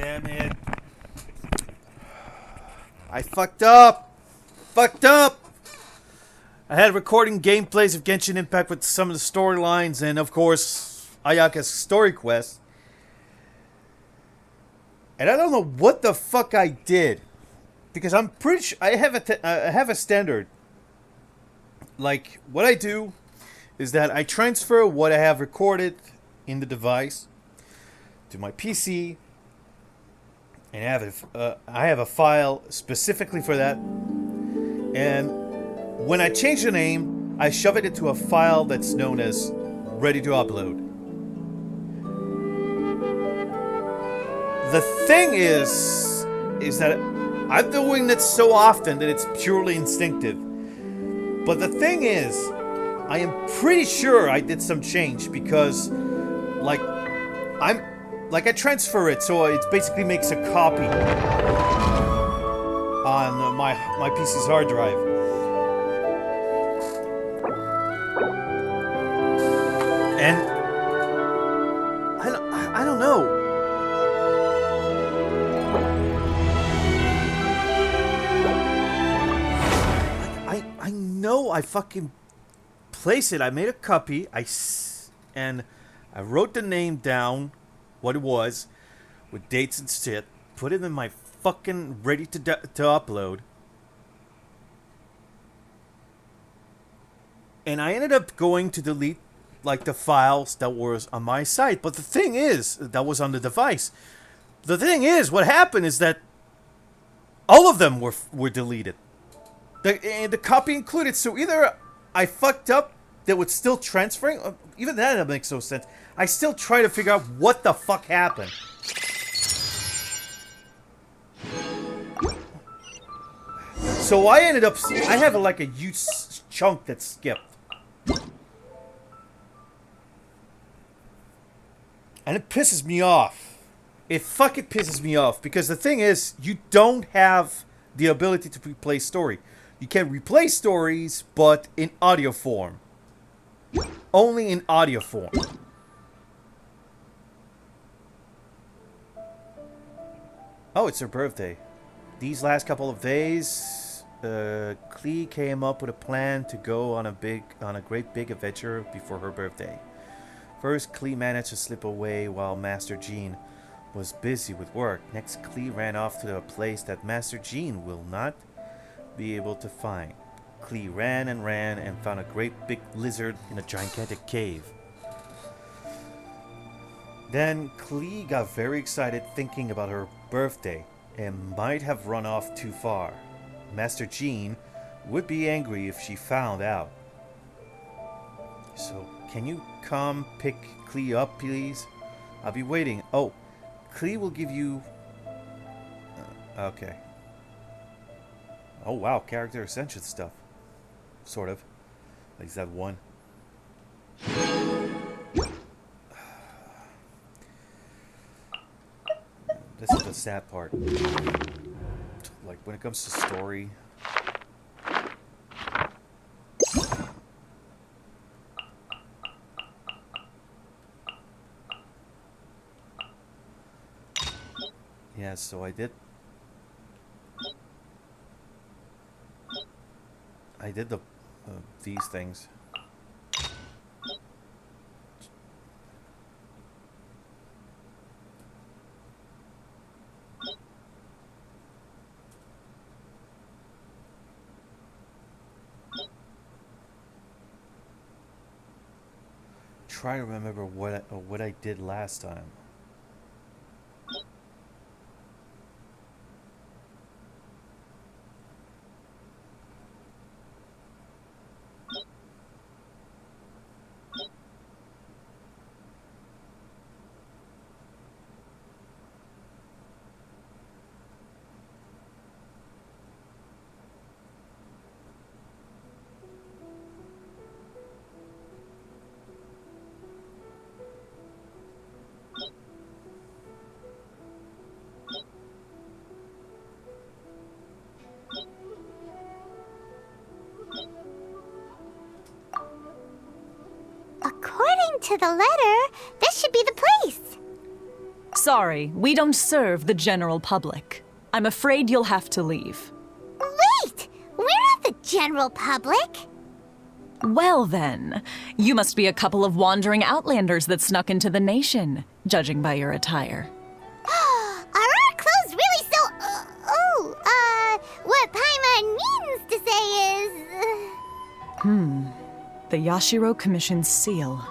damn it. I fucked up. I had recording gameplays of Genshin Impact with some of the storylines and, of course, Ayaka's story quest. And I don't know what the fuck I did. Because I'm pretty sure I have a standard. Like, what I do is that I transfer what I have recorded in the device to my PC. And I have a file specifically for that. And when I change the name, I shove it into a file that's known as ready to upload. The thing is that I'm doing it so often that it's purely instinctive. But the thing is, I am pretty sure I did some change because, I transfer it, so it basically makes a copy on my PC's hard drive. And I don't know. I know I fucking placed it. I made a copy. And I wrote the name down, what it was, with dates and shit. Put it in my fucking ready to upload. And I ended up going to delete the files that was on my site. But the thing is, that was on the device. The thing is, what happened is that all of them were deleted. The copy included. So either I fucked up, that was still transferring. Even that makes no sense. I still try to figure out what the fuck happened. So I ended up, I have a huge chunk that skipped. And it pisses me off. It fucking pisses me off. Because the thing is, you don't have the ability to replay story. You can replay stories, but in audio form. Only in audio form. Oh, it's her birthday. These last couple of days, Klee came up with a plan to go on a great big adventure before her birthday. First, Klee managed to slip away while Master Jean was busy with work. Next, Klee ran off to a place that Master Jean will not be able to find. Klee ran and found a great big lizard in a gigantic cave. Then Klee got very excited thinking about her birthday and might have run off too far. Master Jean would be angry if she found out. So, can you come pick Klee up, please? I'll be waiting. Oh, Klee will give you... okay. Oh, wow. Character ascension stuff. Sort of. Like that one. This is the sad part. Like, when it comes to story... Yeah, so I did these things. Try to remember what I did last time. According to the letter, this should be the place. Sorry, we don't serve the general public. I'm afraid you'll have to leave. Wait! We're not the general public! Well then, you must be a couple of wandering outlanders that snuck into the nation, judging by your attire. Are our clothes really so... what Paimon means to say is... The Yashiro Commission's seal.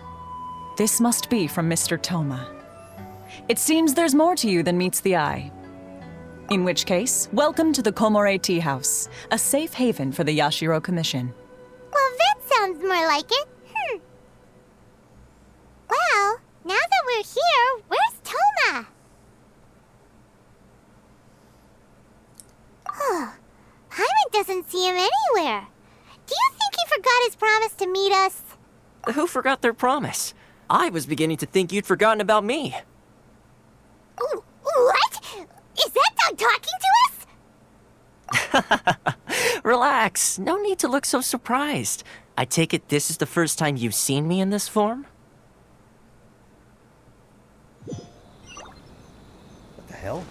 This must be from Mr. Toma. It seems there's more to you than meets the eye. In which case, welcome to the Komore Tea House, a safe haven for the Yashiro Commission. Well, that sounds more like it. Well, now that we're here, where's Toma? Oh, Paimon doesn't see him anywhere. Do you think he forgot his promise to meet us? Who forgot their promise? I was beginning to think you'd forgotten about me. What? Is that dog talking to us? Relax, no need to look so surprised. I take it this is the first time you've seen me in this form? What the hell?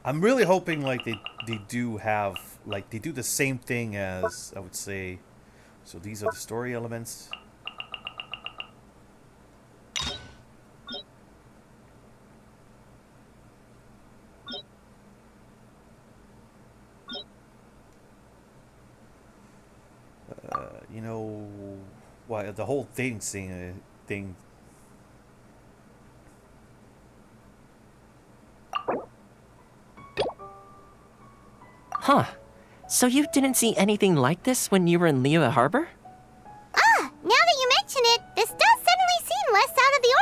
I'm really hoping like they do have like they do the same thing as I would say. So these are the story elements. You know, why the whole thing thing. Huh. So you didn't see anything like this when you were in Liyue Harbor? Now that you mention it, this does suddenly seem less out of the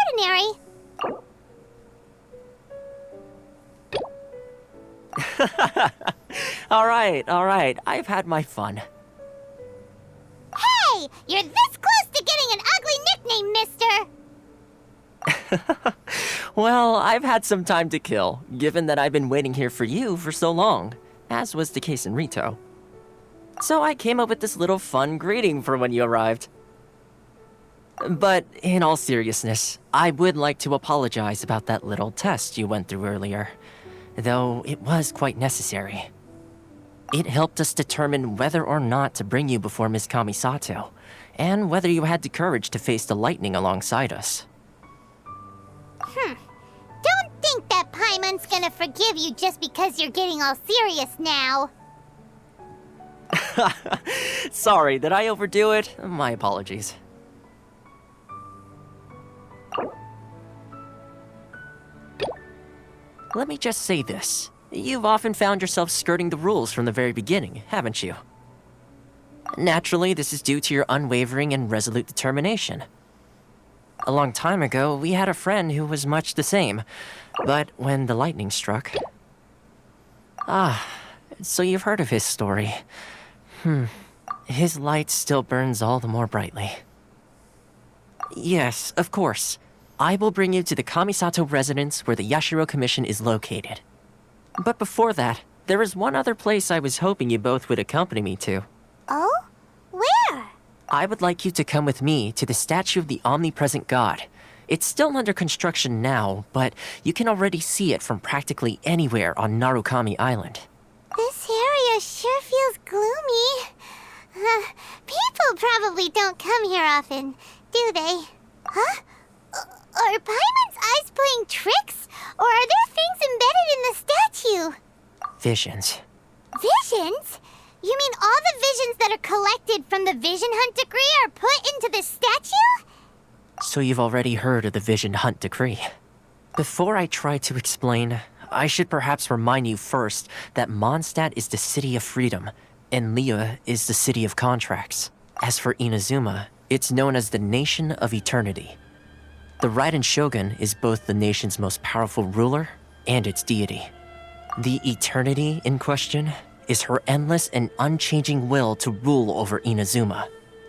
Alright, I've had my fun. Hey! You're this close to getting an ugly nickname, mister! Well, I've had some time to kill, given that I've been waiting here for you for so long, as was the case in Rito. So I came up with this little fun greeting for when you arrived. But in all seriousness, I would like to apologize about that little test you went through earlier, though it was quite necessary. It helped us determine whether or not to bring you before Miss Kamisato, and whether you had the courage to face the lightning alongside us. Don't think that Paimon's gonna forgive you just because you're getting all serious now. Sorry, did I overdo it? My apologies. Let me just say this. You've often found yourself skirting the rules from the very beginning, haven't you? Naturally, this is due to your unwavering and resolute determination. A long time ago, we had a friend who was much the same, but when the lightning struck... so you've heard of his story. His light still burns all the more brightly. Yes, of course. I will bring you to the Kamisato residence where the Yashiro Commission is located. But before that, there is one other place I was hoping you both would accompany me to. Oh? Where? I would like you to come with me to the statue of the omnipresent god. It's still under construction now, but you can already see it from practically anywhere on Narukami Island. This area sure feels gloomy. People probably don't come here often, do they? Huh? Are Paimon's eyes playing tricks? Or are there things embedded in the statue? Visions. Visions? You mean all the visions that are collected from the Vision Hunt Decree are put into this statue? So you've already heard of the Vision Hunt Decree. Before I try to explain, I should perhaps remind you first that Mondstadt is the city of freedom, and Liyue is the city of contracts. As for Inazuma, it's known as the Nation of Eternity. The Raiden Shogun is both the nation's most powerful ruler and its deity. The Eternity in question is her endless and unchanging will to rule over Inazuma.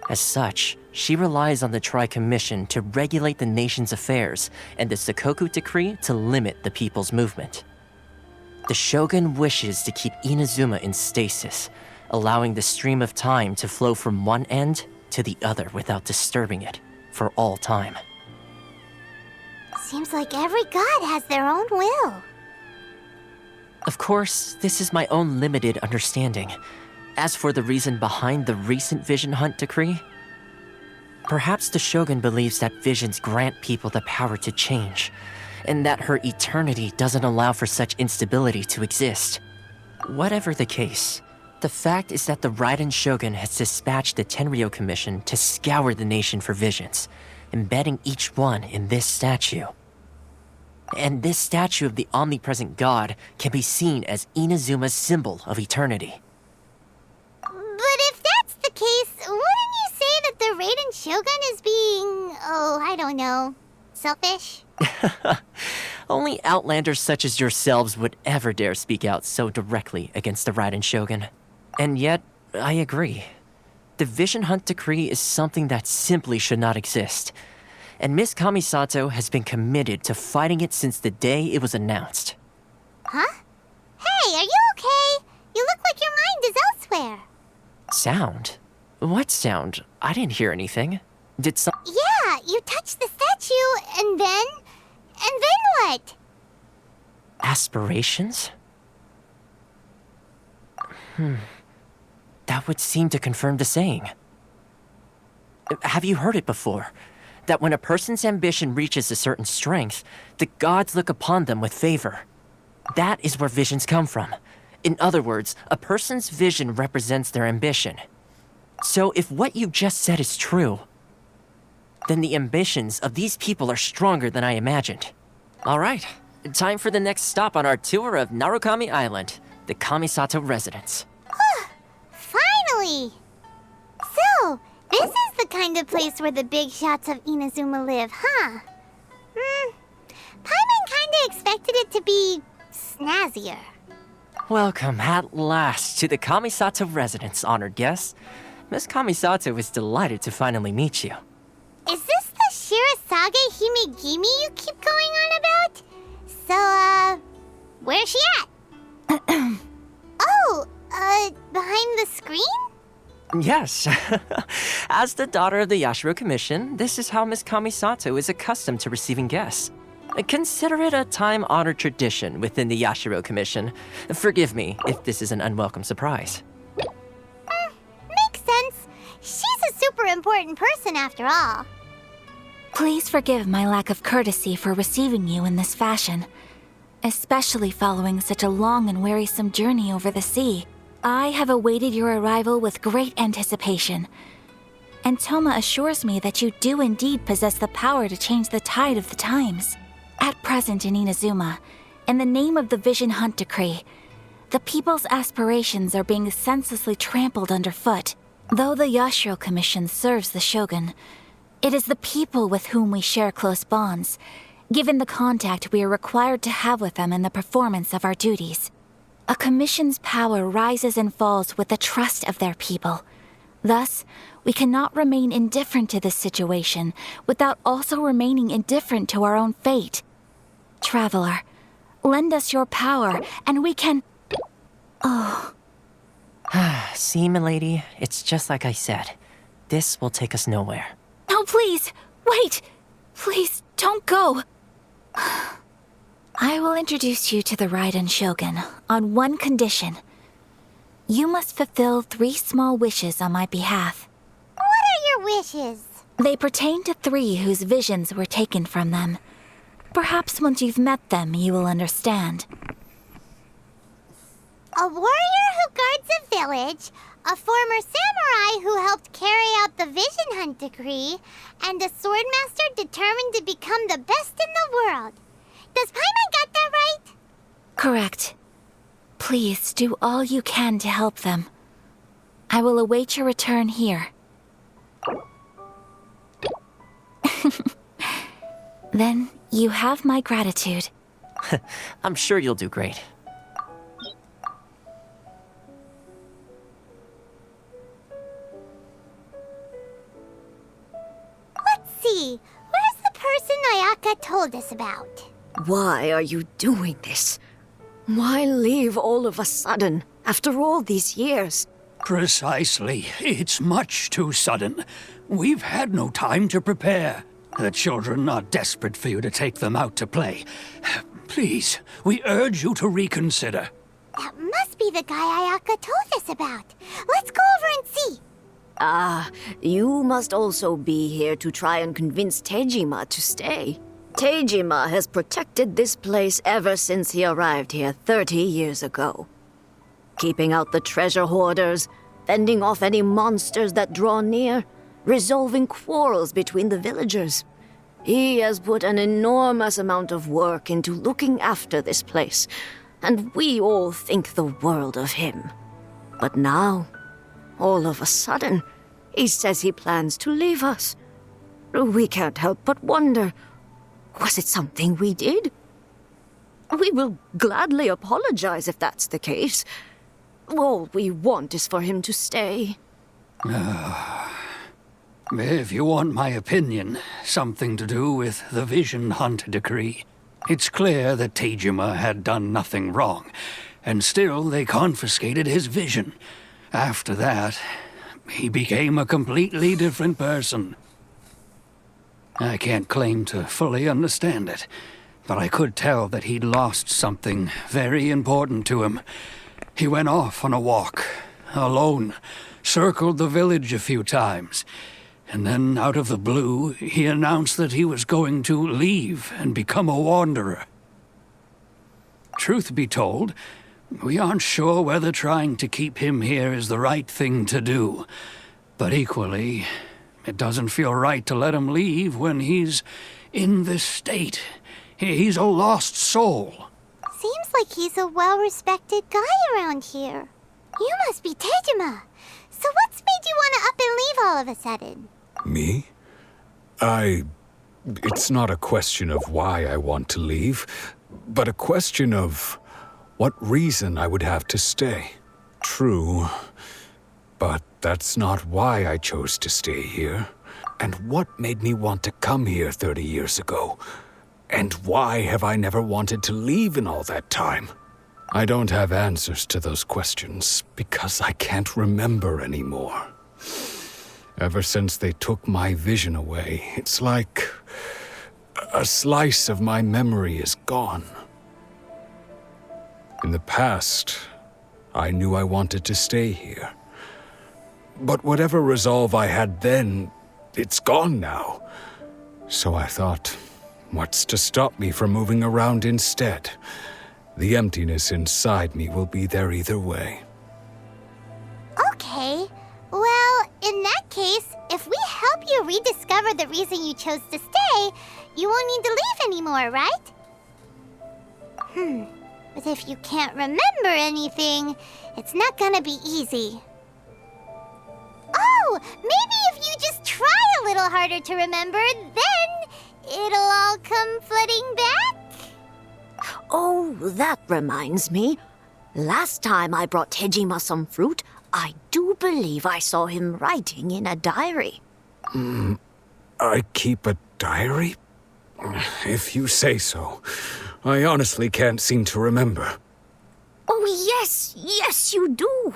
As such, she relies on the Tri-Commission to regulate the nation's affairs and the Sakoku Decree to limit the people's movement. The Shogun wishes to keep Inazuma in stasis, allowing the stream of time to flow from one end to the other without disturbing it for all time. Seems like every god has their own will. Of course, this is my own limited understanding. As for the reason behind the recent Vision Hunt decree, perhaps the Shogun believes that visions grant people the power to change, and that her eternity doesn't allow for such instability to exist. Whatever the case, the fact is that the Raiden Shogun has dispatched the Tenryo Commission to scour the nation for visions, embedding each one in this statue. And this statue of the omnipresent god can be seen as Inazuma's symbol of eternity. But if that's the case, wouldn't you say that the Raiden Shogun is being, I don't know, selfish? Only outlanders such as yourselves would ever dare speak out so directly against the Raiden Shogun. And yet, I agree. The Vision Hunt decree is something that simply should not exist. And Miss Kamisato has been committed to fighting it since the day it was announced. Huh? Hey, are you okay? You look like your mind is elsewhere. Sound? What sound? I didn't hear anything. Did some... Yeah, you touched the statue, and then what? Aspirations? That would seem to confirm the saying. Have you heard it before? That when a person's ambition reaches a certain strength, the gods look upon them with favor. That is where visions come from. In other words, a person's vision represents their ambition. So if what you just said is true, then the ambitions of these people are stronger than I imagined. All right, time for the next stop on our tour of Narukami Island, the Kamisato residence. Finally! So, this is the kind of place where the big shots of Inazuma live, huh? Paimon kinda expected it to be snazzier. Welcome at last to the Kamisato residence, honored guests. Miss Kamisato is delighted to finally meet you. Is this the Shirasage Himegimi you keep going on about? So, where's she at? Behind the screen? Yes. As the daughter of the Yashiro Commission, this is how Miss Kamisato is accustomed to receiving guests. Consider it a time-honored tradition within the Yashiro Commission. Forgive me if this is an unwelcome surprise. Makes sense. She's a super important person after all. Please forgive my lack of courtesy for receiving you in this fashion, especially following such a long and wearisome journey over the sea. I have awaited your arrival with great anticipation, and Toma assures me that you do indeed possess the power to change the tide of the times. At present in Inazuma, in the name of the Vision Hunt decree, the people's aspirations are being senselessly trampled underfoot. Though the Yashiro Commission serves the Shogun, it is the people with whom we share close bonds, given the contact we are required to have with them in the performance of our duties. A commission's power rises and falls with the trust of their people. Thus, we cannot remain indifferent to this situation without also remaining indifferent to our own fate. Traveler, lend us your power, and we can... See, milady, it's just like I said. This will take us nowhere. No, please! Wait! Please, don't go! I will introduce you to the Raiden Shogun on one condition. You must fulfill 3 small wishes on my behalf. What are your wishes? They pertain to 3 whose visions were taken from them. Perhaps once you've met them, you will understand. A warrior who guards a village, a former samurai who helped carry out the Vision Hunt decree, and a swordmaster determined to become the best in the world. Does Paimon got that right? Correct. Please do all you can to help them. I will await your return here. Then you have my gratitude. I'm sure you'll do great. Let's see. Where's the person Ayaka told us about? Why are you doing this? Why leave all of a sudden, after all these years? Precisely. It's much too sudden. We've had no time to prepare. The children are desperate for you to take them out to play. Please, we urge you to reconsider. That must be the guy Ayaka told us about. Let's go over and see. You must also be here to try and convince Tejima to stay. Tejima has protected this place ever since he arrived here 30 years ago. Keeping out the treasure hoarders, fending off any monsters that draw near, resolving quarrels between the villagers. He has put an enormous amount of work into looking after this place, and we all think the world of him. But now, all of a sudden, he says he plans to leave us. We can't help but wonder, was it something we did? We will gladly apologize if that's the case. All we want is for him to stay. If you want my opinion, something to do with the Vision Hunt decree. It's clear that Tejima had done nothing wrong, and still they confiscated his vision. After that, he became a completely different person. I can't claim to fully understand it, but I could tell that he'd lost something very important to him. He went off on a walk, alone, circled the village a few times, and then out of the blue, he announced that he was going to leave and become a wanderer. Truth be told, we aren't sure whether trying to keep him here is the right thing to do, but equally, it doesn't feel right to let him leave when he's in this state. He's a lost soul. Seems like he's a well-respected guy around here. You must be Tejima. So what's made you want to up and leave all of a sudden? Me? It's not a question of why I want to leave, but a question of what reason I would have to stay. True, but that's not why I chose to stay here. And what made me want to come here 30 years ago? And why have I never wanted to leave in all that time? I don't have answers to those questions because I can't remember anymore. Ever since they took my vision away, it's like a slice of my memory is gone. In the past, I knew I wanted to stay here. But whatever resolve I had then, it's gone now. So I thought, what's to stop me from moving around instead? The emptiness inside me will be there either way. Okay. Well, in that case, if we help you rediscover the reason you chose to stay, you won't need to leave anymore, right? But if you can't remember anything, it's not gonna be easy. Oh, maybe if you just try a little harder to remember, then it'll all come flooding back? Oh, that reminds me. Last time I brought Tejima some fruit, I do believe I saw him writing in a diary. I keep a diary? If you say so. I honestly can't seem to remember. Oh, yes, you do.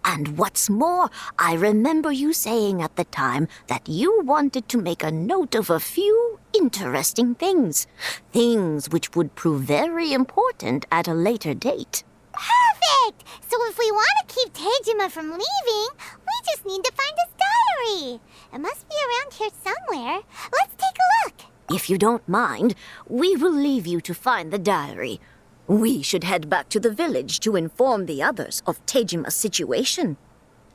And what's more, I remember you saying at the time that you wanted to make a note of a few interesting things. Things which would prove very important at a later date. Perfect! So if we want to keep Tejima from leaving, we just need to find his diary. It must be around here somewhere. Let's take a look. If you don't mind, we will leave you to find the diary. We should head back to the village to inform the others of Tejima's situation.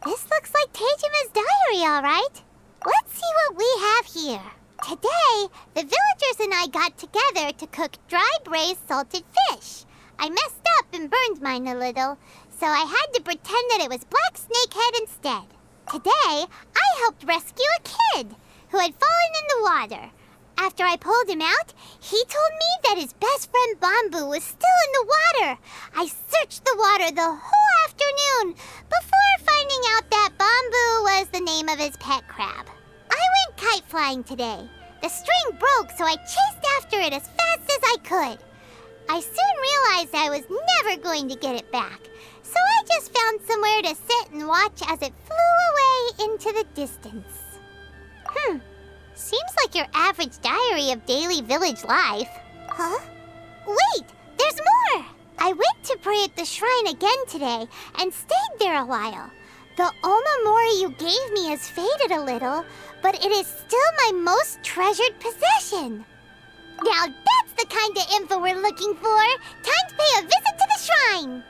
This looks like Tejima's diary, all right. Let's see what we have here. Today, the villagers and I got together to cook dry braised salted fish. I messed up and burned mine a little, so I had to pretend that it was black snakehead instead. Today, I helped rescue a kid who had fallen in the water. After I pulled him out, he told me that his best friend Bamboo was still in the water. I searched the water the whole afternoon before finding out that Bamboo was the name of his pet crab. I went kite flying today. The string broke, so I chased after it as fast as I could. I soon realized I was never going to get it back, So I just found somewhere to sit and watch as it flew away into the distance. Seems like your average diary of daily village life. Huh? Wait, there's more! I went to pray at the shrine again today and stayed there a while. The Omamori you gave me has faded a little, but it is still my most treasured possession. Now that's the kind of info we're looking for. Time to pay a visit to the shrine.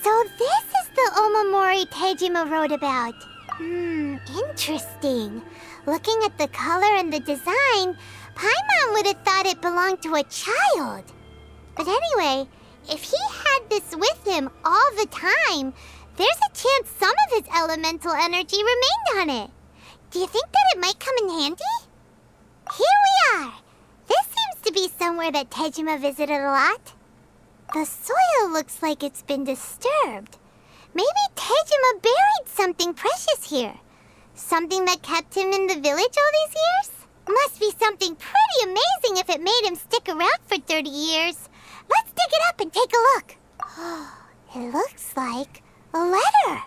So this is the Omamori Tejima wrote about. Interesting. Looking at the color and the design, Paimon would have thought it belonged to a child. But anyway, if he had this with him all the time, there's a chance some of his elemental energy remained on it. Do you think that it might come in handy? Here we are. This seems to be somewhere that Tejima visited a lot. The soil looks like it's been disturbed. Maybe Tejima buried something precious here. Something that kept him in the village all these years? Must be something pretty amazing if it made him stick around for 30 years. Let's dig it up and take a look. It looks like a letter.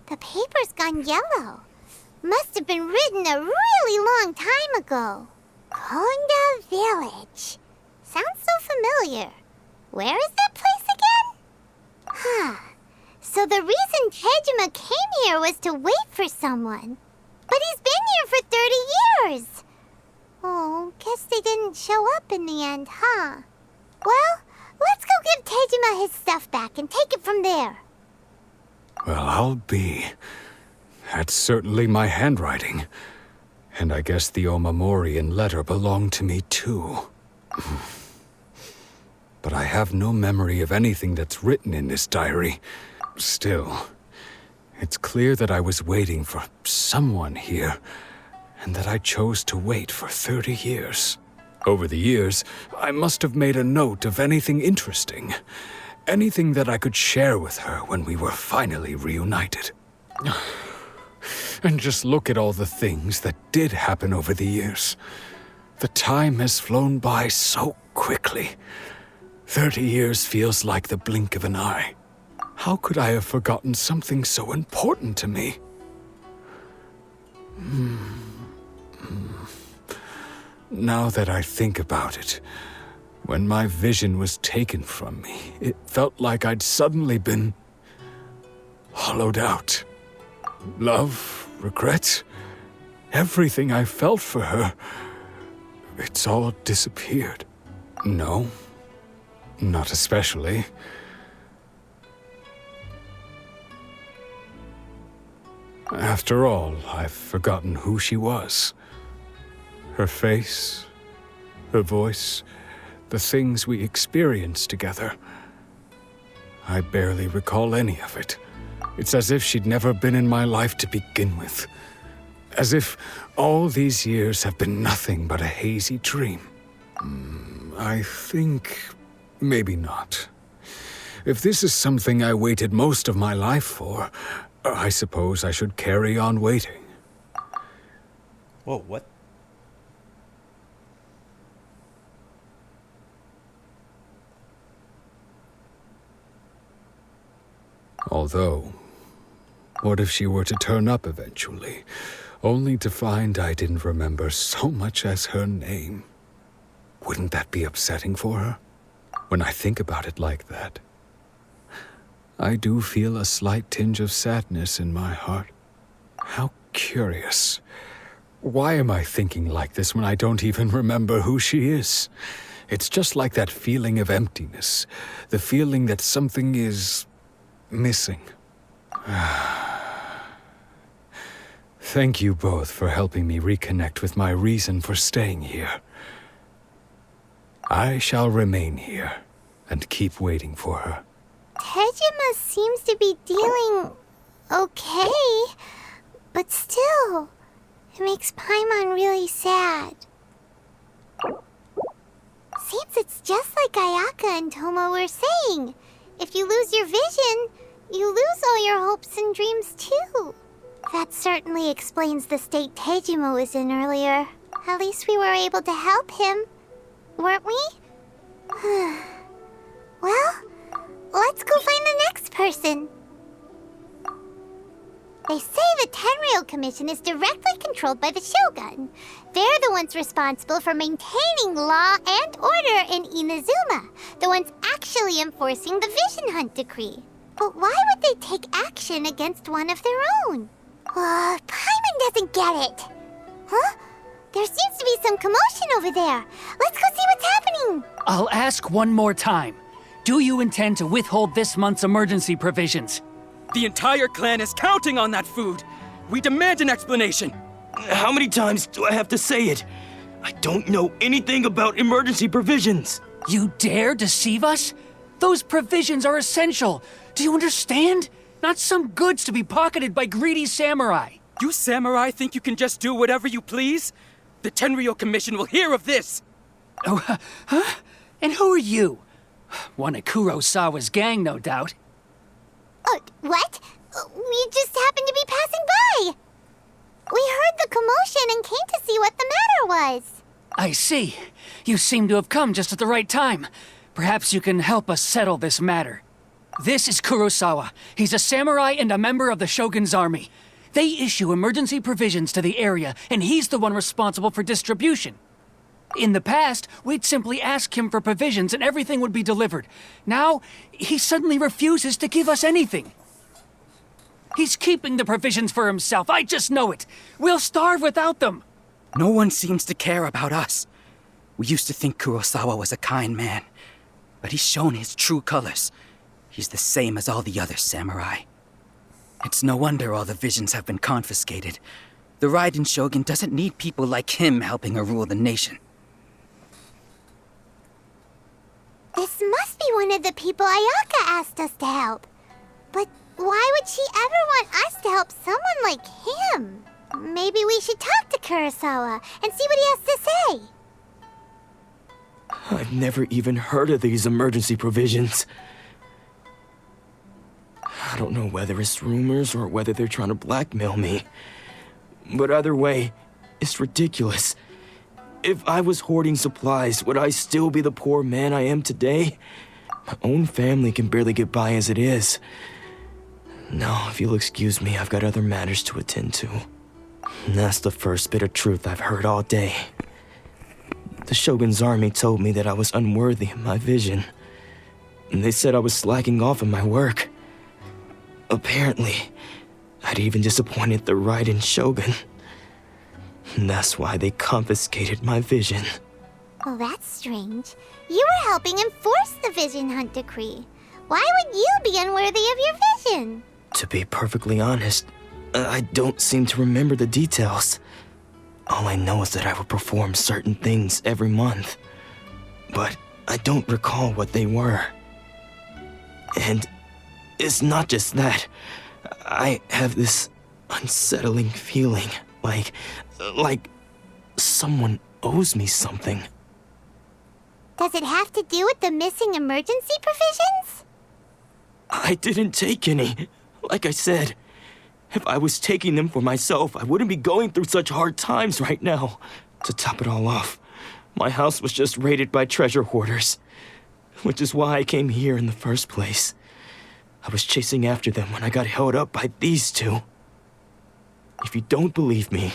The paper's gone yellow. Must have been written a really long time ago. Konda Village. Sounds so familiar. Where is that place again? So the reason Tejima came here was to wait for someone. But he's been here for 30 years. Oh, guess they didn't show up in the end, huh? Well, let's go give Tejima his stuff back and take it from there. Well, I'll be. That's certainly my handwriting. And I guess the Omamorian letter belonged to me too. But I have no memory of anything that's written in this diary. Still, it's clear that I was waiting for someone here, and that I chose to wait for 30 years. Over the years, I must have made a note of anything interesting. Anything that I could share with her when we were finally reunited. And just look at all the things that did happen over the years. The time has flown by so quickly. 30 years feels like the blink of an eye. How could I have forgotten something so important to me? Now that I think about it, when my vision was taken from me, it felt like I'd suddenly been hollowed out. Love, regret, everything I felt for her, it's all disappeared. No, not especially. After all, I've forgotten who she was. Her face, her voice, the things we experienced together. I barely recall any of it. It's as if she'd never been in my life to begin with. As if all these years have been nothing but a hazy dream. I think maybe not. If this is something I waited most of my life for, I suppose I should carry on waiting. Whoa, what? Although, what if she were to turn up eventually, only to find I didn't remember so much as her name? Wouldn't that be upsetting for her? When I think about it like that, I do feel a slight tinge of sadness in my heart. How curious. Why am I thinking like this when I don't even remember who she is? It's just like that feeling of emptiness, the feeling that something is missing. Thank you both for helping me reconnect with my reason for staying here. I shall remain here and keep waiting for her. Tejima seems to be dealing okay, but still, it makes Paimon really sad. Seems it's just like Ayaka and Toma were saying. If you lose your vision, you lose all your hopes and dreams too. That certainly explains the state Tejima was in earlier. At least we were able to help him, weren't we? Well, let's go find the next person. They say the Tenryou Commission is directly controlled by the Shogun. They're the ones responsible for maintaining law and order in Inazuma, the ones actually enforcing the Vision Hunt Decree. But why would they take action against one of their own? Paimon doesn't get it. Huh? There seems to be some commotion over there. Let's go see what's happening. I'll ask one more time. Do you intend to withhold this month's emergency provisions? The entire clan is counting on that food. We demand an explanation. How many times do I have to say it? I don't know anything about emergency provisions. You dare deceive us? Those provisions are essential. Do you understand? Not some goods to be pocketed by greedy samurai. You samurai think you can just do whatever you please? The Tenryou Commission will hear of this. Oh, huh? And who are you? One of Kurosawa's gang, no doubt. What? We just happened to be passing by. We heard the commotion and came to see what the matter was. I see. You seem to have come just at the right time. Perhaps you can help us settle this matter. This is Kurosawa. He's a samurai and a member of the Shogun's army. They issue emergency provisions to the area, and he's the one responsible for distribution. In the past, we'd simply ask him for provisions and everything would be delivered. Now, he suddenly refuses to give us anything. He's keeping the provisions for himself, I just know it. We'll starve without them. No one seems to care about us. We used to think Kurosawa was a kind man, but he's shown his true colors. He's the same as all the other samurai. It's no wonder all the visions have been confiscated. The Raiden Shogun doesn't need people like him helping her rule the nation. This must be one of the people Ayaka asked us to help. But why would she ever want us to help someone like him? Maybe we should talk to Kurosawa and see what he has to say. I've never even heard of these emergency provisions. I don't know whether it's rumors or whether they're trying to blackmail me. But either way, it's ridiculous. If I was hoarding supplies, would I still be the poor man I am today? My own family can barely get by as it is. Now, if you'll excuse me, I've got other matters to attend to. And that's the first bit of truth I've heard all day. The Shogun's army told me that I was unworthy of my vision. And they said I was slacking off in my work. Apparently, I'd even disappointed the Raiden Shogun. And that's why they confiscated my vision. Well, that's strange. You were helping enforce the Vision Hunt Decree. Why would you be unworthy of your vision? To be perfectly honest, I don't seem to remember the details. All I know is that I would perform certain things every month. But I don't recall what they were. And it's not just that. I have this unsettling feeling, like someone owes me something. Does it have to do with the missing emergency provisions? I didn't take any. Like I said, if I was taking them for myself, I wouldn't be going through such hard times right now. To top it all off, my house was just raided by treasure hoarders, which is why I came here in the first place. I was chasing after them when I got held up by these two. If you don't believe me,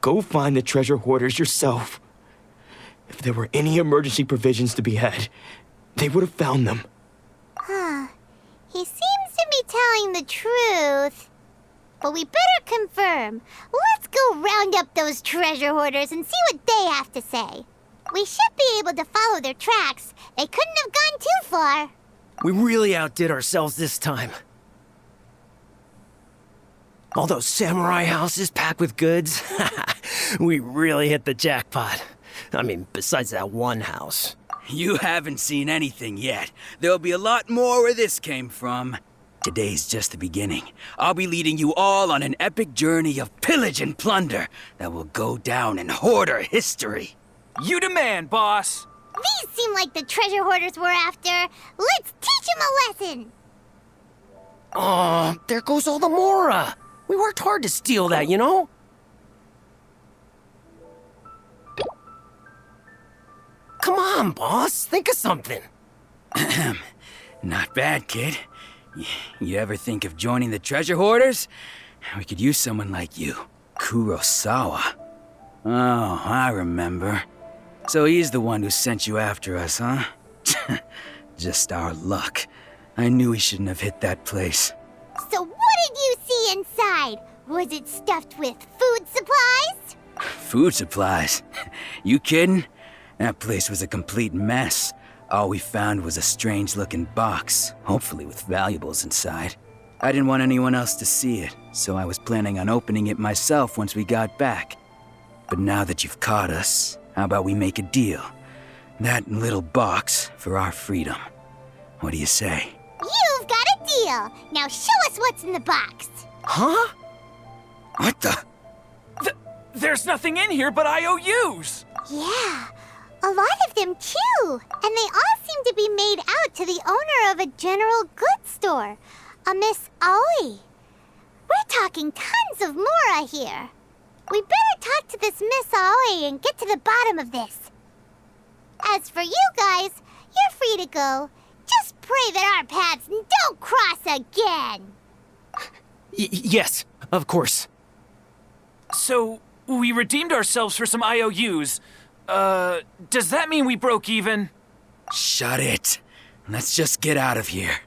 go find the treasure hoarders yourself. If there were any emergency provisions to be had, they would have found them. He seems to be telling the truth. But we better confirm. Let's go round up those treasure hoarders and see what they have to say. We should be able to follow their tracks. They couldn't have gone too far. We really outdid ourselves this time. All those samurai houses packed with goods, we really hit the jackpot. I mean, besides that one house. You haven't seen anything yet. There'll be a lot more where this came from. Today's just the beginning. I'll be leading you all on an epic journey of pillage and plunder that will go down in hoarder history. You demand, boss. These seem like the treasure hoarders we're after. Let's teach them a lesson. Oh, there goes all the Mora. We worked hard to steal that, you know? Come on, boss. Think of something. Not bad, kid. You ever think of joining the treasure hoarders? We could use someone like you. Kurosawa. Oh, I remember. So he's the one who sent you after us, huh? Just our luck. I knew he shouldn't have hit that place. So what did you see inside? Was it stuffed with food supplies? Food supplies? You kidding? That place was a complete mess. All we found was a strange-looking box, hopefully with valuables inside. I didn't want anyone else to see it, so I was planning on opening it myself once we got back. But now that you've caught us, how about we make a deal? That little box for our freedom. What do you say? You've got a deal! Now show us what's in the box! Huh? What the? There's nothing in here but IOUs! Yeah, a lot of them too! And they all seem to be made out to the owner of a general goods store, a Miss Aoi. We're talking tons of mora here. We better talk to this Miss Aoi and get to the bottom of this. As for you guys, you're free to go. Just pray that our paths don't cross again. Yes, of course. So, we redeemed ourselves for some IOUs. Does that mean we broke even? Shut it. Let's just get out of here.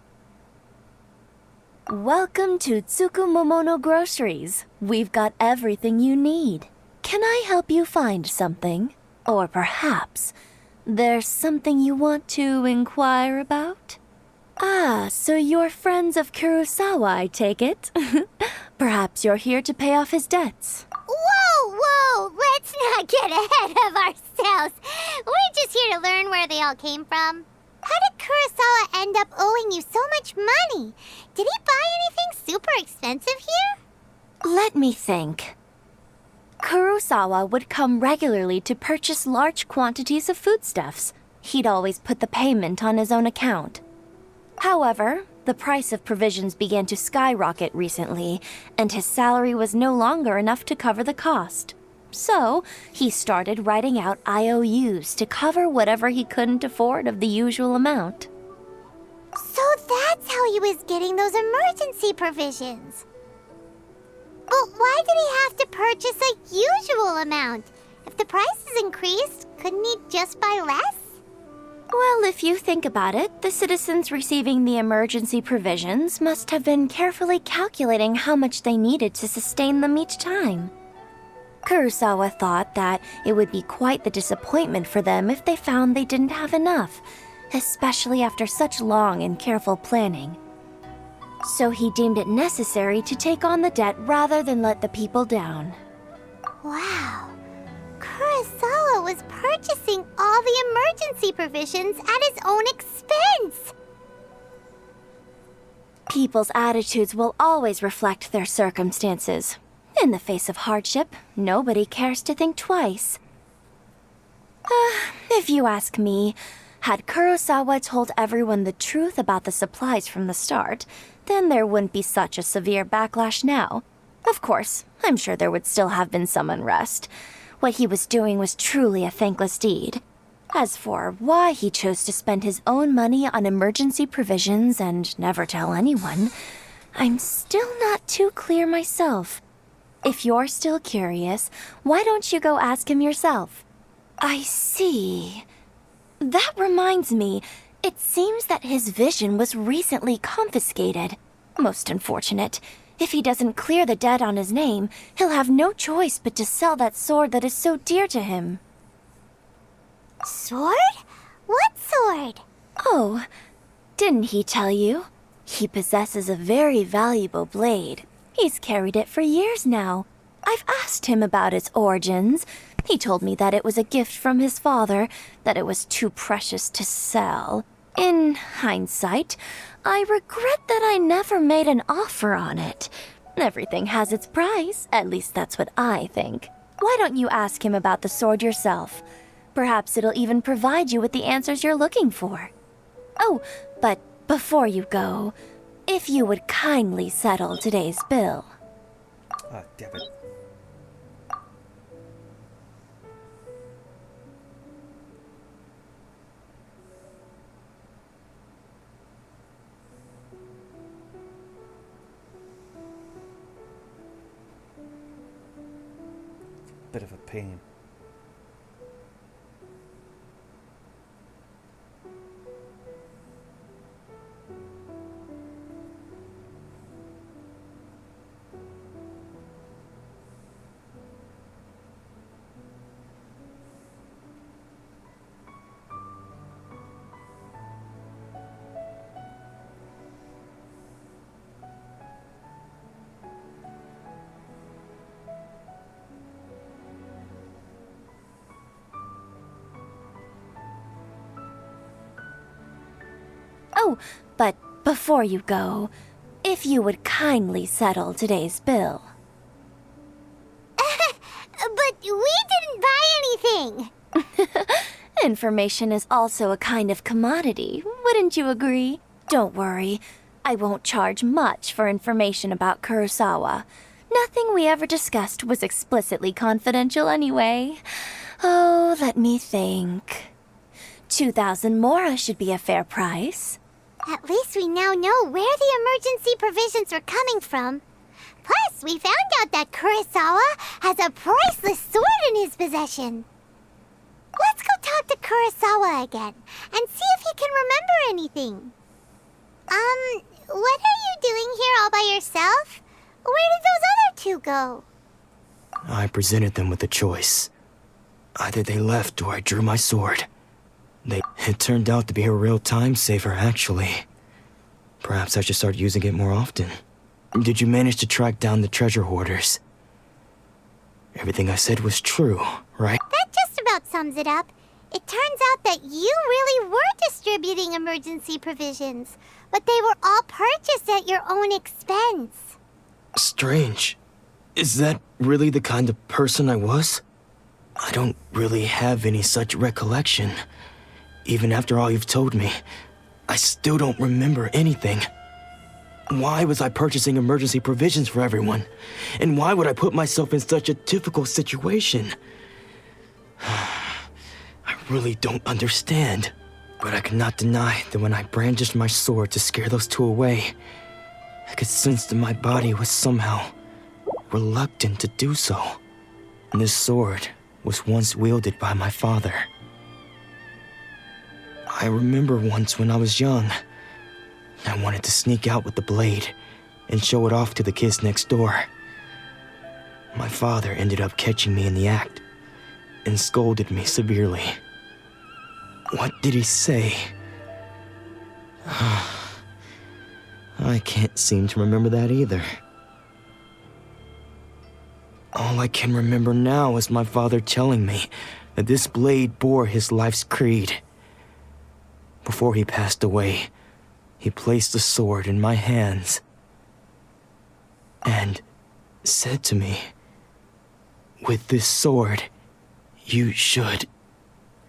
Welcome to Tsukumomono Groceries. We've got everything you need. Can I help you find something? Or perhaps there's something you want to inquire about? Ah, so you're friends of Kurosawa, I take it. Perhaps you're here to pay off his debts. Whoa! Let's not get ahead of ourselves. We're just here to learn where they all came from. How did Kurosawa end up owing you so much money? Did he buy anything super expensive here? Let me think. Kurosawa would come regularly to purchase large quantities of foodstuffs. He'd always put the payment on his own account. However, the price of provisions began to skyrocket recently, and his salary was no longer enough to cover the cost. So, he started writing out IOUs to cover whatever he couldn't afford of the usual amount. So that's how he was getting those emergency provisions. But why did he have to purchase a usual amount? If the prices increased, couldn't he just buy less? Well, if you think about it, the citizens receiving the emergency provisions must have been carefully calculating how much they needed to sustain them each time. Kurosawa thought that it would be quite the disappointment for them if they found they didn't have enough, especially after such long and careful planning. So he deemed it necessary to take on the debt rather than let the people down. Wow. Kurosawa was purchasing all the emergency provisions at his own expense. People's attitudes will always reflect their circumstances. In the face of hardship, nobody cares to think twice. If you ask me, had Kurosawa told everyone the truth about the supplies from the start, then there wouldn't be such a severe backlash now. Of course, I'm sure there would still have been some unrest. What he was doing was truly a thankless deed. As for why he chose to spend his own money on emergency provisions and never tell anyone, I'm still not too clear myself. If you're still curious, why don't you go ask him yourself? I see. That reminds me, it seems that his vision was recently confiscated. Most unfortunate. If he doesn't clear the debt on his name, he'll have no choice but to sell that sword that is so dear to him. Sword? What sword? Oh, didn't he tell you? He possesses a very valuable blade. He's carried it for years now. I've asked him about its origins. He told me that it was a gift from his father, that it was too precious to sell. In hindsight, I regret that I never made an offer on it. Everything has its price, at least that's what I think. Why don't you ask him about the sword yourself? Perhaps it'll even provide you with the answers you're looking for. Oh, but before you go, if you would kindly settle today's bill. Ah, damn it. bit of a pain. Oh, but before you go, if you would kindly settle today's bill. But we didn't buy anything! Information is also a kind of commodity, wouldn't you agree? Don't worry, I won't charge much for information about Kurosawa. Nothing we ever discussed was explicitly confidential anyway. Oh, let me think. 2,000 mora should be a fair price. At least we now know where the emergency provisions were coming from. Plus, we found out that Kurosawa has a priceless sword in his possession. Let's go talk to Kurosawa again and see if he can remember anything. What are you doing here all by yourself? Where did those other two go? I presented them with a choice. Either they left or I drew my sword. It turned out to be a real time saver, actually. Perhaps I should start using it more often. Did you manage to track down the treasure hoarders? Everything I said was true, right? That just about sums it up. It turns out that you really were distributing emergency provisions, but they were all purchased at your own expense. Strange. Is that really the kind of person I was? I don't really have any such recollection. Even after all you've told me, I still don't remember anything. Why was I purchasing emergency provisions for everyone? And why would I put myself in such a difficult situation? I really don't understand. But I cannot deny that when I brandished my sword to scare those two away, I could sense that my body was somehow reluctant to do so. And this sword was once wielded by my father. I remember once when I was young, I wanted to sneak out with the blade and show it off to the kids next door. My father ended up catching me in the act and scolded me severely. What did he say? I can't seem to remember that either. All I can remember now is my father telling me that this blade bore his life's creed. Before he passed away, he placed the sword in my hands and said to me, "With this sword, you should..."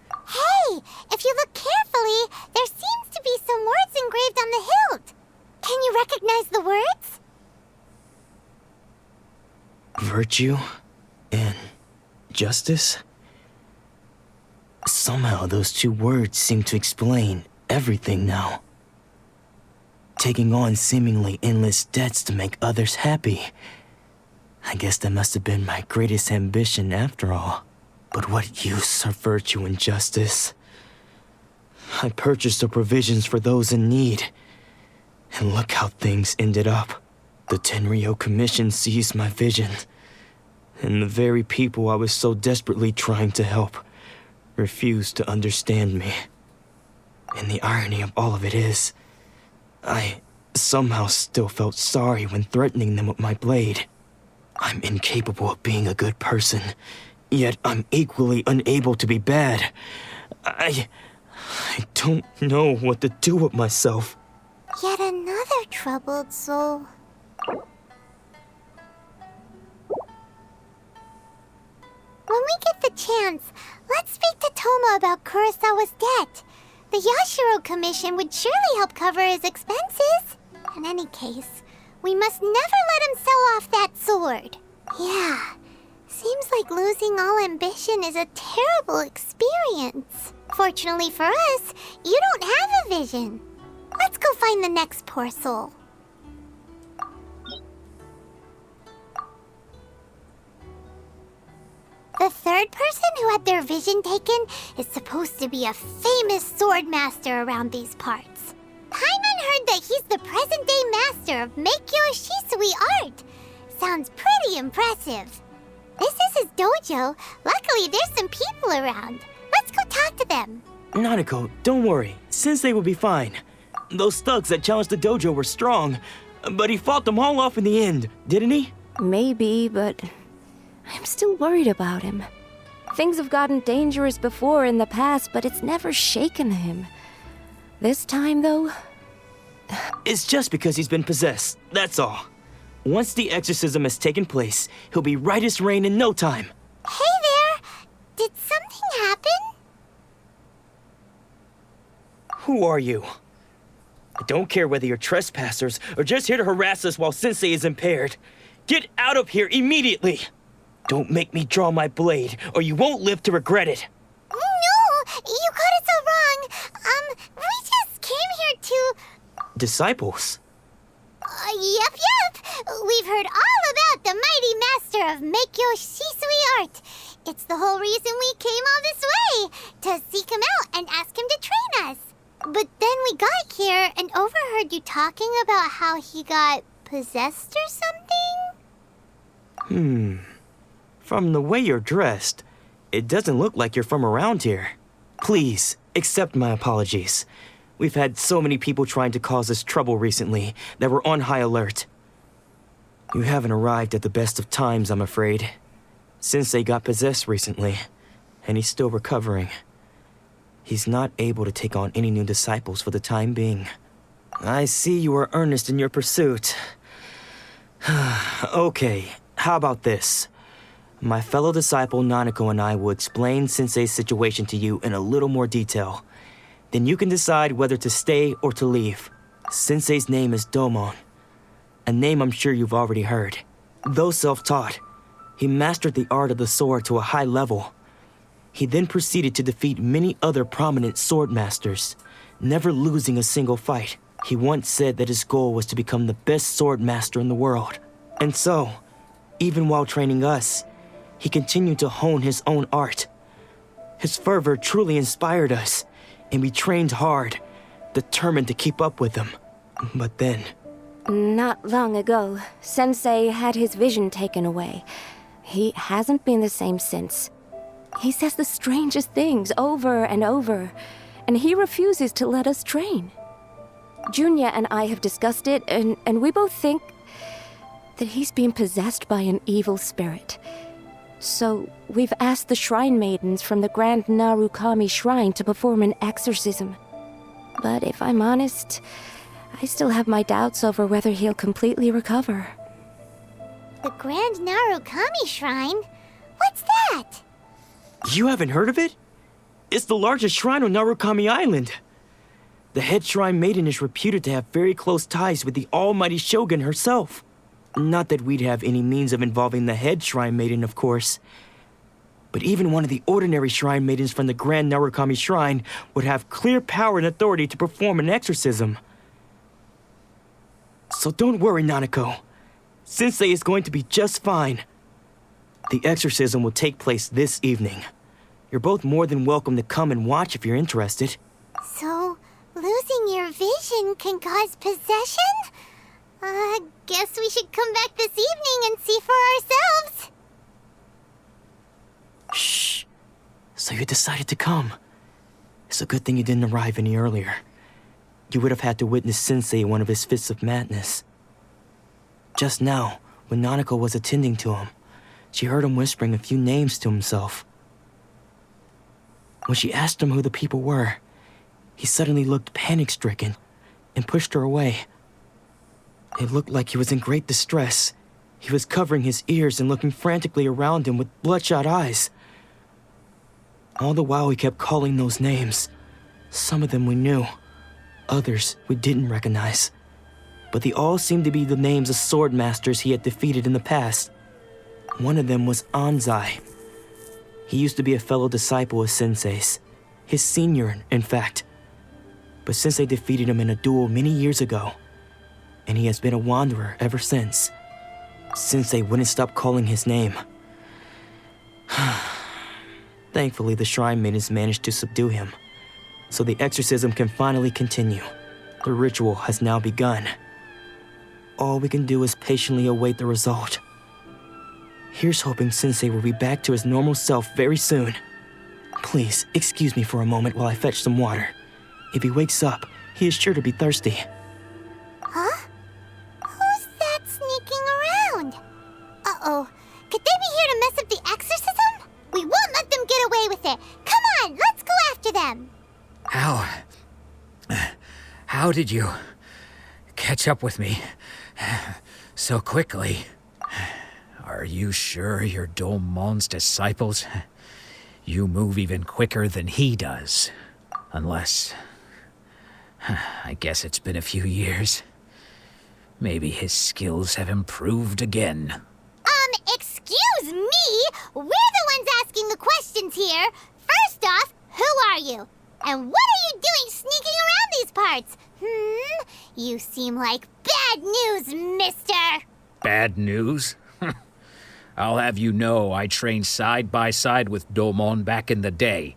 Hey, if you look carefully, there seems to be some words engraved on the hilt. Can you recognize the words? Virtue and justice? Somehow those two words seem to explain everything now. Taking on seemingly endless debts to make others happy. I guess that must have been my greatest ambition after all. But what use are virtue and justice? I purchased the provisions for those in need. And look how things ended up. The Tenryo Commission seized my vision. And the very people I was so desperately trying to help refused to understand me. And the irony of all of it is, I somehow still felt sorry when threatening them with my blade. I'm incapable of being a good person, yet I'm equally unable to be bad. I don't know what to do with myself. Yet another troubled soul. When we get the chance, let's speak to Toma about Kurosawa's debt. The Yashiro Commission would surely help cover his expenses. In any case, we must never let him sell off that sword. Yeah, seems like losing all ambition is a terrible experience. Fortunately for us, you don't have a vision. Let's go find the next poor soul. third person who had their vision taken is supposed to be a famous sword master around these parts. Paimon heard that he's the present-day master of Meikyo Shisui art. Sounds pretty impressive. This is his dojo. Luckily, there's some people around. Let's go talk to them. Nanako, don't worry. Sensei will be fine. Those thugs that challenged the dojo were strong, but he fought them all off in the end, didn't he? Maybe, but I'm still worried about him. Things have gotten dangerous before in the past, but it's never shaken him. This time, though... It's just because he's been possessed, that's all. Once the exorcism has taken place, he'll be right as rain in no time. Hey there! Did something happen? Who are you? I don't care whether you're trespassers or just here to harass us while Sensei is impaired. Get out of here immediately! Don't make me draw my blade, or you won't live to regret it. No! You got it so wrong. We just came here to... Disciples? Yep. We've heard all about the mighty master of Meikyo Shisui art. It's the whole reason we came all this way, to seek him out and ask him to train us. But then we got here and overheard you talking about how he got possessed or something? From the way you're dressed, it doesn't look like you're from around here. Please, accept my apologies. We've had so many people trying to cause us trouble recently that we're on high alert. You haven't arrived at the best of times, I'm afraid. Sensei got possessed recently, and he's still recovering. He's not able to take on any new disciples for the time being. I see you are earnest in your pursuit. Okay, how about this? My fellow disciple Nanako and I will explain Sensei's situation to you in a little more detail. Then you can decide whether to stay or to leave. Sensei's name is Domon, a name I'm sure you've already heard. Though self-taught, he mastered the art of the sword to a high level. He then proceeded to defeat many other prominent sword masters, never losing a single fight. He once said that his goal was to become the best sword master in the world. And so, even while training us, he continued to hone his own art. His fervor truly inspired us, and we trained hard, determined to keep up with him. But then... Not long ago, Sensei had his vision taken away. He hasn't been the same since. He says the strangest things over and over, and he refuses to let us train. Junya and I have discussed it, and we both think that he's been possessed by an evil spirit. So we've asked the shrine maidens from the Grand Narukami Shrine to perform an exorcism. But if I'm honest, I still have my doubts over whether he'll completely recover. The Grand Narukami Shrine? What's that? You haven't heard of it? It's the largest shrine on Narukami Island. The head shrine maiden is reputed to have very close ties with the almighty shogun herself. Not that we'd have any means of involving the head shrine maiden, of course. But even one of the ordinary shrine maidens from the Grand Narukami Shrine would have clear power and authority to perform an exorcism. So don't worry, Nanako. Sensei is going to be just fine. The exorcism will take place this evening. You're both more than welcome to come and watch if you're interested. So, losing your vision can cause possession? Guess we should come back this evening and see for ourselves. Shh. So you decided to come. It's a good thing you didn't arrive any earlier. You would have had to witness Sensei in one of his fits of madness. Just now, when Nanako was attending to him, she heard him whispering a few names to himself. When she asked him who the people were, he suddenly looked panic-stricken and pushed her away. It looked like he was in great distress. He was covering his ears and looking frantically around him with bloodshot eyes. All the while he kept calling those names. Some of them we knew, others we didn't recognize. But they all seemed to be the names of sword masters he had defeated in the past. One of them was Anzai. He used to be a fellow disciple of Sensei's, his senior, in fact. But Sensei defeated him in a duel many years ago, and he has been a wanderer ever since. Sensei wouldn't stop calling his name. Thankfully, the Shrine Maidens managed to subdue him, so the exorcism can finally continue. The ritual has now begun. All we can do is patiently await the result. Here's hoping Sensei will be back to his normal self very soon. Please, excuse me for a moment while I fetch some water. If he wakes up, he is sure to be thirsty. Huh? Who's that sneaking around? Uh-oh. Could they be here to mess up the exorcism? We won't let them get away with it. Come on, let's go after them. How did you catch up with me so quickly? Are you sure you're Domon's disciples? You move even quicker than he does. Unless... I guess it's been a few years. Maybe his skills have improved again. Excuse me? We're the ones asking the questions here. First off, who are you? And what are you doing sneaking around these parts? You seem like bad news, mister. Bad news? I'll have you know I trained side by side with Domon back in the day.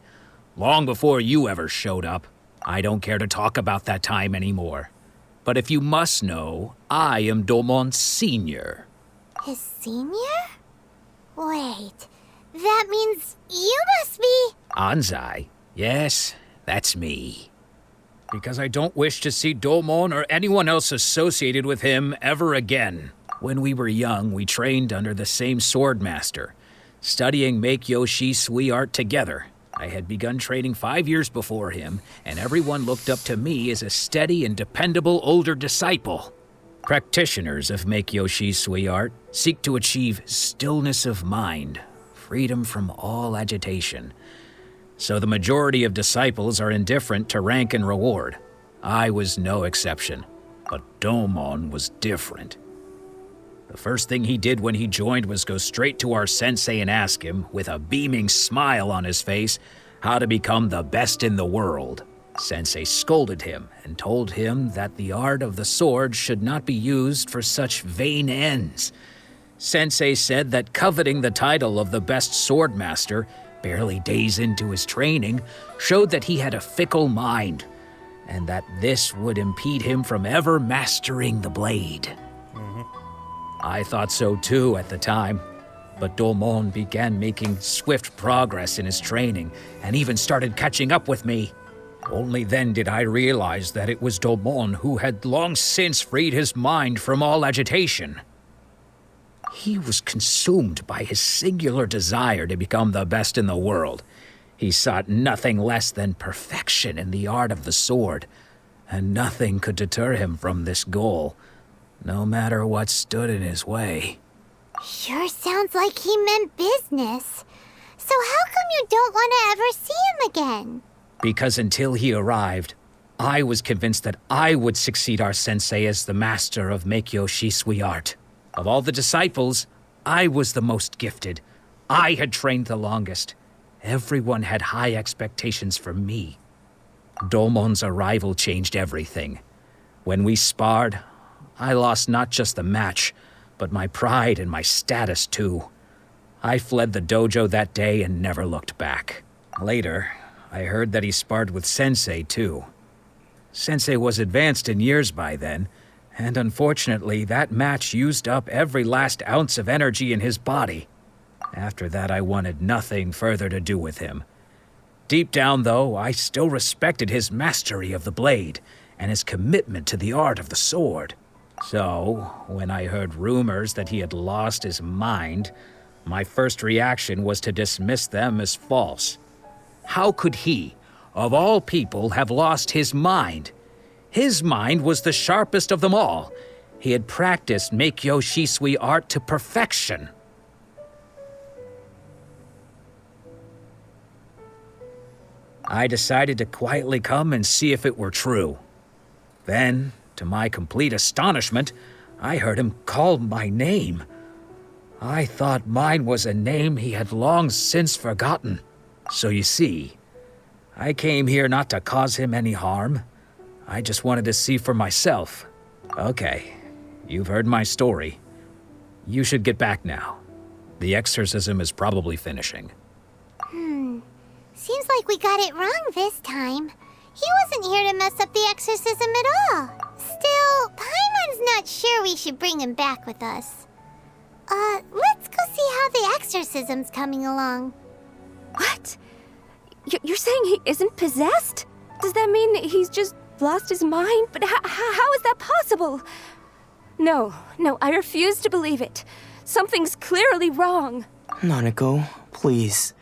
Long before you ever showed up. I don't care to talk about that time anymore. But if you must know, I am Domon's senior. His senior? Wait, that means you must be... Anzai? Yes, that's me. Because I don't wish to see Domon or anyone else associated with him ever again. When we were young, we trained under the same swordmaster, studying Make-Yoshi Sui art together. I had begun training 5 years before him, and everyone looked up to me as a steady and dependable older disciple. Practitioners of Make-Yoshi Sui art seek to achieve stillness of mind, freedom from all agitation. So the majority of disciples are indifferent to rank and reward. I was no exception, but Domon was different. The first thing he did when he joined was go straight to our sensei and ask him, with a beaming smile on his face, how to become the best in the world. Sensei scolded him and told him that the art of the sword should not be used for such vain ends. Sensei said that coveting the title of the best swordmaster, barely days into his training, showed that he had a fickle mind, and that this would impede him from ever mastering the blade. I thought so too at the time, but Domon began making swift progress in his training and even started catching up with me. Only then did I realize that it was Domon who had long since freed his mind from all agitation. He was consumed by his singular desire to become the best in the world. He sought nothing less than perfection in the art of the sword, and nothing could deter him from this goal, no matter what stood in his way. Sure sounds like he meant business. So how come you don't want to ever see him again? Because until he arrived, I was convinced that I would succeed our sensei as the master of Make-Yoshi Sui art. Of all the disciples, I was the most gifted. I had trained the longest. Everyone had high expectations for me. Domon's arrival changed everything. When we sparred, I lost not just the match, but my pride and my status too. I fled the dojo that day and never looked back. Later, I heard that he sparred with Sensei too. Sensei was advanced in years by then, and unfortunately that match used up every last ounce of energy in his body. After that I wanted nothing further to do with him. Deep down though, I still respected his mastery of the blade and his commitment to the art of the sword. So, when I heard rumors that he had lost his mind, my first reaction was to dismiss them as false. How could he, of all people, have lost his mind? His mind was the sharpest of them all. He had practiced Make-Yoshi Sui art to perfection. I decided to quietly come and see if it were true. Then, to my complete astonishment, I heard him call my name. I thought mine was a name he had long since forgotten. So you see, I came here not to cause him any harm. I just wanted to see for myself. Okay, you've heard my story. You should get back now. The exorcism is probably finishing. like we got it wrong this time. He wasn't here to mess up the exorcism at all. Still, Paimon's not sure we should bring him back with us. Let's go see how the exorcism's coming along. What? You're saying he isn't possessed? Does that mean he's just lost his mind? But how is that possible? No, I refuse to believe it. Something's clearly wrong. Nanako, please,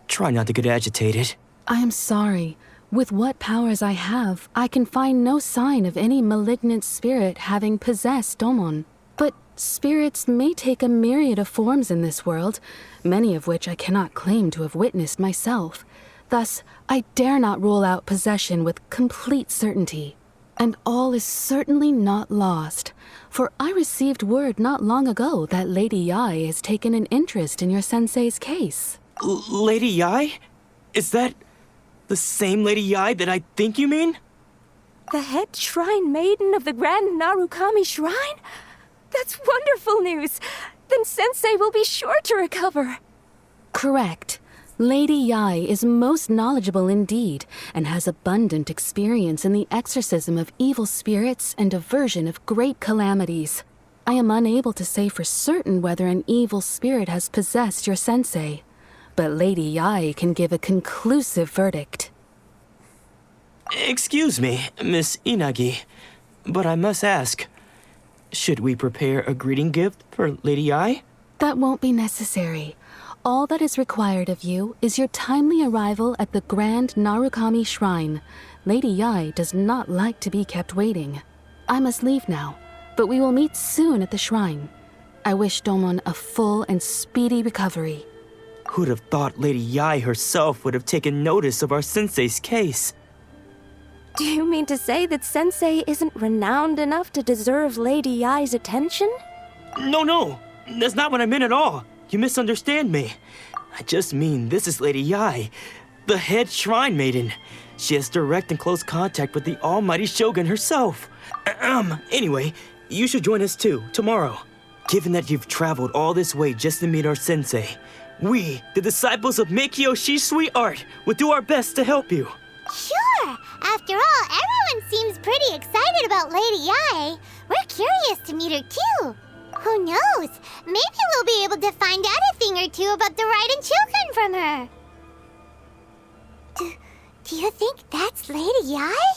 try not to get agitated. I am sorry. With what powers I have, I can find no sign of any malignant spirit having possessed Domon. But spirits may take a myriad of forms in this world, many of which I cannot claim to have witnessed myself. Thus, I dare not rule out possession with complete certainty. And all is certainly not lost, for I received word not long ago that Lady Yai has taken an interest in your sensei's case. Lady Yai? Is that the same Lady Yai that I think you mean? The head shrine maiden of the Grand Narukami Shrine? That's wonderful news! Then Sensei will be sure to recover. Correct. Lady Yai is most knowledgeable indeed, and has abundant experience in the exorcism of evil spirits and aversion of great calamities. I am unable to say for certain whether an evil spirit has possessed your sensei, but Lady Yai can give a conclusive verdict. Excuse me, Miss Inagi, but I must ask, should we prepare a greeting gift for Lady Yai? That won't be necessary. All that is required of you is your timely arrival at the Grand Narukami Shrine. Lady Yai does not like to be kept waiting. I must leave now, but we will meet soon at the shrine. I wish Domon a full and speedy recovery. Who'd have thought Lady Yai herself would have taken notice of our sensei's case? Do you mean to say that Sensei isn't renowned enough to deserve Lady Yai's attention? No, that's not what I meant at all. You misunderstand me. I just mean this is Lady Yai, the head shrine maiden. She has direct and close contact with the almighty Shogun herself. Anyway, you should join us too, tomorrow. Given that you've traveled all this way just to meet our sensei, we, the disciples of Meikyo Shisui Art, will do our best to help you. Sure! After all, everyone seems pretty excited about Lady Yai. We're curious to meet her too. Who knows? Maybe we'll be able to find out a thing or two about the Raiden Children from her. Do you think that's Lady Yai?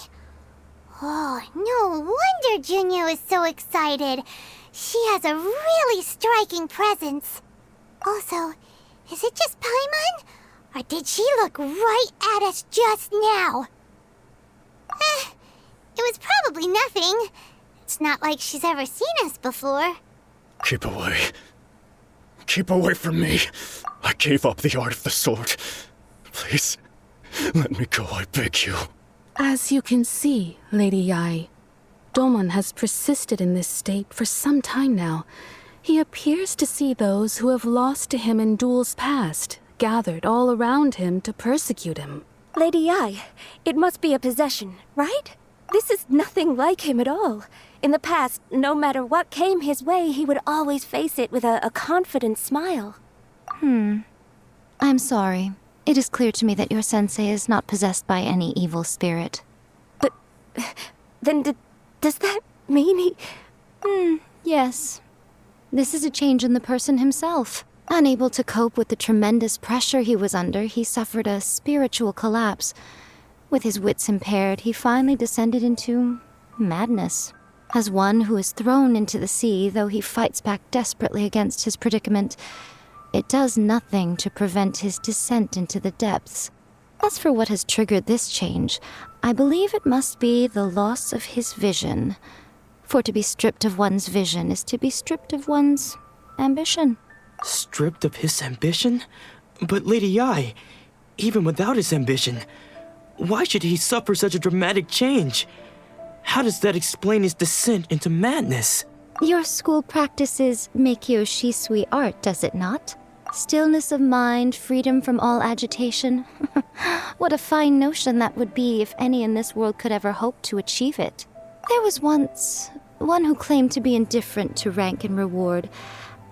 Oh, no wonder Junyo is so excited. She has a really striking presence. Also, is it just Paimon? Or did she look right at us just now? It was probably nothing. It's not like she's ever seen us before. Keep away. Keep away from me. I gave up the art of the sword. Please, let me go, I beg you. As you can see, Lady Yai, Domon has persisted in this state for some time now. He appears to see those who have lost to him in duels past, gathered all around him to persecute him. Lady Yai, it must be a possession, right? This is nothing like him at all. In the past, no matter what came his way, he would always face it with a confident smile. I'm sorry. It is clear to me that your sensei is not possessed by any evil spirit. But then does that mean he... Yes. This is a change in the person himself. Unable to cope with the tremendous pressure he was under, he suffered a spiritual collapse. With his wits impaired, he finally descended into madness. As one who is thrown into the sea, though he fights back desperately against his predicament, it does nothing to prevent his descent into the depths. As for what has triggered this change, I believe it must be the loss of his vision. For to be stripped of one's vision is to be stripped of one's ambition. Stripped of his ambition? But Lady Yai, even without his ambition, why should he suffer such a dramatic change? How does that explain his descent into madness? Your school practices Meikyo Shisui art, does it not? Stillness of mind, freedom from all agitation. What a fine notion that would be if any in this world could ever hope to achieve it. There was once one who claimed to be indifferent to rank and reward,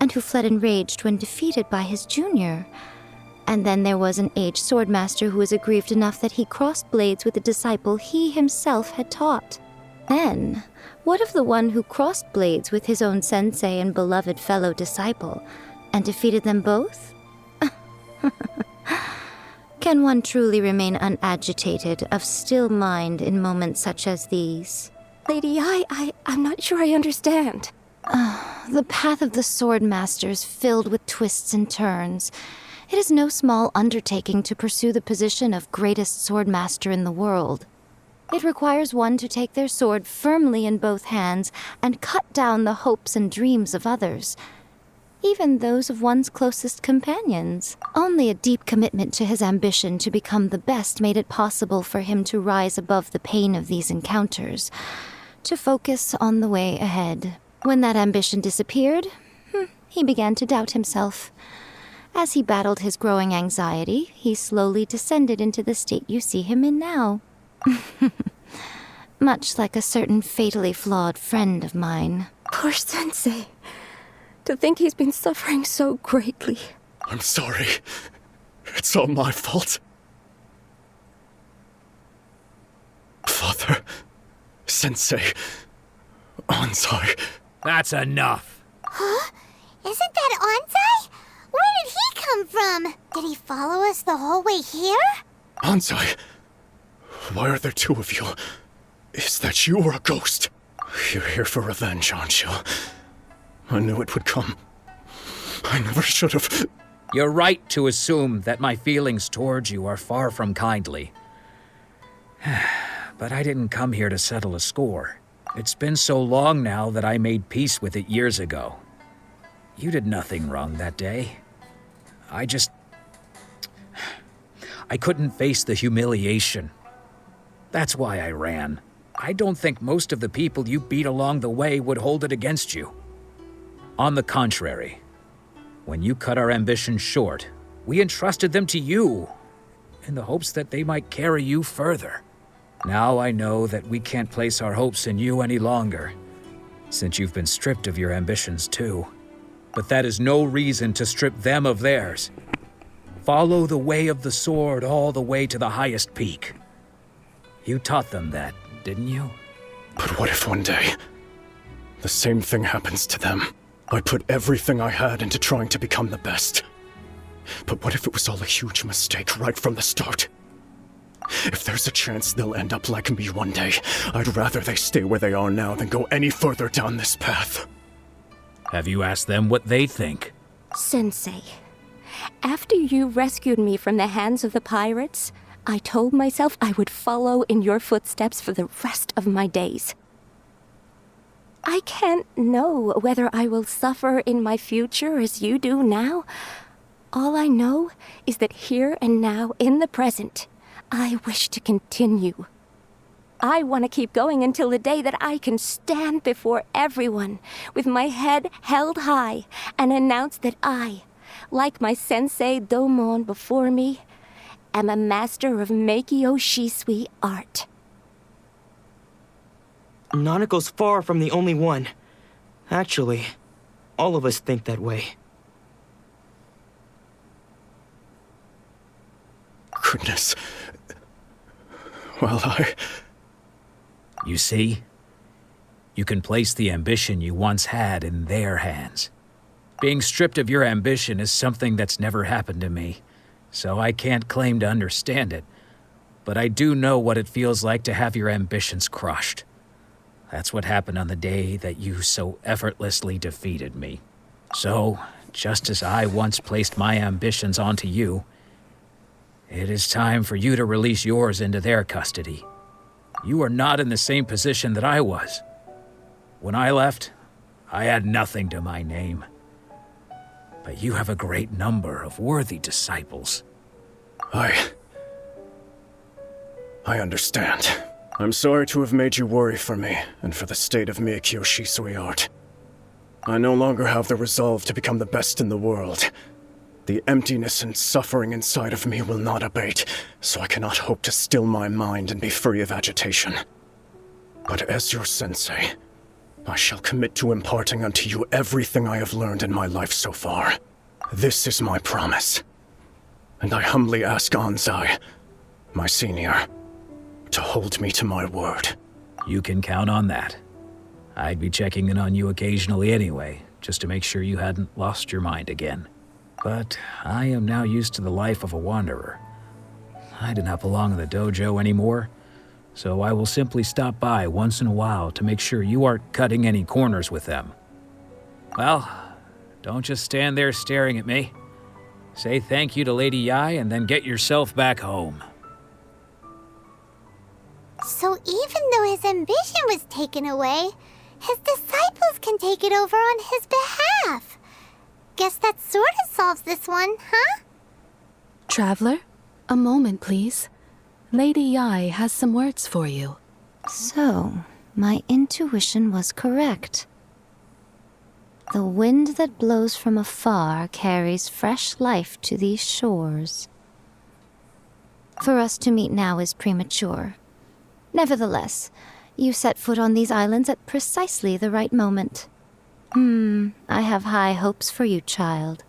and who fled enraged when defeated by his junior. And then there was an aged swordmaster who was aggrieved enough that he crossed blades with a disciple he himself had taught. Then, what of the one who crossed blades with his own sensei and beloved fellow disciple, and defeated them both? Can one truly remain unagitated, of still mind in moments such as these? Lady, I'm not sure I understand. The path of the swordmaster is filled with twists and turns. It is no small undertaking to pursue the position of greatest swordmaster in the world. It requires one to take their sword firmly in both hands and cut down the hopes and dreams of others, even those of one's closest companions. Only a deep commitment to his ambition to become the best made it possible for him to rise above the pain of these encounters, to focus on the way ahead. When that ambition disappeared, he began to doubt himself. As he battled his growing anxiety, he slowly descended into the state you see him in now. Much like a certain fatally flawed friend of mine. Poor Sensei. To think he's been suffering so greatly. I'm sorry. It's all my fault. Father, Sensei, Ansai. That's enough. Huh? Isn't that Ansai? Where did he come from? Did he follow us the whole way here? Ansai, why are there two of you? Is that you or a ghost? You're here for revenge, aren't you? I knew it would come. I never should have. You're right to assume that my feelings towards you are far from kindly. But I didn't come here to settle a score. It's been so long now that I made peace with it years ago. You did nothing wrong that day. I couldn't face the humiliation. That's why I ran. I don't think most of the people you beat along the way would hold it against you. On the contrary, when you cut our ambitions short, we entrusted them to you, in the hopes that they might carry you further. Now I know that we can't place our hopes in you any longer, since you've been stripped of your ambitions too. But that is no reason to strip them of theirs. Follow the way of the sword all the way to the highest peak. You taught them that, didn't you? But what if one day, the same thing happens to them? I put everything I had into trying to become the best. But what if it was all a huge mistake right from the start? If there's a chance they'll end up like me one day, I'd rather they stay where they are now than go any further down this path. Have you asked them what they think? Sensei, after you rescued me from the hands of the pirates, I told myself I would follow in your footsteps for the rest of my days. I can't know whether I will suffer in my future as you do now. All I know is that here and now, in the present, I wish to continue. I want to keep going until the day that I can stand before everyone with my head held high and announce that I, like my sensei Domon before me, am a master of Meikyo Shisui art. Nanako's far from the only one. Actually, all of us think that way. Goodness. Well, You see? You can place the ambition you once had in their hands. Being stripped of your ambition is something that's never happened to me, so I can't claim to understand it. But I do know what it feels like to have your ambitions crushed. That's what happened on the day that you so effortlessly defeated me. So, just as I once placed my ambitions onto you, it is time for you to release yours into their custody. You are not in the same position that I was. When I left, I had nothing to my name. But you have a great number of worthy disciples. I understand. I'm sorry to have made you worry for me, and for the state of Meikyo Shisui art. I no longer have the resolve to become the best in the world. The emptiness and suffering inside of me will not abate, so I cannot hope to still my mind and be free of agitation. But as your sensei, I shall commit to imparting unto you everything I have learned in my life so far. This is my promise. and I humbly ask Anzai, my senior, to hold me to my word. You can count on that. I'd be checking in on you occasionally anyway, just to make sure you hadn't lost your mind again. But I am now used to the life of a wanderer. I do not belong in the dojo anymore, so I will simply stop by once in a while to make sure you aren't cutting any corners with them. Well, don't just stand there staring at me. Say thank you to Lady Yai and then get yourself back home. So even though his ambition was taken away, his disciples can take it over on his behalf. Guess that sort of solves this one, huh? Traveler, a moment, please. Lady Yai has some words for you. So, my intuition was correct. The wind that blows from afar carries fresh life to these shores. For us to meet now is premature. Nevertheless, you set foot on these islands at precisely the right moment. I have high hopes for you, child.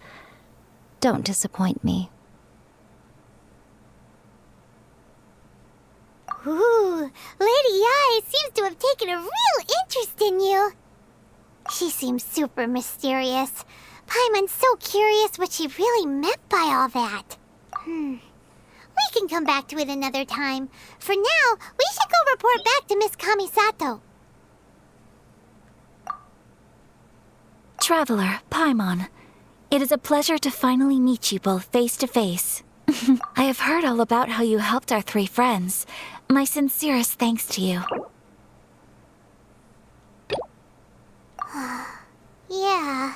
Don't disappoint me. Ooh, Lady Yai seems to have taken a real interest in you. She seems super mysterious. Paimon's so curious what she really meant by all that. We can come back to it another time. For now, we should go report back to Miss Kamisato. Traveler, Paimon, it is a pleasure to finally meet you both face to face. I have heard all about how you helped our 3 friends. My sincerest thanks to you. Yeah,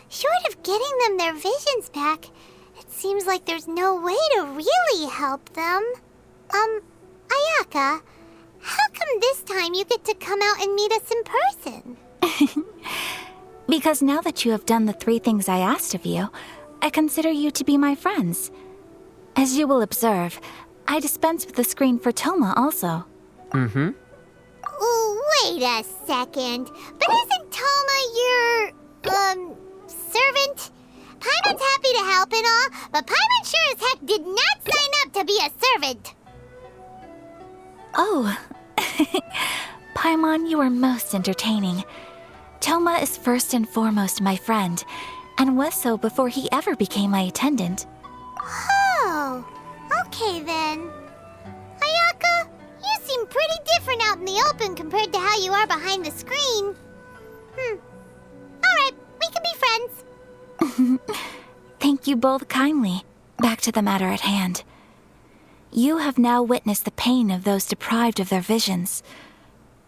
short of getting them their visions back, it seems like there's no way to really help them. Ayaka, how come this time you get to come out and meet us in person? Because now that you have done the 3 things I asked of you, I consider you to be my friends. As you will observe, I dispense with the screen for Toma also. Ooh, wait a second. But isn't Toma your, servant? Paimon's happy to help and all, but Paimon sure as heck did not sign up to be a servant. Oh. Paimon, you are most entertaining. Toma is first and foremost my friend, and was so before he ever became my attendant. Oh, okay then. Ayaka, you seem pretty different out in the open compared to how you are behind the screen. Alright, we can be friends. Thank you both kindly. Back to the matter at hand. You have now witnessed the pain of those deprived of their visions.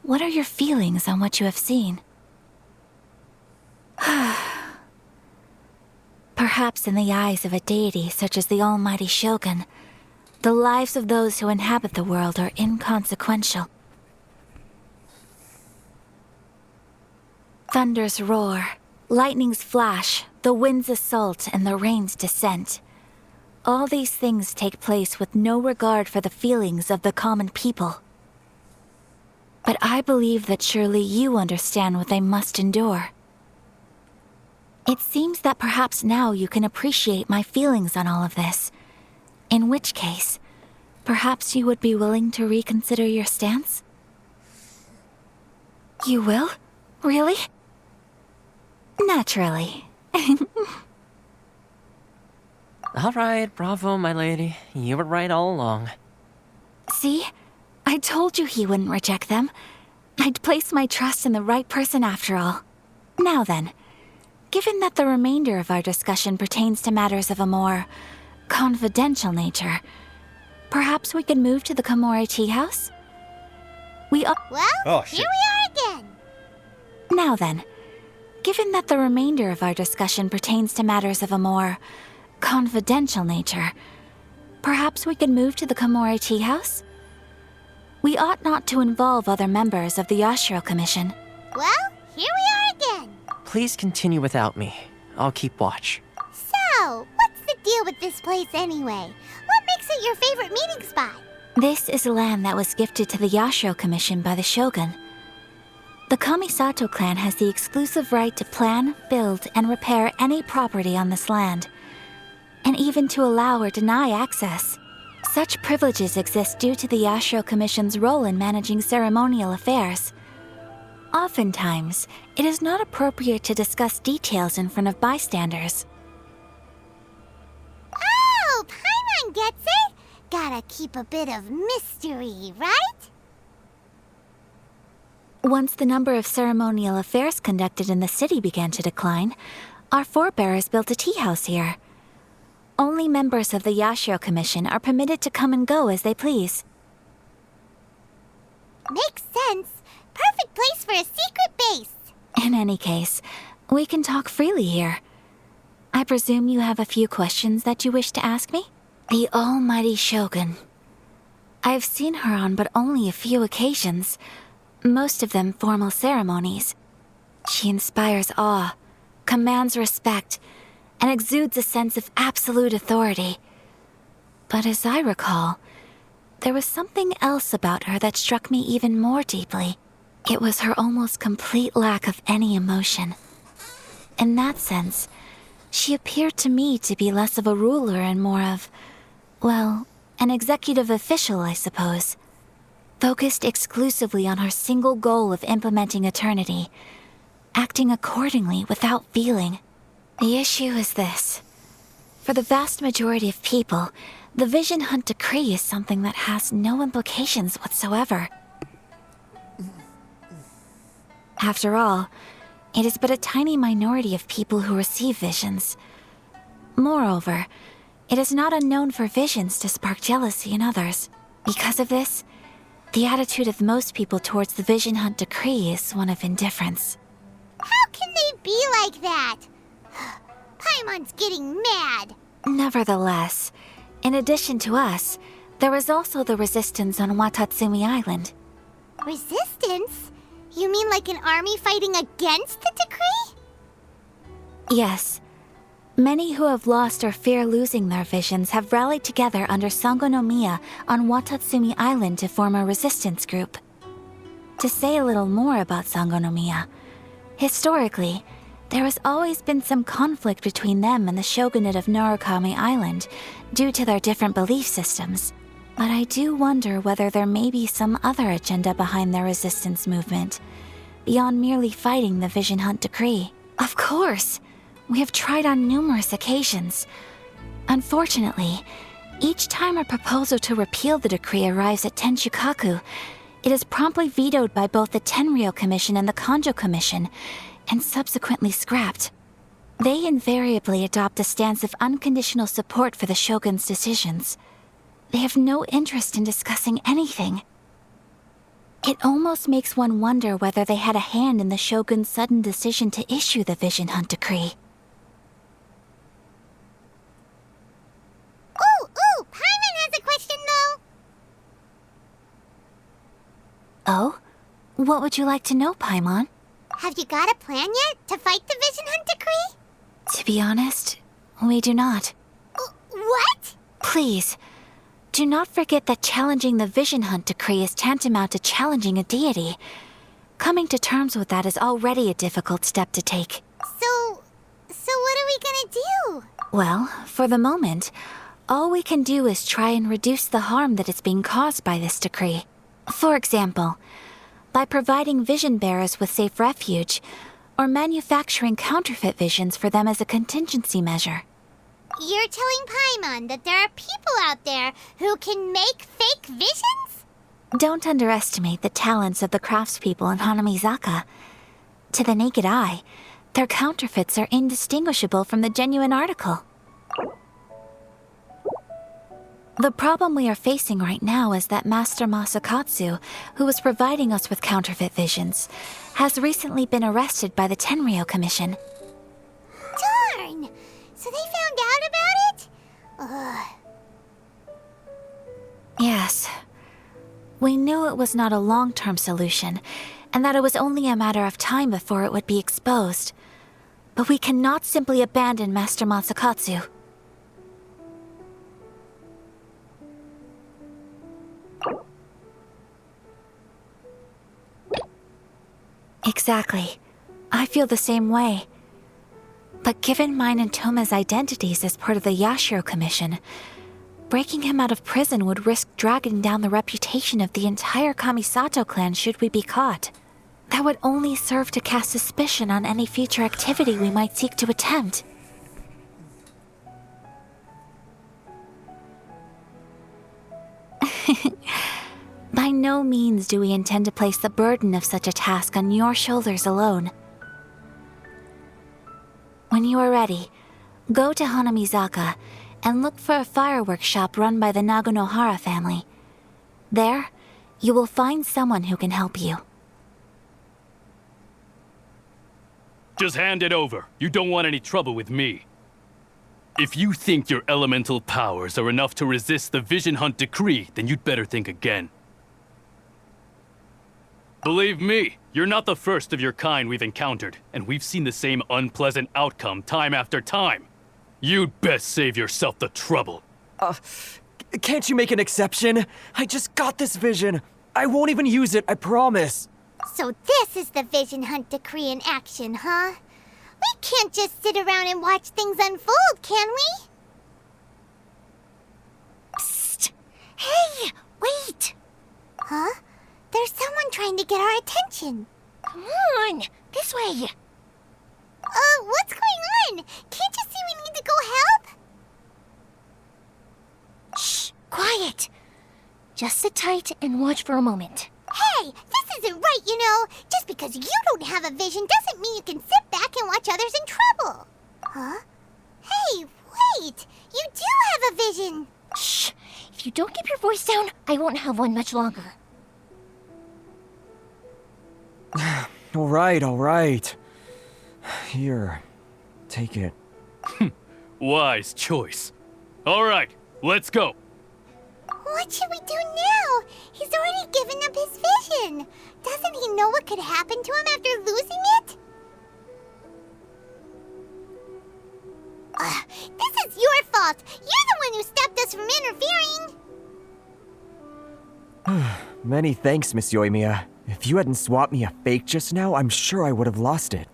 What are your feelings on what you have seen? Perhaps in the eyes of a deity such as the almighty Shogun, the lives of those who inhabit the world are inconsequential. Thunders roar, lightnings flash, the winds assault, and the rains descent. All these things take place with no regard for the feelings of the common people. But I believe that surely you understand what they must endure. It seems that perhaps now you can appreciate my feelings on all of this. In which case, perhaps you would be willing to reconsider your stance? You will? Really? Naturally. All right, bravo, my lady. You were right all along. See? I told you he wouldn't reject them. I'd placed my trust in the right person after all. Now then, given that the remainder of our discussion pertains to matters of a more confidential nature, perhaps we could move to the Komore Tea House? Well, here we are again. Now then, given that the remainder of our discussion pertains to matters of a more confidential nature, perhaps we could move to the Komore Tea House? We ought not to involve other members of the Yashiro Commission. Well, here we are again. Please continue without me. I'll keep watch. So, what's the deal with this place anyway? What makes it your favorite meeting spot? This is land that was gifted to the Yashiro Commission by the Shogun. The Kamisato clan has the exclusive right to plan, build, and repair any property on this land. and even to allow or deny access. Such privileges exist due to the Yashiro Commission's role in managing ceremonial affairs. Oftentimes, it is not appropriate to discuss details in front of bystanders. Oh, Paimon gets it! Gotta keep a bit of mystery, right? Once the number of ceremonial affairs conducted in the city began to decline, our forebears built a tea house here. Only members of the Yashiro Commission are permitted to come and go as they please. Makes sense. Perfect place for a secret base. In any case, we can talk freely here. I presume you have a few questions that you wish to ask me? The almighty Shogun. I've seen her on but only a few occasions, most of them formal ceremonies. She inspires awe, commands respect, and exudes a sense of absolute authority. But as I recall, there was something else about her that struck me even more deeply. It was her almost complete lack of any emotion. In that sense, she appeared to me to be less of a ruler and more of, well, an executive official, I suppose. Focused exclusively on her single goal of implementing eternity, acting accordingly without feeling. The issue is this. For the vast majority of people, the Vision Hunt Decree is something that has no implications whatsoever. After all, it is but a tiny minority of people who receive visions. Moreover, it is not unknown for visions to spark jealousy in others. Because of this, the attitude of most people towards the Vision Hunt Decree is one of indifference. How can they be like that? Paimon's getting mad. Nevertheless, in addition to us, there is also the resistance on Watatsumi Island. Resistance? You mean like an army fighting against the decree? Yes. Many who have lost or fear losing their visions have rallied together under Sangonomiya on Watatsumi Island to form a resistance group. To say a little more about Sangonomiya, historically, there has always been some conflict between them and the shogunate of Narukami Island due to their different belief systems. But I do wonder whether there may be some other agenda behind their resistance movement, beyond merely fighting the Vision Hunt Decree. Of course! We have tried on numerous occasions. Unfortunately, each time a proposal to repeal the decree arrives at Tenshukaku, it is promptly vetoed by both the Tenryou Commission and the Kanjo Commission, and subsequently scrapped. They invariably adopt a stance of unconditional support for the Shogun's decisions. They have no interest in discussing anything. It almost makes one wonder whether they had a hand in the Shogun's sudden decision to issue the Vision Hunt Decree. Ooh, Paimon has a question though. Oh? What would you like to know, Paimon? Have you got a plan yet to fight the Vision Hunt Decree? To be honest, we do not. What? Please, do not forget that challenging the Vision Hunt Decree is tantamount to challenging a deity. Coming to terms with that is already a difficult step to take. So what are we gonna do? Well, for the moment, all we can do is try and reduce the harm that is being caused by this decree. For example, by providing vision bearers with safe refuge, or manufacturing counterfeit visions for them as a contingency measure. You're telling Paimon that there are people out there who can make fake visions? Don't underestimate the talents of the craftspeople in Hanamizaka. To the naked eye, their counterfeits are indistinguishable from the genuine article. The problem we are facing right now is that Master Masakatsu, who was providing us with counterfeit visions, has recently been arrested by the Tenryou Commission. Darn! So they found out about it? Ugh. Yes. We knew it was not a long-term solution, and that it was only a matter of time before it would be exposed. But we cannot simply abandon Master Masakatsu. Exactly. I feel the same way. But given mine and Toma's identities as part of the Yashiro Commission, breaking him out of prison would risk dragging down the reputation of the entire Kamisato clan should we be caught. That would only serve to cast suspicion on any future activity we might seek to attempt. By no means do we intend to place the burden of such a task on your shoulders alone. When you are ready, go to Hanamizaka and look for a fireworks shop run by the Naganohara family. There, you will find someone who can help you. Just hand it over. You don't want any trouble with me. If you think your elemental powers are enough to resist the Vision Hunt decree, then you'd better think again. Believe me, you're not the first of your kind we've encountered, and we've seen the same unpleasant outcome time after time. You'd best save yourself the trouble. Can't you make an exception? I just got this vision. I won't even use it, I promise. So this is the Vision Hunt decree in action, huh? We can't just sit around and watch things unfold, can we? Psst! Hey, wait! Huh? There's someone trying to get our attention. Come on, this way. What's going on? Can't you see we need to go help? Shh, quiet. Just sit tight and watch for a moment. Hey, this isn't right, you know. Just because you don't have a vision doesn't mean you can sit back and watch others in trouble. Huh? Hey, wait! You do have a vision! Shh! If you don't keep your voice down, I won't have one much longer. All right. Here, take it. Wise choice. All right, let's go. What should we do now? He's already given up his vision. Doesn't he know what could happen to him after losing it? This is your fault. You're the one who stopped us from interfering. Many thanks, Miss Yoimiya. If you hadn't swapped me a fake just now, I'm sure I would have lost it.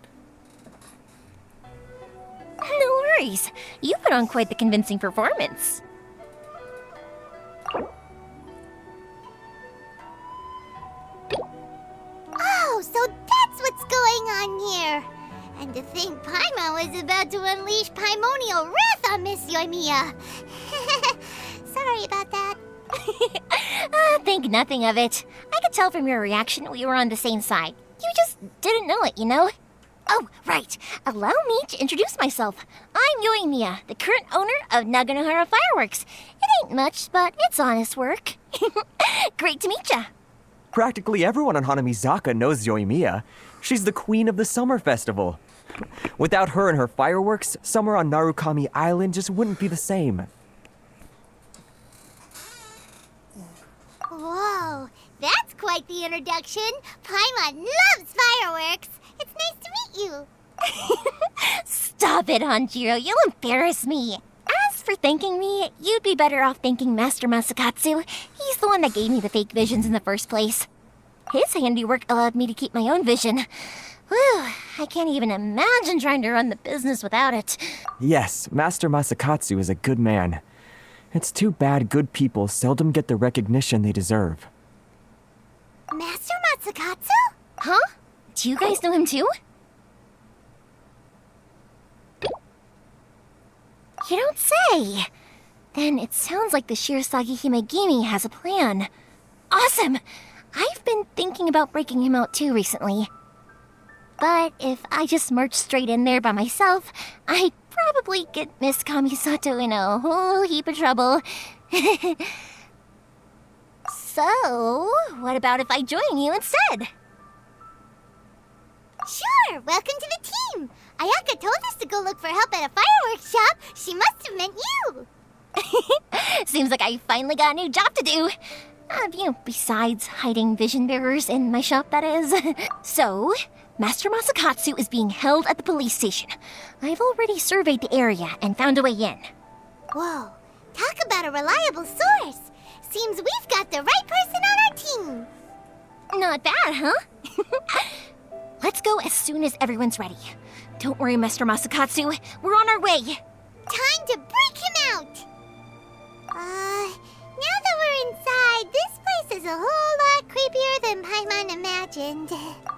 No worries. You put on quite the convincing performance. Oh, so that's what's going on here. And to think Paimon was about to unleash Paimonial wrath on Miss Yoimiya. Sorry about that. Think nothing of it. I could tell from your reaction we were on the same side. You just didn't know it, you know? Oh, right. Allow me to introduce myself. I'm Yoimiya, the current owner of Naganohara Fireworks. It ain't much, but it's honest work. Great to meet ya. Practically everyone on Hanamizaka knows Yoimiya. She's the queen of the summer festival. Without her and her fireworks, summer on Narukami Island just wouldn't be the same. Whoa, that's quite the introduction. Paimon loves fireworks. It's nice to meet you. Stop it, Hanjiro. You'll embarrass me. As for thanking me, you'd be better off thanking Master Masakatsu. He's the one that gave me the fake visions in the first place. His handiwork allowed me to keep my own vision. Whew, I can't even imagine trying to run the business without it. Yes, Master Masakatsu is a good man. It's too bad good people seldom get the recognition they deserve. Master Masakatsu? Huh? Do you guys know him too? You don't say! Then it sounds like the Shirasagi Himegimi has a plan. Awesome! I've been thinking about breaking him out too recently. But if I just march straight in there by myself, I'd probably get Miss Kamisato in a whole heap of trouble. So, what about if I join you instead? Sure, welcome to the team. Ayaka told us to go look for help at a fireworks shop. She must have meant you. Seems like I finally got a new job to do. Besides hiding vision bearers in my shop, that is. So, Master Masakatsu is being held at the police station. I've already surveyed the area and found a way in. Whoa, talk about a reliable source. Seems we've got the right person on our team. Not bad, huh? Let's go as soon as everyone's ready. Don't worry, Mr. Masakatsu. We're on our way. Time to break him out! Now that we're inside, this place is a whole lot creepier than Paimon imagined.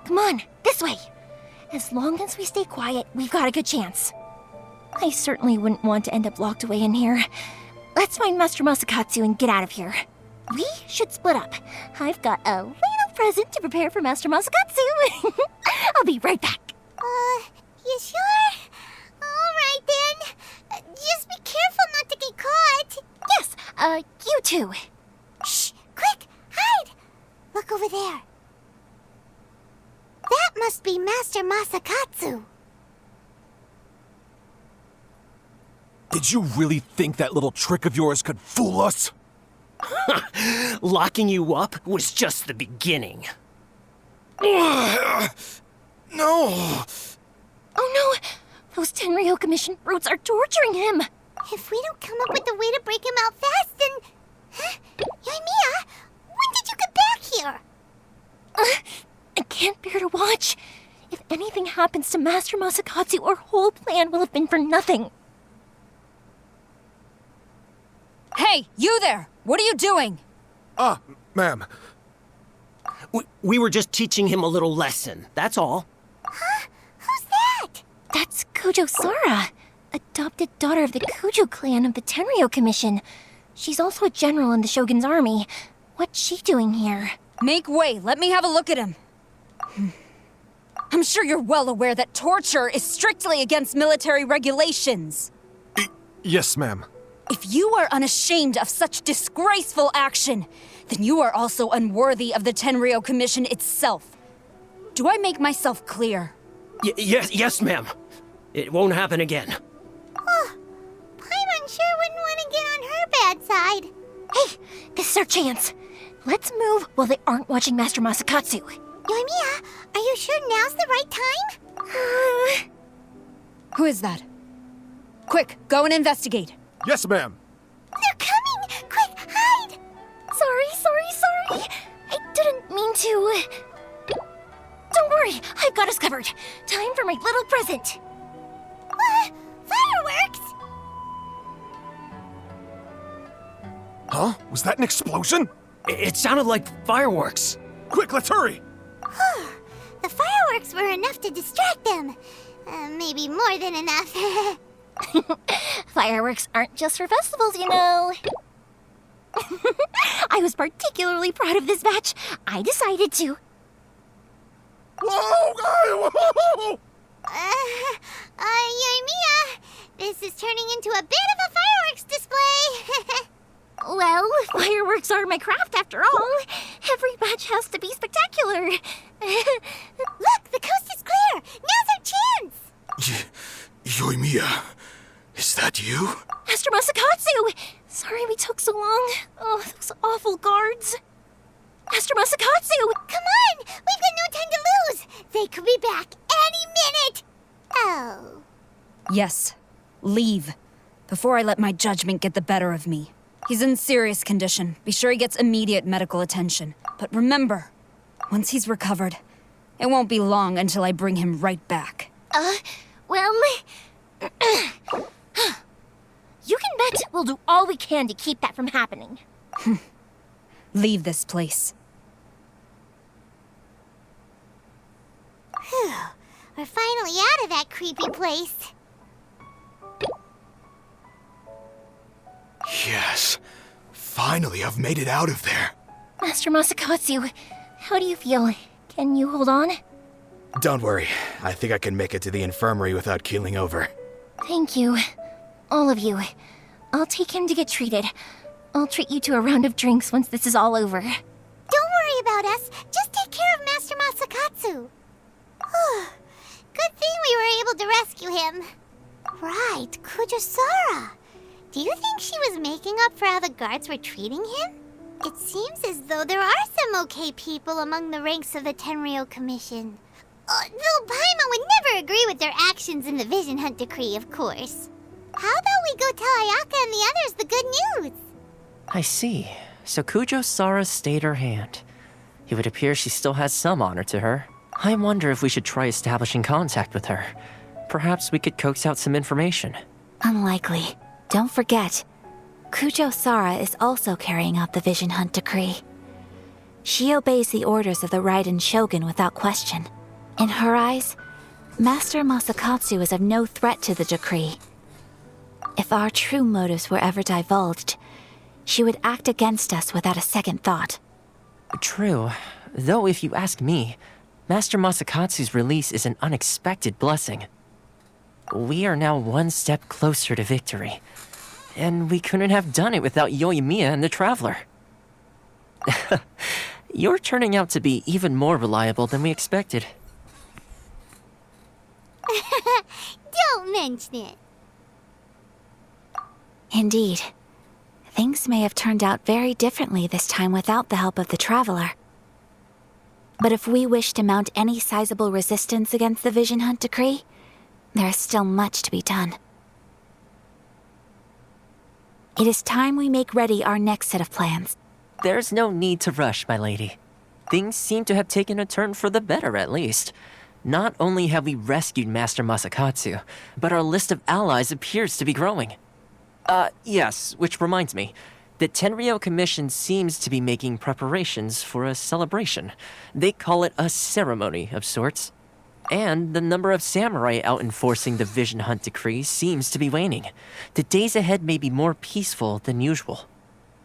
Come on, this way. As long as we stay quiet, we've got a good chance. I certainly wouldn't want to end up locked away in here. Let's find Master Masakatsu and get out of here. We should split up. I've got a little present to prepare for Master Masakatsu. I'll be right back. You sure? Alright then. Just be careful not to get caught. Yes, you too. Shh! Quick! Hide! Look over there. That must be Master Masakatsu. Did you really think that little trick of yours could fool us? Locking you up was just the beginning. No! Oh no! Those Tenryou Commission brutes are torturing him! If we don't come up with a way to break him out fast, then... Huh? Yoimiya, when did you get back here? I can't bear to watch. If anything happens to Master Masakatsu, our whole plan will have been for nothing. Hey, you there! What are you doing? Ma'am. We were just teaching him a little lesson, that's all. Huh? Who's that? That's Kujo Sara, adopted daughter of the Kujo clan of the Tenryou Commission. She's also a general in the Shogun's army. What's she doing here? Make way, let me have a look at him. I'm sure you're well aware that torture is strictly against military regulations. Yes, ma'am. If you are unashamed of such disgraceful action, then you are also unworthy of the Tenryou Commission itself. Do I make myself clear? Yes, ma'am. It won't happen again. Oh, Paimon sure wouldn't want to get on her bad side. Hey, this is our chance. Let's move while they aren't watching Master Masakatsu. Yoimiya, are you sure now's the right time? Who is that? Quick, go and investigate. Yes, ma'am. They're coming! Quick, hide! Sorry. I didn't mean to. Don't worry, I've got us covered. Time for my little present. Fireworks? Huh? Was that an explosion? It sounded like fireworks. Quick, let's hurry! The fireworks were enough to distract them. Maybe more than enough. Fireworks aren't just for festivals, you know. I was particularly proud of this batch. I decided to. Whoa! Yoimiya, this is turning into a bit of a fireworks display. Well, fireworks are my craft after all. Every batch has to be spectacular. Look, the coast is clear. Now's our chance. Yoimiya, is that you? Master Masakatsu! Sorry we took so long. Oh, those awful guards. Master Masakatsu! Come on! We've got no time to lose! They could be back any minute! Oh. Yes, leave. Before I let my judgment get the better of me. He's in serious condition. Be sure he gets immediate medical attention. But remember, once he's recovered, it won't be long until I bring him right back. Well... You can bet we'll do all we can to keep that from happening. Leave this place. Whew. We're finally out of that creepy place. Yes. Finally, I've made it out of there. Master Masakatsu, how do you feel? Can you hold on? Don't worry. I think I can make it to the infirmary without keeling over. Thank you. All of you. I'll take him to get treated. I'll treat you to a round of drinks once this is all over. Don't worry about us. Just take care of Master Masakatsu. Good thing we were able to rescue him. Right, Kujasara. Do you think she was making up for how the guards were treating him? It seems as though there are some okay people among the ranks of the Tenryou Commission. Though Paimon would never agree with their actions in the Vision Hunt Decree, of course. How about we go tell Ayaka and the others the good news? I see. So Kujo Sara stayed her hand. It would appear she still has some honor to her. I wonder if we should try establishing contact with her. Perhaps we could coax out some information. Unlikely. Don't forget, Kujo Sara is also carrying out the Vision Hunt decree. She obeys the orders of the Raiden Shogun without question. In her eyes, Master Masakatsu is of no threat to the decree. If our true motives were ever divulged, she would act against us without a second thought. True. Though if you ask me, Master Masakatsu's release is an unexpected blessing. We are now one step closer to victory. And we couldn't have done it without Yoimiya and the Traveler. You're turning out to be even more reliable than we expected. Don't mention it. Indeed. Things may have turned out very differently this time without the help of the Traveler. But if we wish to mount any sizable resistance against the Vision Hunt decree, there is still much to be done. It is time we make ready our next set of plans. There's no need to rush, my lady. Things seem to have taken a turn for the better, at least. Not only have we rescued Master Masakatsu, but our list of allies appears to be growing. Yes, which reminds me. The Tenryou Commission seems to be making preparations for a celebration. They call it a ceremony of sorts. And the number of samurai out enforcing the Vision Hunt decree seems to be waning. The days ahead may be more peaceful than usual.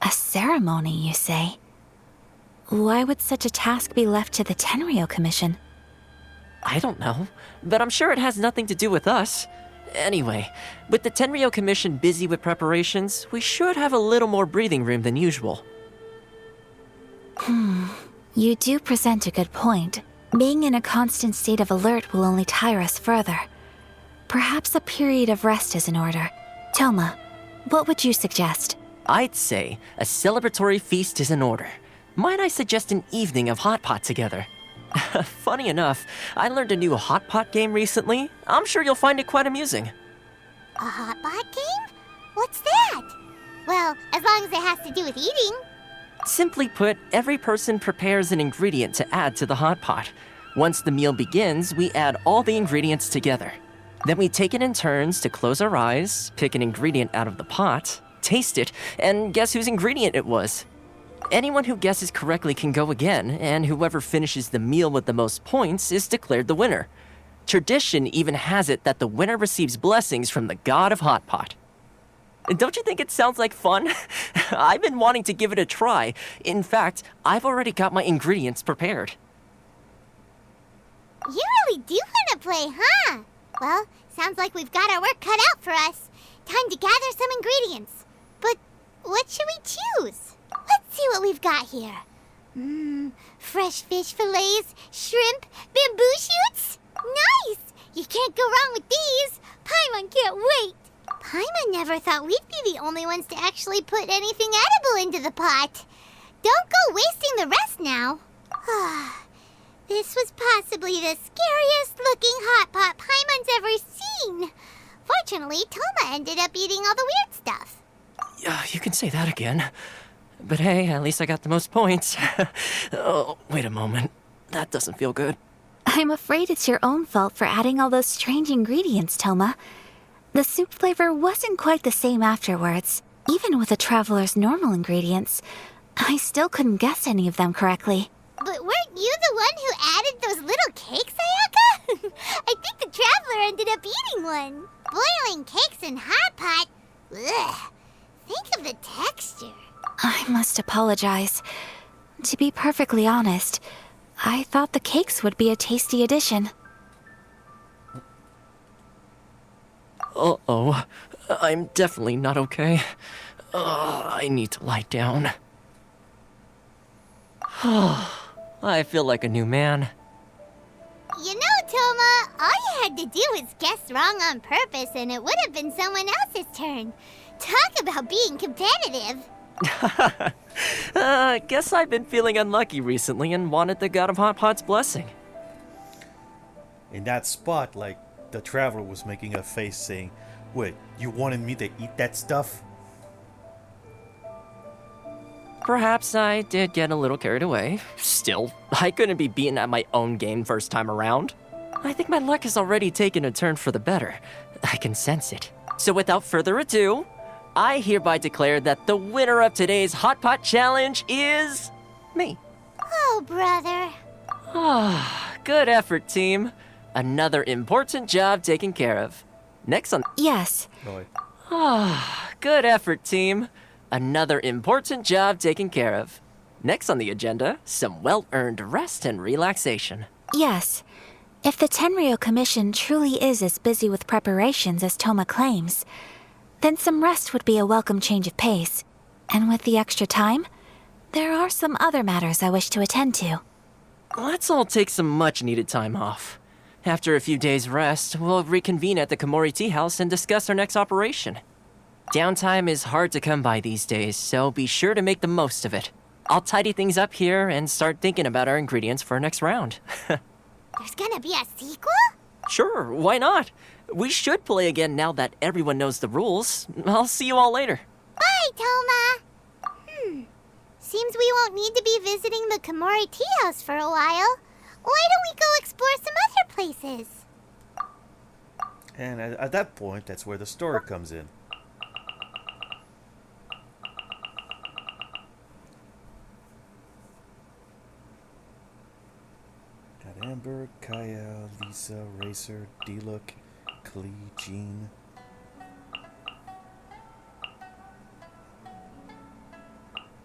A ceremony, you say? Why would such a task be left to the Tenryou Commission? I don't know, but I'm sure it has nothing to do with us. Anyway, with the Tenryou Commission busy with preparations, we should have a little more breathing room than usual. You do present a good point. Being in a constant state of alert will only tire us further. Perhaps a period of rest is in order. Toma, what would you suggest? I'd say a celebratory feast is in order. Might I suggest an evening of hot pot together? Funny enough, I learned a new hot pot game recently. I'm sure you'll find it quite amusing. A hot pot game? What's that? Well, as long as it has to do with eating. Simply put, every person prepares an ingredient to add to the hot pot. Once the meal begins, we add all the ingredients together. Then we take it in turns to close our eyes, pick an ingredient out of the pot, taste it, and guess whose ingredient it was. Anyone who guesses correctly can go again, and whoever finishes the meal with the most points is declared the winner. Tradition even has it that the winner receives blessings from the god of hot pot. Don't you think it sounds like fun? I've been wanting to give it a try. In fact, I've already got my ingredients prepared. You really do want to play, huh? Well, sounds like we've got our work cut out for us. Time to gather some ingredients. But what should we choose? Let's see what we've got here. Fresh fish fillets, shrimp, bamboo shoots. Nice! You can't go wrong with these. Paimon can't wait. Paimon never thought we'd be the only ones to actually put anything edible into the pot. Don't go wasting the rest now. This was possibly the scariest looking hot pot Paimon's ever seen. Fortunately, Toma ended up eating all the weird stuff. You can say that again. But hey, at least I got the most points. Oh, wait a moment. That doesn't feel good. I'm afraid it's your own fault for adding all those strange ingredients, Toma. The soup flavor wasn't quite the same afterwards. Even with the Traveler's normal ingredients, I still couldn't guess any of them correctly. But weren't you the one who added those little cakes, Ayaka? I think the Traveler ended up eating one. Boiling cakes in hot pot? Ugh. Think of the texture. I must apologize. To be perfectly honest, I thought the cakes would be a tasty addition. Uh-oh. I'm definitely not okay. I need to lie down. I feel like a new man. You know, Toma, all you had to do was guess wrong on purpose and it would have been someone else's turn. Talk about being competitive. Guess I've been feeling unlucky recently and wanted the god of hot pot's blessing. In that spot, like, the Traveler was making a face saying, "Wait, you wanted me to eat that stuff?" Perhaps I did get a little carried away. Still, I couldn't be beaten at my own game first time around. I think my luck has already taken a turn for the better. I can sense it. So without further ado, I hereby declare that the winner of today's Hot Pot Challenge is... me. Oh, brother. Ah, good effort, team. Another important job taken care of. Next on... Yes. Ah, good effort, team. Another important job taken care of. Next on the agenda, some well-earned rest and relaxation. Yes. If the Tenryo Commission truly is as busy with preparations as Toma claims, then some rest would be a welcome change of pace. And with the extra time, there are some other matters I wish to attend to. Let's all take some much-needed time off. After a few days' rest, we'll reconvene at the Komori Tea House and discuss our next operation. Downtime is hard to come by these days, so be sure to make the most of it. I'll tidy things up here and start thinking about our ingredients for our next round. There's gonna be a sequel? Sure, why not? We should play again now that everyone knows the rules. I'll see you all later. Bye, Toma! Seems we won't need to be visiting the Komori Tea House for a while. Why don't we go explore some other places? And at that point, that's where the story comes in. Got Amber, Kaya, Lisa, Racer, D-Look, Klee, Jean.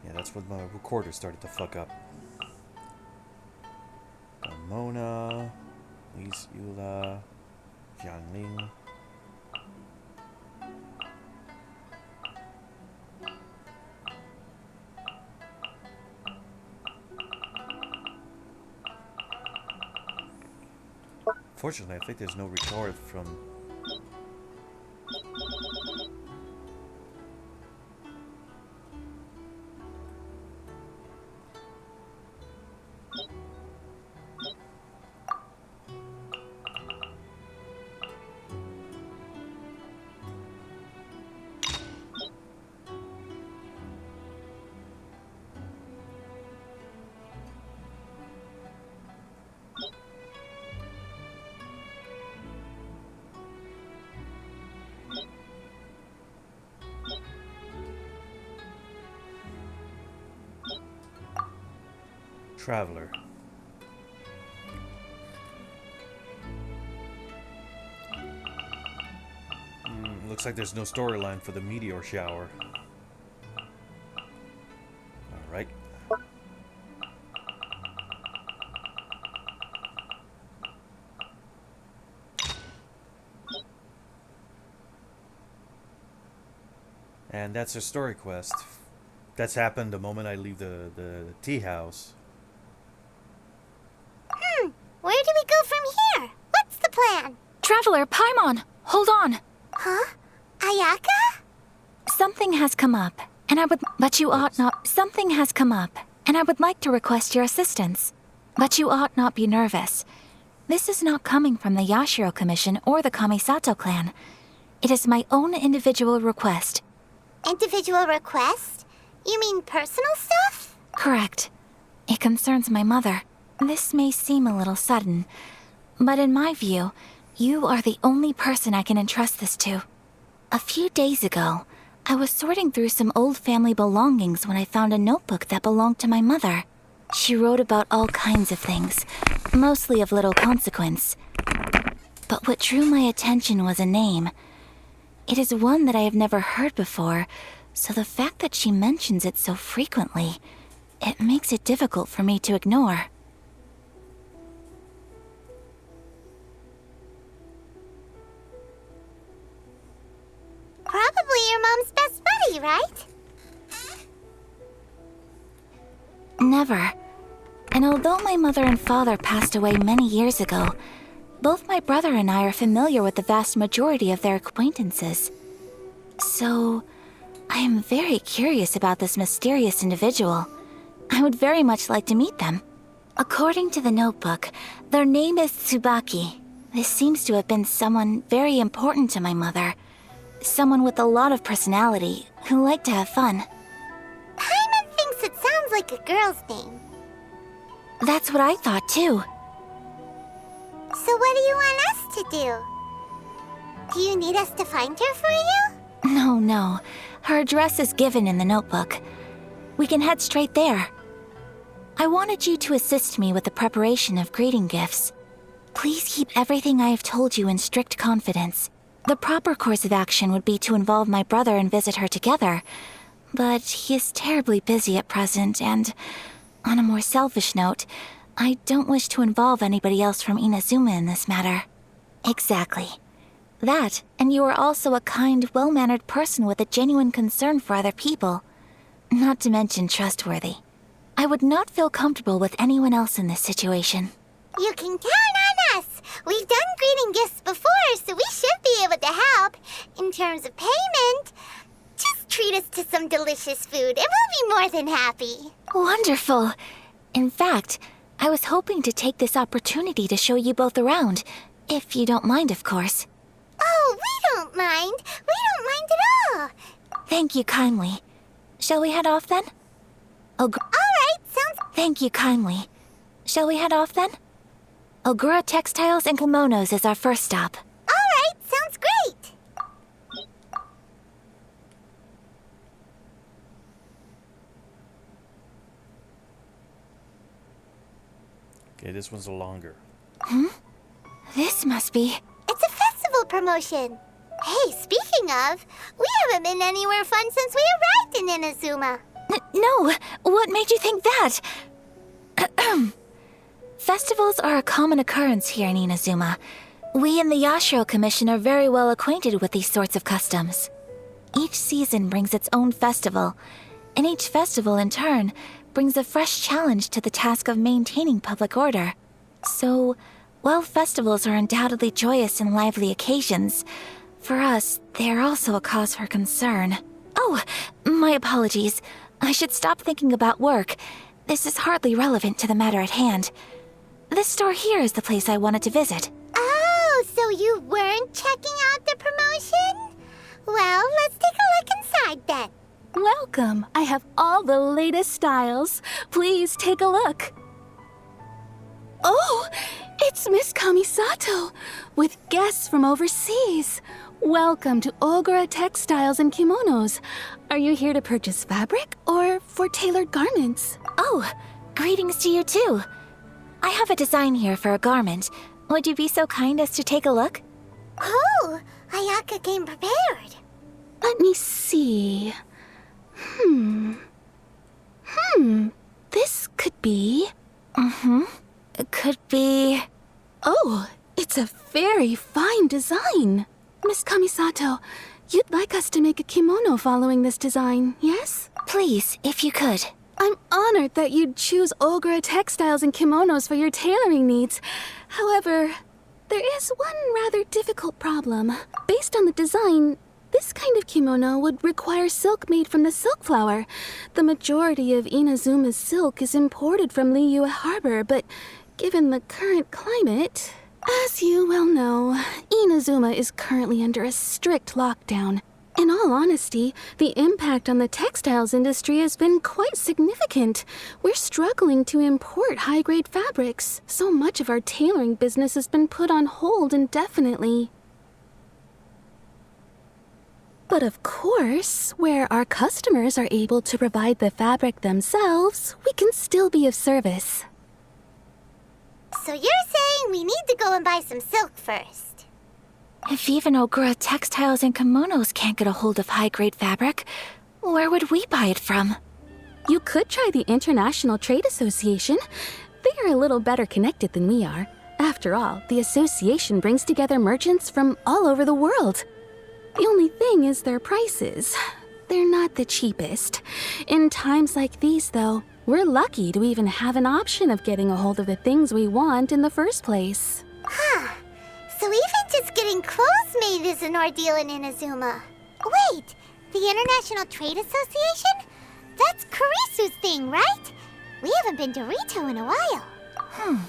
Yeah, that's when my recorder started to fuck up. Got Mona, Lise, Eula, Jiangling. Fortunately, I think there's no record from... Traveler. Looks like there's no storyline for the meteor shower. Alright. And that's her story quest. That's happened the moment I leave the tea house. Where do we go from here? What's the plan? Traveler, Paimon, hold on. Huh? Ayaka? Something has come up, and I would... But you ought not... Something has come up, and I would like to request your assistance. But you ought not be nervous. This is not coming from the Yashiro Commission or the Kamisato clan. It is my own individual request. Individual request? You mean personal stuff? Correct. It concerns my mother. This may seem a little sudden, but in my view, you are the only person I can entrust this to. A few days ago, I was sorting through some old family belongings when I found a notebook that belonged to my mother. She wrote about all kinds of things, mostly of little consequence. But what drew my attention was a name. It is one that I have never heard before, so the fact that she mentions it so frequently, it makes it difficult for me to ignore. Probably your mom's best buddy, right? Never. And although my mother and father passed away many years ago, both my brother and I are familiar with the vast majority of their acquaintances. So, I am very curious about this mysterious individual. I would very much like to meet them. According to the notebook, their name is Tsubaki. This seems to have been someone very important to my mother. Someone with a lot of personality, who liked to have fun. Paimon thinks it's like a girl's name. That's what I thought too. So what do you want us to do? Do you need us to find her for you? No. Her address is given in the notebook. We can head straight there. I wanted you to assist me with the preparation of greeting gifts. Please keep everything I have told you in strict confidence. The proper course of action would be to involve my brother and visit her together. But he is terribly busy at present, and on a more selfish note, I don't wish to involve anybody else from Inazuma in this matter. Exactly. That, and you are also a kind, well-mannered person with a genuine concern for other people. Not to mention trustworthy. I would not feel comfortable with anyone else in this situation. You can count on us! We've done greeting gifts before, so we should be able to help. In terms of payment, just treat us to some delicious food and we'll be more than happy. Wonderful. In fact, I was hoping to take this opportunity to show you both around, if you don't mind, of course. Oh, we don't mind. We don't mind at all. Thank you kindly. Shall we head off then? Alright, sounds... Thank you kindly. Shall we head off then? Ogura Textiles and Kimonos is our first stop. Alright, sounds great. Okay, this one's longer. This must be... It's a festival promotion. Hey, speaking of, we haven't been anywhere fun since we arrived in Inazuma. No, what made you think that? Festivals are a common occurrence here in Inazuma. We in the Yashiro Commission are very well acquainted with these sorts of customs. Each season brings its own festival, and each festival in turn brings a fresh challenge to the task of maintaining public order. So, while festivals are undoubtedly joyous and lively occasions, for us, they are also a cause for concern. Oh, my apologies. I should stop thinking about work. This is hardly relevant to the matter at hand. This store here is the place I wanted to visit. Oh, so you weren't checking out the promotion? Well, let's take a look inside then. Welcome. I have all the latest styles. Please take a look. Oh, it's Miss Kamisato with guests from overseas. Welcome to Ogura Textiles and Kimonos. Are you here to purchase fabric or for tailored garments? Oh, greetings to you too. I have a design here for a garment. Would you be so kind as to take a look? Oh, Ayaka came prepared. Let me see. This could be... It could be... Oh, it's a very fine design. Miss Kamisato, you'd like us to make a kimono following this design, yes? Please, if you could. I'm honored that you'd choose Ogura Textiles and Kimonos for your tailoring needs. However, there is one rather difficult problem. Based on the design, this kind of kimono would require silk made from the silk flower. The majority of Inazuma's silk is imported from Liyue Harbor, but given the current climate... As you well know, Inazuma is currently under a strict lockdown. In all honesty, the impact on the textiles industry has been quite significant. We're struggling to import high-grade fabrics. So much of our tailoring business has been put on hold indefinitely. But of course, where our customers are able to provide the fabric themselves, we can still be of service. So you're saying we need to go and buy some silk first? If even Ogura Textiles and Kimonos can't get a hold of high-grade fabric, where would we buy it from? You could try the International Trade Association. They are a little better connected than we are. After all, the association brings together merchants from all over the world. The only thing is their prices. They're not the cheapest. In times like these, though, we're lucky to even have an option of getting a hold of the things we want in the first place. Huh. So even just getting clothes made is an ordeal in Inazuma. Wait, the International Trade Association? That's Kurisu's thing, right? We haven't been to Rito in a while.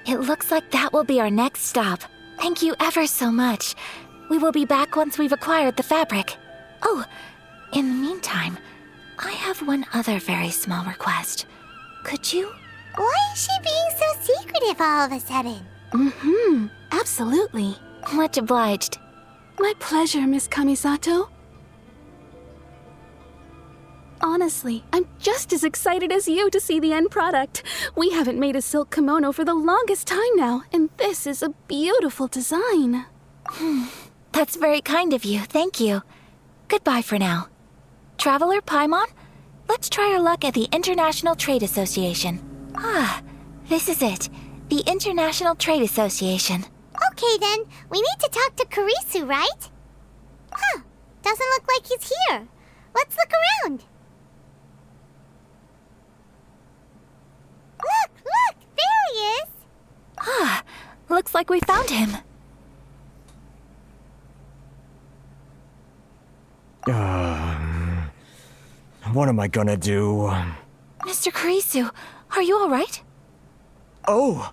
It looks like that will be our next stop. Thank you ever so much. We will be back once we've acquired the fabric. Oh, in the meantime, I have one other very small request. Could you? Why is she being so secretive all of a sudden? Mm-hmm. Absolutely. Much obliged. My pleasure, Miss Kamisato. Honestly, I'm just as excited as you to see the end product. We haven't made a silk kimono for the longest time now, and this is a beautiful design. That's very kind of you, thank you. Goodbye for now. Traveler Paimon, let's try our luck at the International Trade Association. Ah, this is it. The International Trade Association. Okay then, we need to talk to Kurisu, right? Huh, doesn't look like he's here. Let's look around. Look, there he is! Ah, looks like we found him. What am I gonna do? Mr. Kurisu, are you alright? Oh,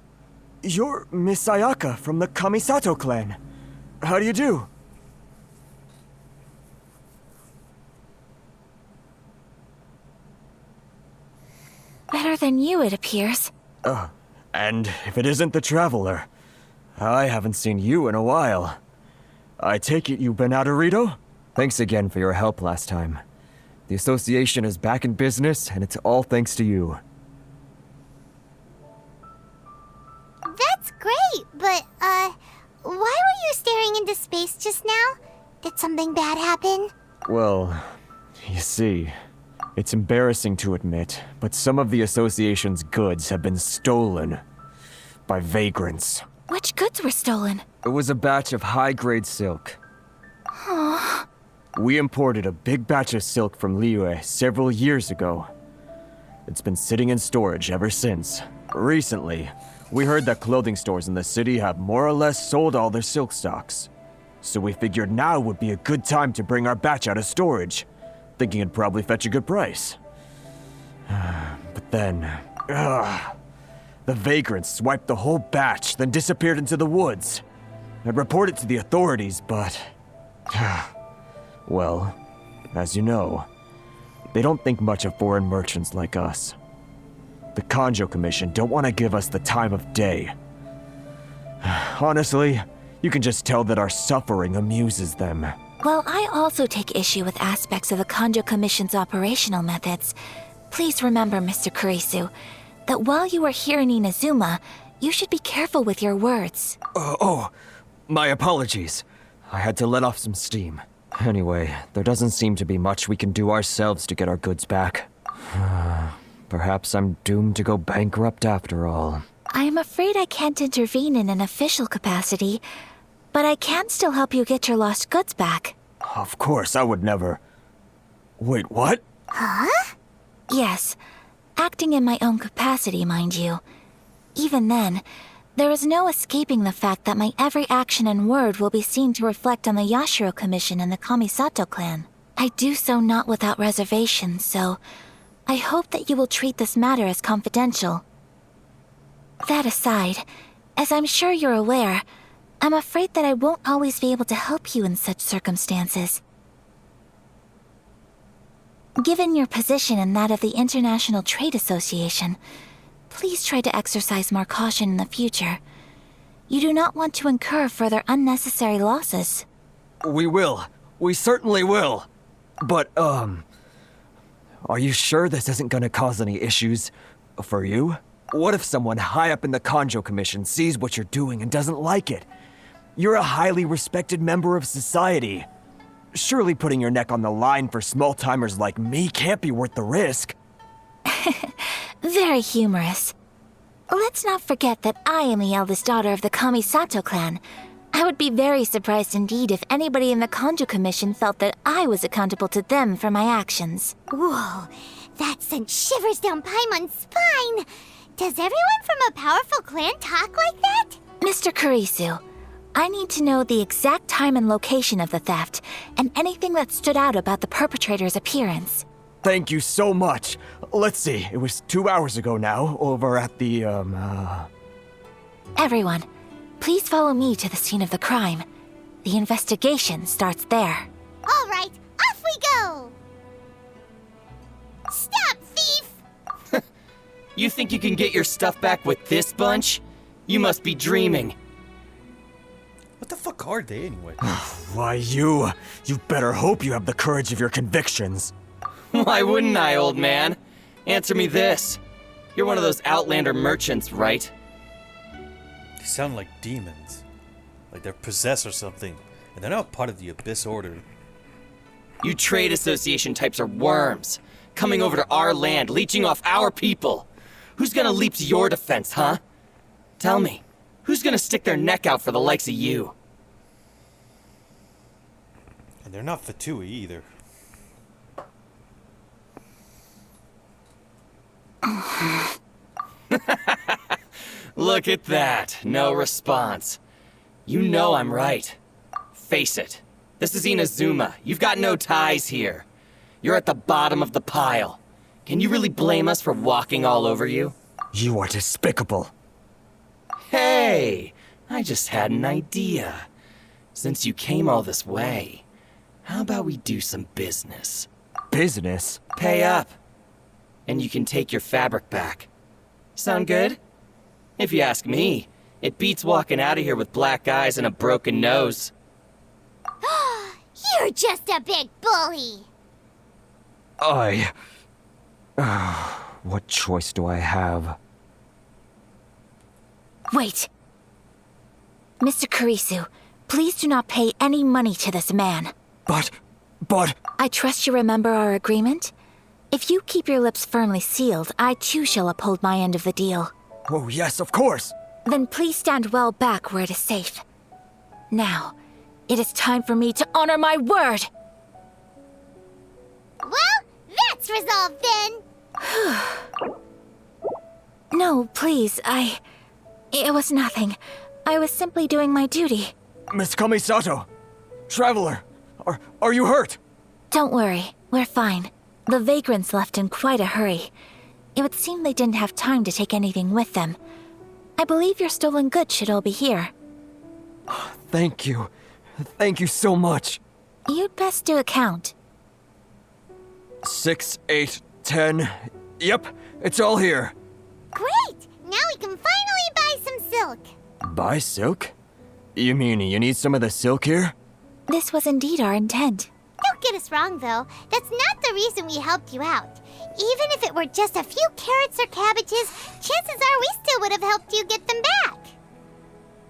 you're Miss Ayaka from the Kamisato clan. How do you do? Better than you, it appears. And if it isn't the Traveler, I haven't seen you in a while. I take it you've been out of Rito? Thanks again for your help last time. The association is back in business, and it's all thanks to you. That's great, but, why were you staring into space just now? Did something bad happen? Well, you see, it's embarrassing to admit, but some of the association's goods have been stolen by vagrants. Which goods were stolen? It was a batch of high-grade silk. Aww. We imported a big batch of silk from Liyue several years ago. It's been sitting in storage ever since. Recently, we heard that clothing stores in the city have more or less sold all their silk stocks. So we figured now would be a good time to bring our batch out of storage, thinking it'd probably fetch a good price. But then, the vagrants swiped the whole batch, then disappeared into the woods. I'd report it to the authorities, but... well, as you know, they don't think much of foreign merchants like us. The Kanjo Commission don't want to give us the time of day. Honestly, you can just tell that our suffering amuses them. Well, I also take issue with aspects of the Kanjo Commission's operational methods. Please remember, Mr. Kurisu, that while you are here in Inazuma, you should be careful with your words. My apologies. I had to let off some steam. Anyway, there doesn't seem to be much we can do ourselves to get our goods back. Perhaps I'm doomed to go bankrupt after all. I am afraid I can't intervene in an official capacity, but I can still help you get your lost goods back. Of course, I would never... Wait, what? Huh? Yes, acting in my own capacity, mind you. Even then, there is no escaping the fact that my every action and word will be seen to reflect on the Yashiro Commission and the Kamisato clan. I do so not without reservation, so I hope that you will treat this matter as confidential. That aside, as I'm sure you're aware, I'm afraid that I won't always be able to help you in such circumstances. Given your position and that of the International Trade Association, please try to exercise more caution in the future. You do not want to incur further unnecessary losses. We will. We certainly will. But, are you sure this isn't gonna cause any issues for you? What if someone high up in the Kanjo Commission sees what you're doing and doesn't like it? You're a highly respected member of society. Surely putting your neck on the line for small-timers like me can't be worth the risk. Very humorous. Let's not forget that I am the eldest daughter of the Kamisato clan. I would be very surprised indeed if anybody in the Kanjo Commission felt that I was accountable to them for my actions. Whoa, that sent shivers down Paimon's spine! Does everyone from a powerful clan talk like that? Mr. Kurisu, I need to know the exact time and location of the theft, and anything that stood out about the perpetrator's appearance. Thank you so much. Let's see, it was 2 hours ago now, over at the, Everyone, please follow me to the scene of the crime. The investigation starts there. All right, off we go! You think you can get your stuff back with this bunch? You must be dreaming. What the fuck are they anyway? Why, you better hope you have the courage of your convictions. Why wouldn't I, old man? Answer me this. You're one of those Outlander merchants, right? They sound like demons. Like they're possessed or something. And they're not part of the Abyss Order. You trade association types are worms. Coming over to our land, leeching off our people. Who's gonna leap to your defense, huh? Tell me, who's gonna stick their neck out for the likes of you? And they're not Fatui either. Look at that. No response. You know I'm right. Face it. This is Inazuma. You've got no ties here. You're at the bottom of the pile. Can you really blame us for walking all over you? You are despicable. Hey! I just had an idea. Since you came all this way, how about we do some business? Business? Pay up. And you can take your fabric back. Sound good? If you ask me, it beats walking out of here with black eyes and a broken nose. You're just a big bully! What choice do I have? Wait. Mr. Kurisu, please do not pay any money to this man. But... I trust you remember our agreement? If you keep your lips firmly sealed, I too shall uphold my end of the deal. Oh, yes, of course. Then please stand well back where it is safe. Now, it is time for me to honor my word! Well, that's resolved then! No, please, It was nothing. I was simply doing my duty. Miss Kamisato! Traveler! Are you hurt? Don't worry, we're fine. The vagrants left in quite a hurry. It would seem they didn't have time to take anything with them. I believe your stolen goods should all be here. Thank you. Thank you so much. You'd best do a count. 6, 8, 10. Yep, it's all here. Great! Now we can finally buy some silk. Buy silk? You mean you need some of the silk here? This was indeed our intent. Don't get us wrong, though. That's not the reason we helped you out. Even if it were just a few carrots or cabbages, chances are we still would have helped you get them back.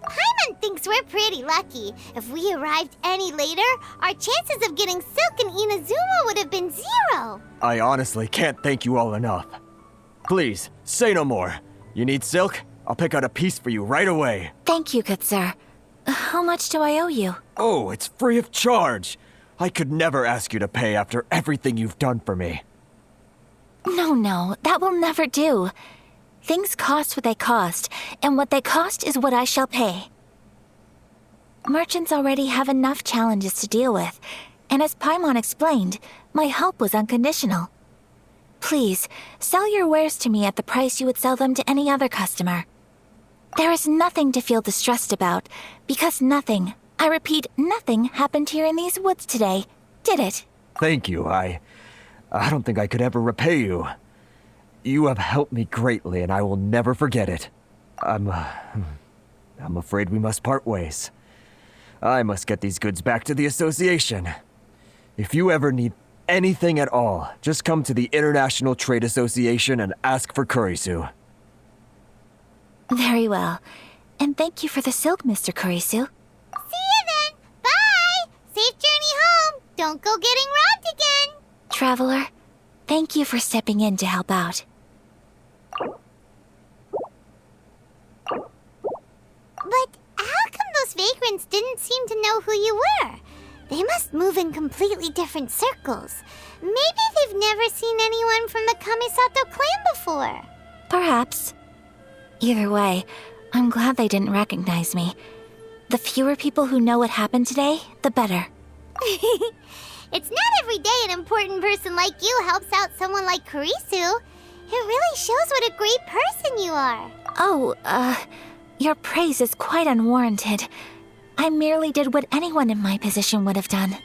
Paimon thinks we're pretty lucky. If we arrived any later, our chances of getting silk in Inazuma would have been 0. I honestly can't thank you all enough. Please, say no more. You need silk? I'll pick out a piece for you right away. Thank you, good sir. How much do I owe you? Oh, it's free of charge. I could never ask you to pay after everything you've done for me. No, that will never do. Things cost what they cost, and what they cost is what I shall pay. Merchants already have enough challenges to deal with, and as Paimon explained, my help was unconditional. Please, sell your wares to me at the price you would sell them to any other customer. There is nothing to feel distressed about, because nothing, I repeat, nothing happened here in these woods today, did it? Thank you. I don't think I could ever repay you. You have helped me greatly, and I will never forget it. I'm afraid we must part ways. I must get these goods back to the association. If you ever need anything at all, just come to the International Trade Association and ask for Kurisu. Very well. And thank you for the silk, Mr. Kurisu. See you then! Bye! Safe journey home! Don't go getting robbed again! Traveler, thank you for stepping in to help out. But how come those vagrants didn't seem to know who you were? They must move in completely different circles. Maybe they've never seen anyone from the Kamisato clan before. Perhaps. Either way, I'm glad they didn't recognize me. The fewer people who know what happened today, the better. It's not every day an important person like you helps out someone like Kurisu. It really shows what a great person you are. Oh, your praise is quite unwarranted. I merely did what anyone in my position would have done.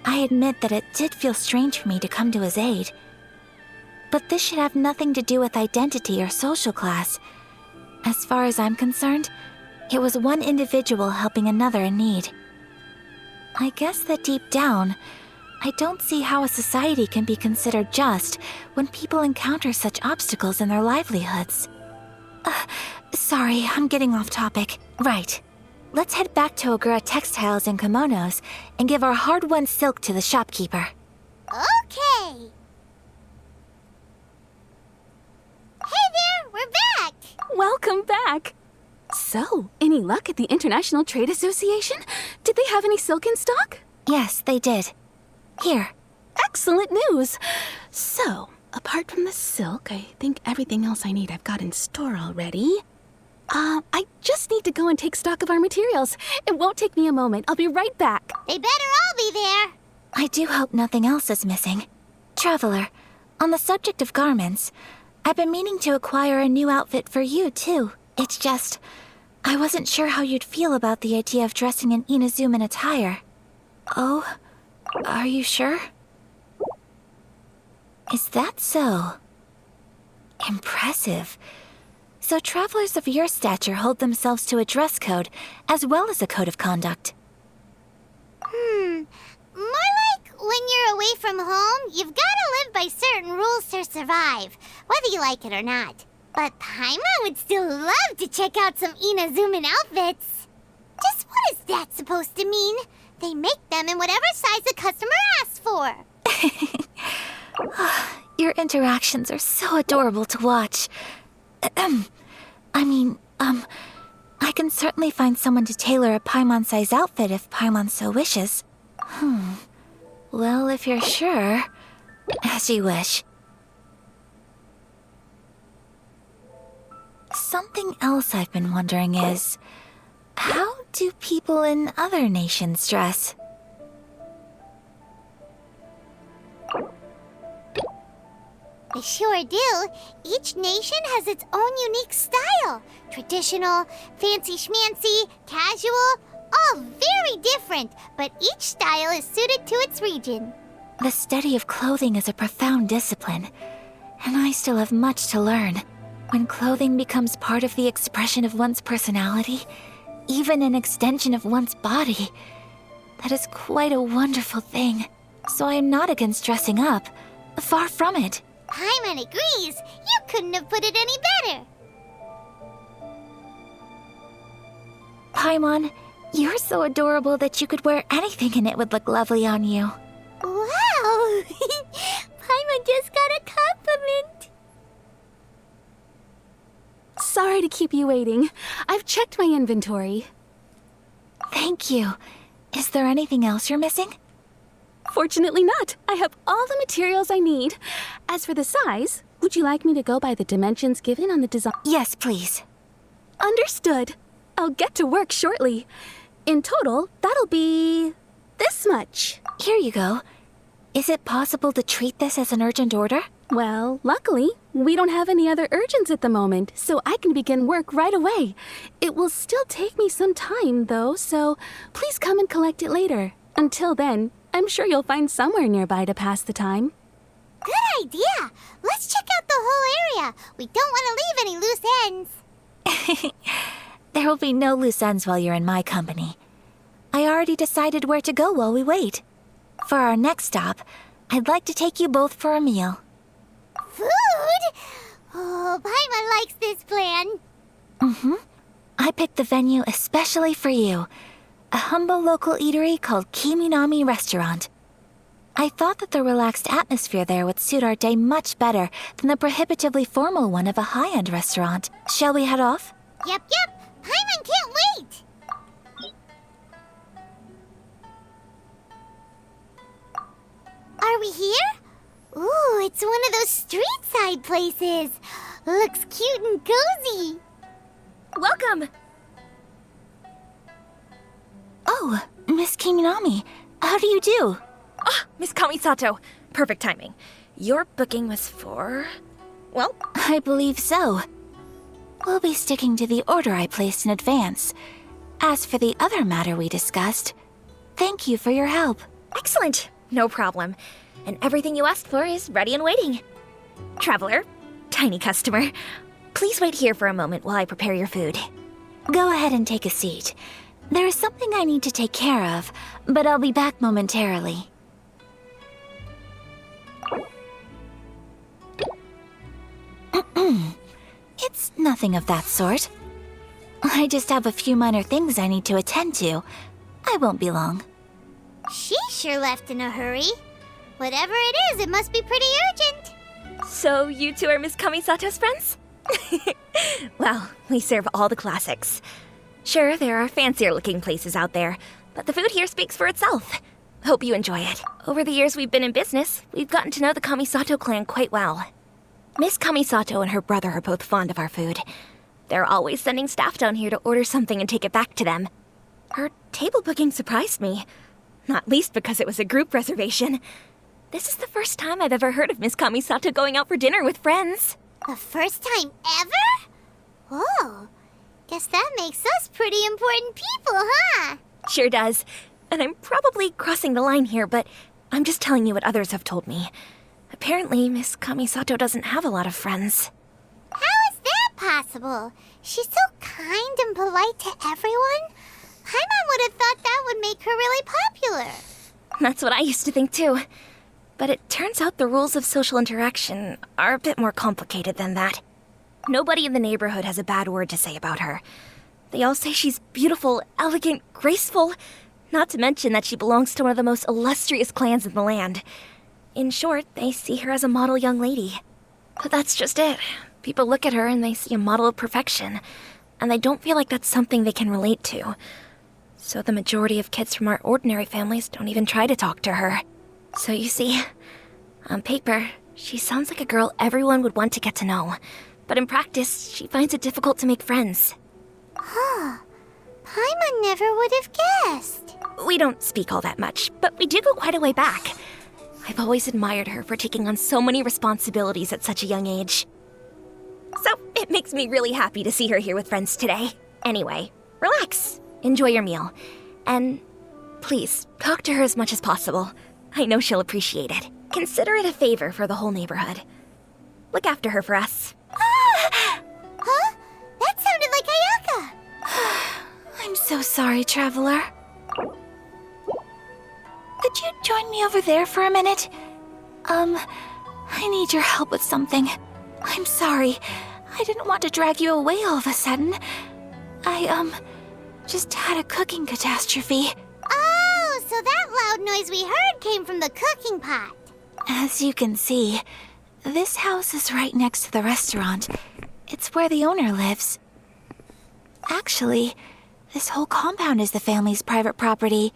I admit that it did feel strange for me to come to his aid. But this should have nothing to do with identity or social class. As far as I'm concerned, it was one individual helping another in need. I guess that deep down, I don't see how a society can be considered just when people encounter such obstacles in their livelihoods. Sorry, I'm getting off topic. Right. Let's head back to Ogura Textiles and Kimonos and give our hard-won silk to the shopkeeper. Okay. Hey there, we're back! Welcome back! So, any luck at the International Trade Association? Did they have any silk in stock? Yes, they did. Here. Excellent news! So, apart from the silk, I think everything else I need I've got in store already. I just need to go and take stock of our materials. It won't take me a moment. I'll be right back. They better all be there. I do hope nothing else is missing. Traveler, on the subject of garments, I've been meaning to acquire a new outfit for you, too. It's just, I wasn't sure how you'd feel about the idea of dressing in Inazuman attire. Oh, are you sure? Is that so? Impressive. So travelers of your stature hold themselves to a dress code, as well as a code of conduct. More like when you're away from home, you've gotta live by certain rules to survive, whether you like it or not. But Paimon would still love to check out some Inazuman outfits. Just what is that supposed to mean? They make them in whatever size the customer asks for. Your interactions are so adorable to watch. I can certainly find someone to tailor a Paimon-size outfit if Paimon so wishes. Well, if you're sure, as you wish. Something else I've been wondering is, how do people in other nations dress? They sure do. Each nation has its own unique style. Traditional, fancy schmancy, casual, all very different, but each style is suited to its region. The study of clothing is a profound discipline, and I still have much to learn. When clothing becomes part of the expression of one's personality, even an extension of one's body, that is quite a wonderful thing. So I am not against dressing up. Far from it. Paimon agrees. You couldn't have put it any better. Paimon, you're so adorable that you could wear anything and it would look lovely on you. Wow! Paimon just got a compliment. Sorry to keep you waiting. I've checked my inventory. Thank you. Is there anything else you're missing? Fortunately not. I have all the materials I need. As for the size, would you like me to go by the dimensions given on the design? Yes, please. Understood. I'll get to work shortly. In total, that'll be this much. Here you go. Is it possible to treat this as an urgent order? Well, luckily, we don't have any other urgents at the moment, so I can begin work right away. It will still take me some time, though, so please come and collect it later. Until then, I'm sure you'll find somewhere nearby to pass the time. Good idea! Let's check out the whole area. We don't want to leave any loose ends. There will be no loose ends while you're in my company. I already decided where to go while we wait. For our next stop, I'd like to take you both for a meal. Food? Oh, Paimon likes this plan. I picked the venue especially for you. A humble local eatery called Kiminami Restaurant. I thought that the relaxed atmosphere there would suit our day much better than the prohibitively formal one of a high-end restaurant. Shall we head off? Yep. Paimon can't wait! Are we here? Ooh, it's one of those street-side places. Looks cute and cozy. Welcome! Oh, Miss Kiminami, how do you do? Ah, Miss Kamisato. Perfect timing. Your booking was for... well? I believe so. We'll be sticking to the order I placed in advance. As for the other matter we discussed, thank you for your help. Excellent. No problem. And everything you asked for is ready and waiting. Traveler, tiny customer, please wait here for a moment while I prepare your food. Go ahead and take a seat. There is something I need to take care of, but I'll be back momentarily. It's nothing of that sort. I just have a few minor things I need to attend to. I won't be long. She sure left in a hurry. Whatever it is, it must be pretty urgent. So you two are Miss Kamisato's friends? Well, we serve all the classics. Sure, there are fancier looking places out there, but the food here speaks for itself. Hope you enjoy it. Over the years we've been in business, we've gotten to know the Kamisato clan quite well. Miss Kamisato and her brother are both fond of our food. They're always sending staff down here to order something and take it back to them. Her table booking surprised me, not least because it was a group reservation. This is the first time I've ever heard of Miss Kamisato going out for dinner with friends. The first time ever? Whoa. Guess that makes us pretty important people, huh? Sure does. And I'm probably crossing the line here, but I'm just telling you what others have told me. Apparently, Miss Kamisato doesn't have a lot of friends. How is that possible? She's so kind and polite to everyone. Paimon would have thought that would make her really popular. That's what I used to think too. But it turns out the rules of social interaction are a bit more complicated than that. Nobody in the neighborhood has a bad word to say about her. They all say she's beautiful, elegant, graceful, not to mention that she belongs to one of the most illustrious clans in the land. In short, they see her as a model young lady. But that's just it. People look at her and they see a model of perfection, and they don't feel like that's something they can relate to. So the majority of kids from our ordinary families don't even try to talk to her. So you see, on paper, she sounds like a girl everyone would want to get to know. But in practice, she finds it difficult to make friends. Huh. Paimon never would have guessed. We don't speak all that much, but we do go quite a way back. I've always admired her for taking on so many responsibilities at such a young age. So it makes me really happy to see her here with friends today. Anyway, relax, enjoy your meal, and please, talk to her as much as possible. I know she'll appreciate it. Consider it a favor for the whole neighborhood. Look after her for us. Huh? That sounded like Ayaka. I'm so sorry, traveler. Could you join me over there for a minute? I need your help with something. I'm sorry. I didn't want to drag you away all of a sudden. I, just had a cooking catastrophe. Oh, so that loud noise we heard came from the cooking pot. As you can see, this house is right next to the restaurant. It's where the owner lives. Actually, this whole compound is the family's private property.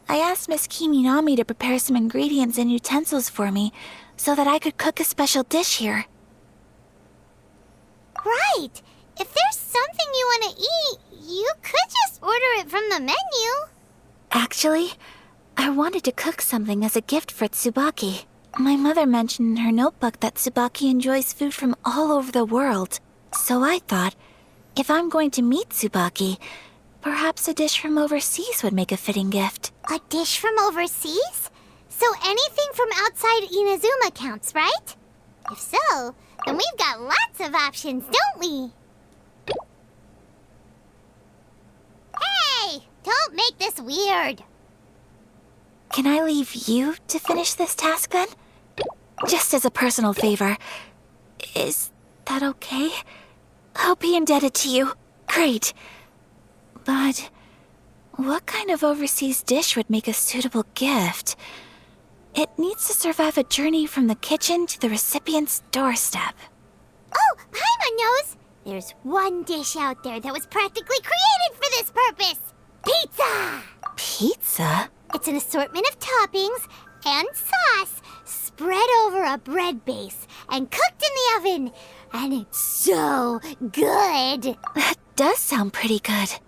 I asked Miss Kiminami to prepare some ingredients and utensils for me so that I could cook a special dish here. Right. If there's something you want to eat, you could just order it from the menu. Actually, I wanted to cook something as a gift for Tsubaki. My mother mentioned in her notebook that Tsubaki enjoys food from all over the world. So I thought, if I'm going to meet Tsubaki, perhaps a dish from overseas would make a fitting gift. A dish from overseas? So anything from outside Inazuma counts, right? If so, then we've got lots of options, don't we? Hey! Don't make this weird. Can I leave you to finish this task then? Just as a personal favor. Is that okay? I'll be indebted to you. Great. But what kind of overseas dish would make a suitable gift? It needs to survive a journey from the kitchen to the recipient's doorstep. Oh, Paimon knows! There's one dish out there that was practically created for this purpose! Pizza! Pizza? It's an assortment of toppings and sauce spread over a bread base and cooked in the oven. And it's so good! That does sound pretty good.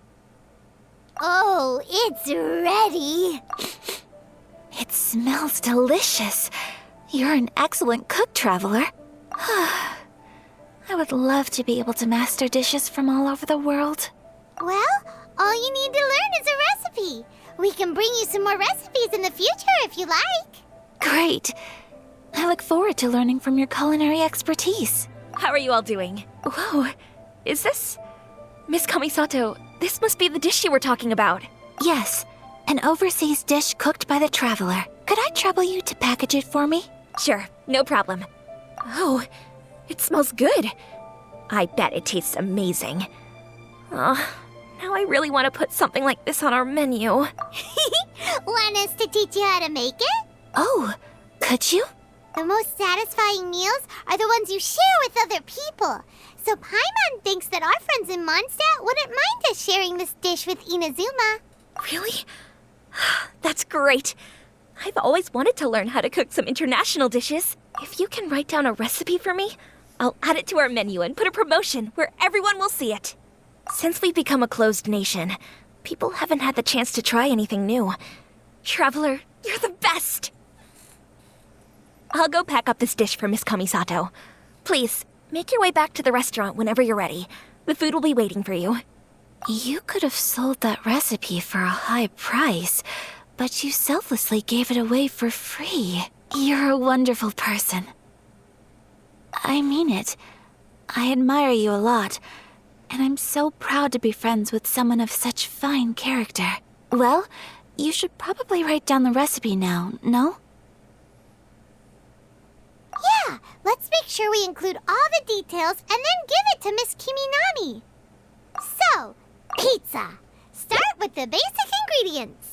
Oh, it's ready! It smells delicious. You're an excellent cook, traveler. I would love to be able to master dishes from all over the world. Well, all you need to learn is a recipe. We can bring you some more recipes in the future if you like. Great. I look forward to learning from your culinary expertise. How are you all doing? Whoa, is this... Miss Kamisato, this must be the dish you were talking about. Yes, an overseas dish cooked by the traveler. Could I trouble you to package it for me? Sure, no problem. Oh, it smells good. I bet it tastes amazing. Oh, now I really want to put something like this on our menu. Want us to teach you how to make it? Oh, could you? The most satisfying meals are the ones you share with other people. So Paimon thinks that our friends in Mondstadt wouldn't mind us sharing this dish with Inazuma. Really? That's great. I've always wanted to learn how to cook some international dishes. If you can write down a recipe for me, I'll add it to our menu and put a promotion where everyone will see it. Since we've become a closed nation, people haven't had the chance to try anything new. Traveler, you're the best! I'll go pack up this dish for Miss Kamisato. Please, make your way back to the restaurant whenever you're ready. The food will be waiting for you. You could have sold that recipe for a high price, but you selflessly gave it away for free. You're a wonderful person. I mean it. I admire you a lot, and I'm so proud to be friends with someone of such fine character. Well, you should probably write down the recipe now, no? Yeah, let's make sure we include all the details and then give it to Miss Kiminami. So, pizza. Start with the basic ingredients.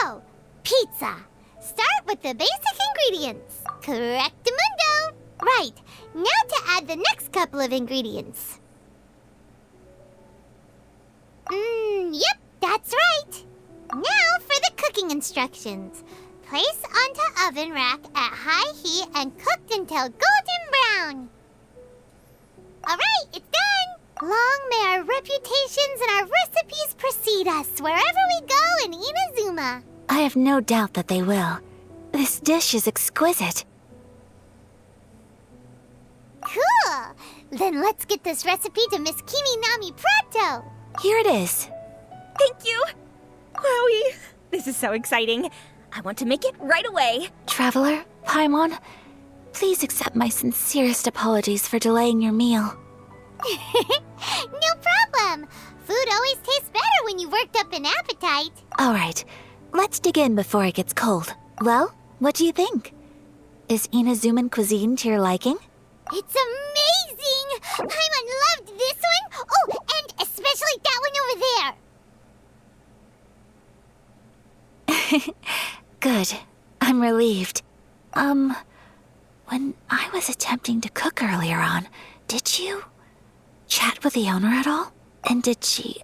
So, pizza. Start with the basic ingredients. Correctamundo. Right, now to add the next couple of ingredients. Yep, that's right. Now for the cooking instructions. Place onto oven rack at high heat and cooked until golden brown. Alright, it's done. Long may our reputations and our recipes precede us wherever we go in Inazuma. I have no doubt that they will. This dish is exquisite. Cool. Then let's get this recipe to Miss Kiminami pronto. Here it is. Thank you. Wowie, this is so exciting. I want to make it right away. Traveler, Paimon, please accept my sincerest apologies for delaying your meal. No problem. Food always tastes better when you worked up an appetite. All right, let's dig in before it gets cold. Well, what do you think? Is Inazuman cuisine to your liking? It's amazing! Paimon loved this one! Oh, and especially that one over there! Good. I'm relieved. When I was attempting to cook earlier on, did you chat with the owner at all? And did she,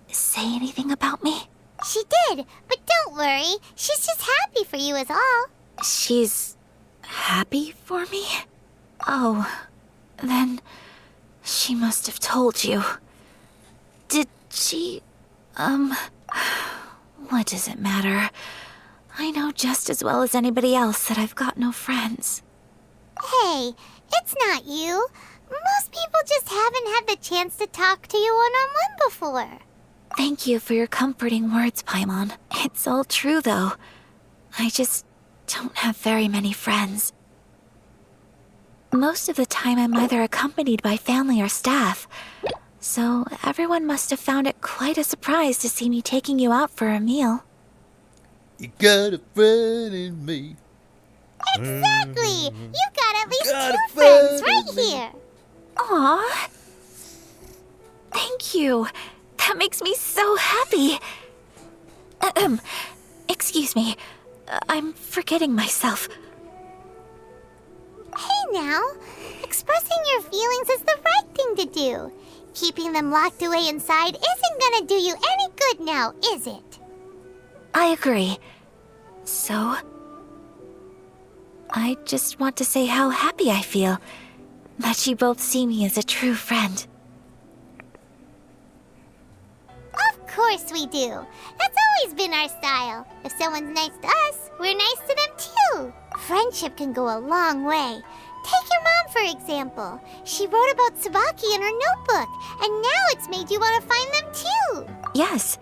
say anything about me? She did, but don't worry. She's just happy for you is all. She's happy for me? Oh, then she must have told you. Did she, what does it matter? I know just as well as anybody else that I've got no friends. Hey, it's not you. Most people just haven't had the chance to talk to you one-on-one before. Thank you for your comforting words, Paimon. It's all true, though. I just don't have very many friends. Most of the time, I'm either accompanied by family or staff. So everyone must have found it quite a surprise to see me taking you out for a meal. You got a friend in me. Exactly! You got at least two friends right here. Aw. Thank you. That makes me so happy. Excuse me. I'm forgetting myself. Hey now, expressing your feelings is the right thing to do. Keeping them locked away inside isn't gonna do you any good now, is it? I agree. So, I just want to say how happy I feel that you both see me as a true friend. course we do. That's always been our style. If someone's nice to us, we're nice to them too. Friendship can go a long way. Take your mom, for example. She wrote about Tsubaki in her notebook, and now it's made you want to find them too. Yes.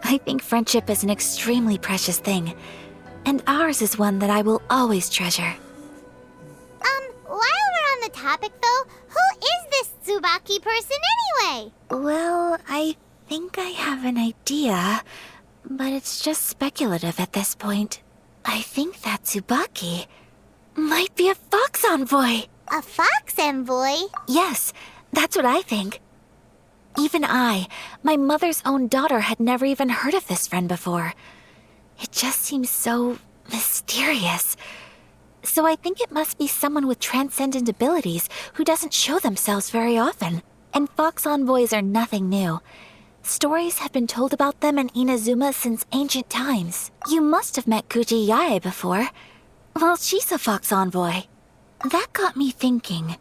I think friendship is an extremely precious thing, and ours is one that I will always treasure. While we're on the topic though, who is this Tsubaki person anyway? Well, I think I have an idea, but it's just speculative at this point. I think that Tsubaki might be a fox envoy. A fox envoy? Yes, that's what I think. Even I, my mother's own daughter, had never even heard of this friend before. It just seems so mysterious. So I think it must be someone with transcendent abilities who doesn't show themselves very often. And fox envoys are nothing new. Stories have been told about them in Inazuma since ancient times. You must have met Kuji Yae before. Well, she's a fox envoy. That got me thinking.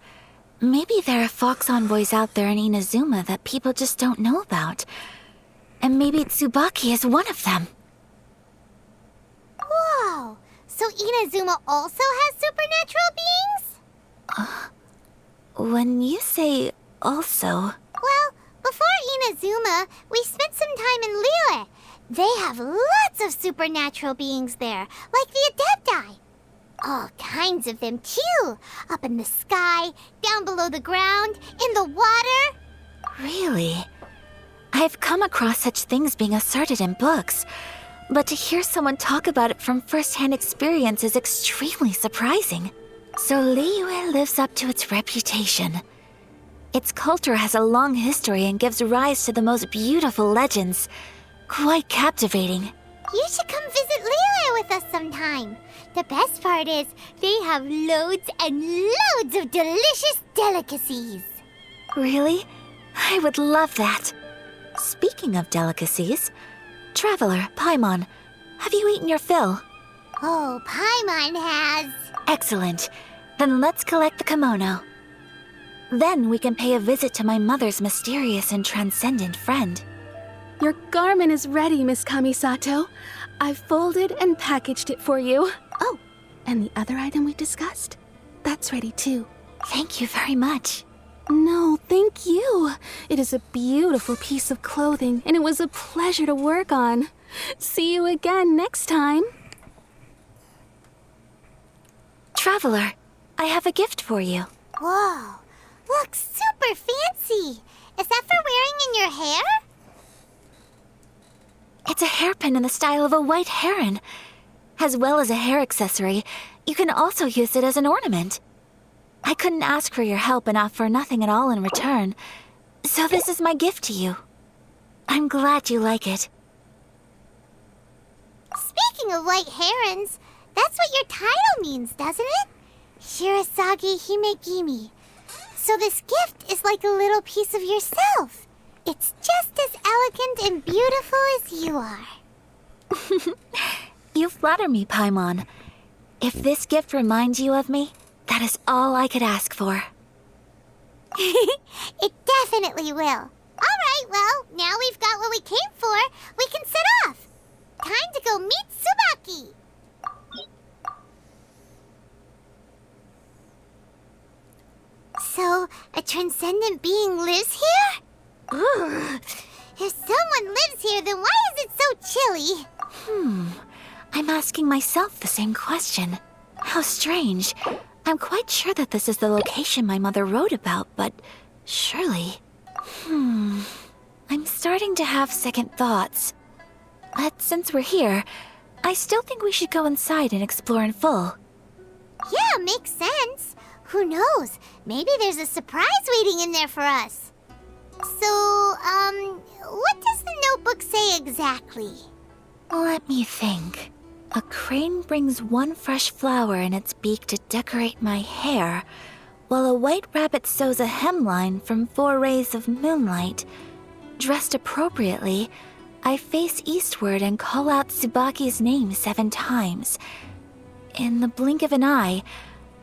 Maybe there are fox envoys out there in Inazuma that people just don't know about. And maybe Tsubaki is one of them. Whoa! So Inazuma also has supernatural beings? When you say also... Well, before Inazuma, we spent some time in Liyue. They have lots of supernatural beings there, like the Adepti. All kinds of them, too. Up in the sky, down below the ground, in the water. Really? I've come across such things being asserted in books, but to hear someone talk about it from first-hand experience is extremely surprising. So Liyue lives up to its reputation. Its culture has a long history and gives rise to the most beautiful legends. Quite captivating. You should come visit Liyue with us sometime. The best part is, they have loads and loads of delicious delicacies. Really? I would love that. Speaking of delicacies, Traveler, Paimon, have you eaten your fill? Oh, Paimon has. Excellent. Then let's collect the kimono. Then we can pay a visit to my mother's mysterious and transcendent friend. Your garment is ready, Miss Kamisato. I've folded and packaged it for you. Oh, and the other item we discussed? That's ready too. Thank you very much. No, thank you. It is a beautiful piece of clothing, and it was a pleasure to work on. See you again next time. Traveler, I have a gift for you. Whoa, looks super fancy. Is that for wearing in your hair? It's a hairpin in the style of a white heron. As well as a hair accessory, you can also use it as an ornament. I couldn't ask for your help and offer nothing at all in return, so this is my gift to you. I'm glad you like it. Speaking of white herons, that's what your title means, doesn't it? Shirasagi Himegimi. So this gift is like a little piece of yourself. It's just as elegant and beautiful as you are. You flatter me, Paimon. If this gift reminds you of me, that is all I could ask for. It definitely will. All right, well, now we've got what we came for. We can set off. Time to go meet Tsubaki. So, a transcendent being lives here? Ugh. If someone lives here, then why is it so chilly? I'm asking myself the same question. How strange. I'm quite sure that this is the location my mother wrote about, but surely... I'm starting to have second thoughts. But since we're here, I still think we should go inside and explore in full. Yeah, makes sense. Who knows? Maybe there's a surprise waiting in there for us. So, what does the notebook say exactly? Let me think. A crane brings one fresh flower in its beak to decorate my hair, while a white rabbit sews a hemline from 4 rays of moonlight. Dressed appropriately, I face eastward and call out Tsubaki's name 7 times. In the blink of an eye,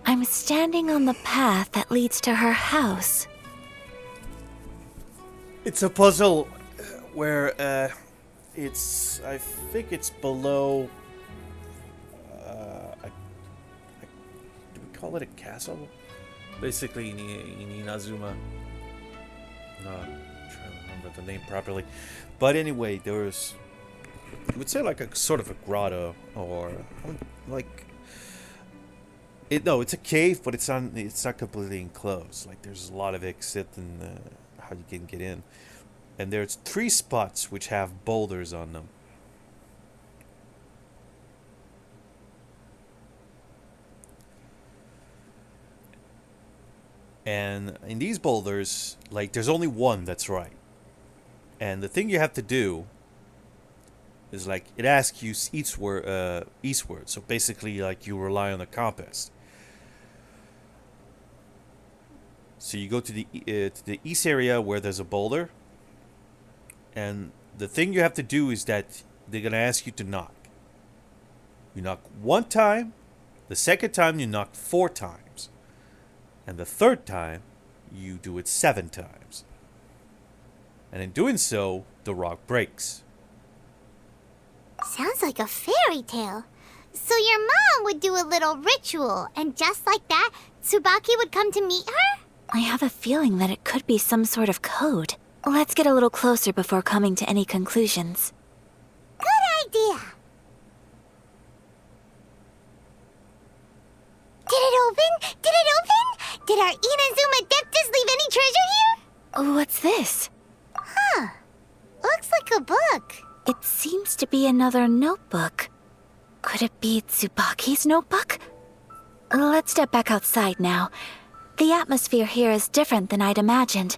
I'm standing on the path that leads to her house. It's a puzzle. where I think it's below. Do we call it a castle? Basically, in Inazuma. No, I'm trying to remember the name properly. But anyway, there was, you would say like a sort of a grotto, or like it's a cave, but it's not completely enclosed. Like there's a lot of exit and how you can get in. And there's 3 spots which have boulders on them. And in these boulders, like, there's only one that's right. And the thing you have to do is, like, it asks you eastward. So basically, like, you rely on the compass. So you go to the east area where there's a boulder. And the thing you have to do is that they're going to ask you to knock. You knock 1 time. The second time, you knock 4 times. And the third time, you do it 7 times. And in doing so, the rock breaks. Sounds like a fairy tale. So your mom would do a little ritual, and just like that, Tsubaki would come to meet her? I have a feeling that it could be some sort of code. Let's get a little closer before coming to any conclusions. Good idea. Did it open? Did it open? Did our Inazuma Adeptus leave any treasure here? What's this? Huh. Looks like a book. It seems to be another notebook. Could it be Tsubaki's notebook? Let's step back outside now. The atmosphere here is different than I'd imagined.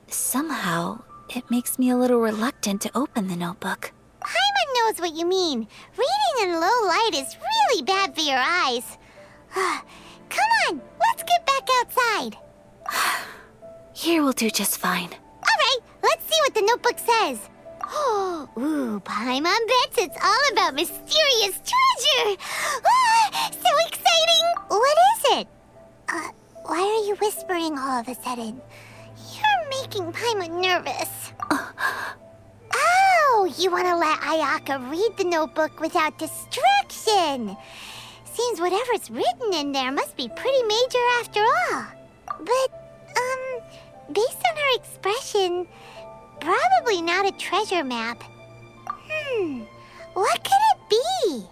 Somehow, it makes me a little reluctant to open the notebook. Paimon knows what you mean. Reading in low light is really bad for your eyes. Come on, let's get back outside. Here will do just fine. Alright, let's see what the notebook says. Ooh, Paimon bets it's all about mysterious treasure. So exciting. What is it? Why are you whispering all of a sudden? You're making Paimon nervous. Oh, you want to let Ayaka read the notebook without distraction. Seems whatever's written in there must be pretty major after all. But, based on her expression, probably not a treasure map. What could it be?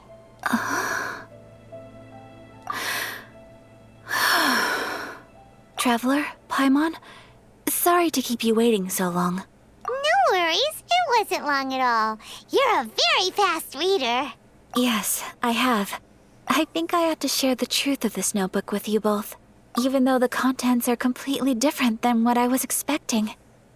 Traveler, Paimon, sorry to keep you waiting so long. No worries, it wasn't long at all. You're a very fast reader. Yes, I have. I think I ought to share the truth of this notebook with you both, even though the contents are completely different than what I was expecting.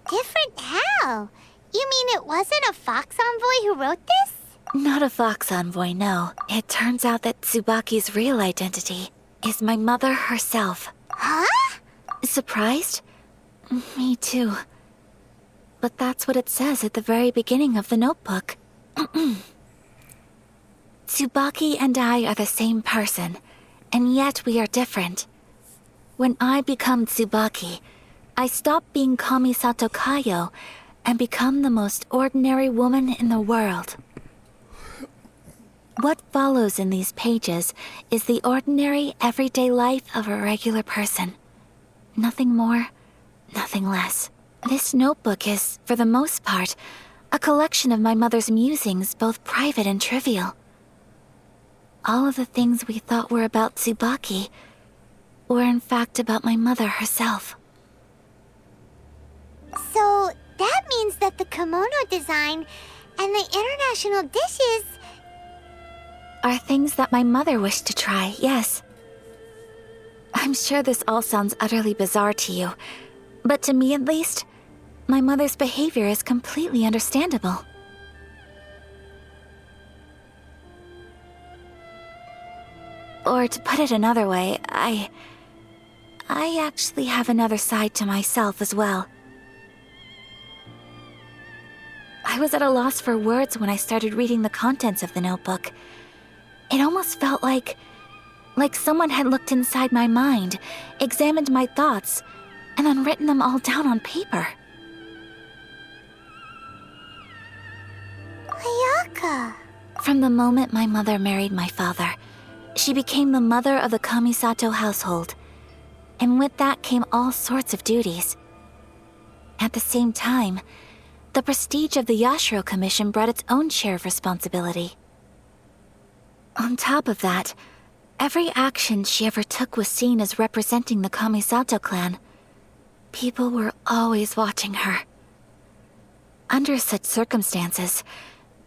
Different how? You mean it wasn't a Fox Envoy who wrote this? Not a Fox Envoy, no. It turns out that Tsubaki's real identity is my mother herself. Huh? Surprised? Me too. But that's what it says at the very beginning of the notebook. Tsubaki and I are the same person, and yet we are different. When I become Tsubaki, I stop being Kamisato Kayo and become the most ordinary woman in the world. What follows in these pages is the ordinary, everyday life of a regular person. Nothing more, nothing less. This notebook is, for the most part, a collection of my mother's musings, both private and trivial. All of the things we thought were about Tsubaki were in fact about my mother herself. So that means that the kimono design and the international dishes are things that my mother wished to try, yes. I'm sure this all sounds utterly bizarre to you, but to me at least, my mother's behavior is completely understandable. Or to put it another way, I actually have another side to myself as well. I was at a loss for words when I started reading the contents of the notebook. It almost felt like someone had looked inside my mind, examined my thoughts, and then written them all down on paper. From the moment my mother married my father, she became the mother of the Kamisato household. And with that came all sorts of duties. At the same time, the prestige of the Yashiro Commission brought its own share of responsibility. On top of that, every action she ever took was seen as representing the Kamisato clan. People were always watching her. Under such circumstances,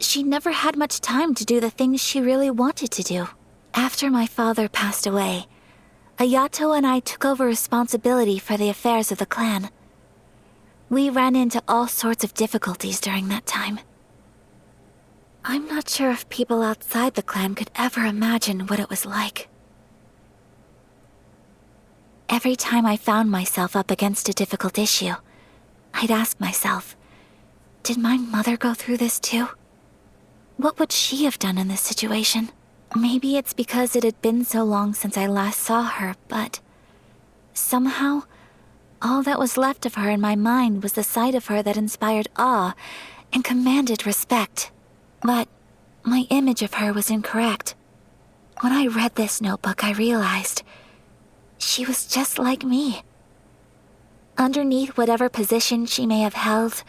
she never had much time to do the things she really wanted to do. After my father passed away, Ayato and I took over responsibility for the affairs of the clan. We ran into all sorts of difficulties during that time. I'm not sure if people outside the clan could ever imagine what it was like. Every time I found myself up against a difficult issue, I'd ask myself, did my mother go through this too? What would she have done in this situation? Maybe it's because it had been so long since I last saw her, but somehow, all that was left of her in my mind was the sight of her that inspired awe and commanded respect. But my image of her was incorrect. When I read this notebook, I realized she was just like me. Underneath whatever position she may have held,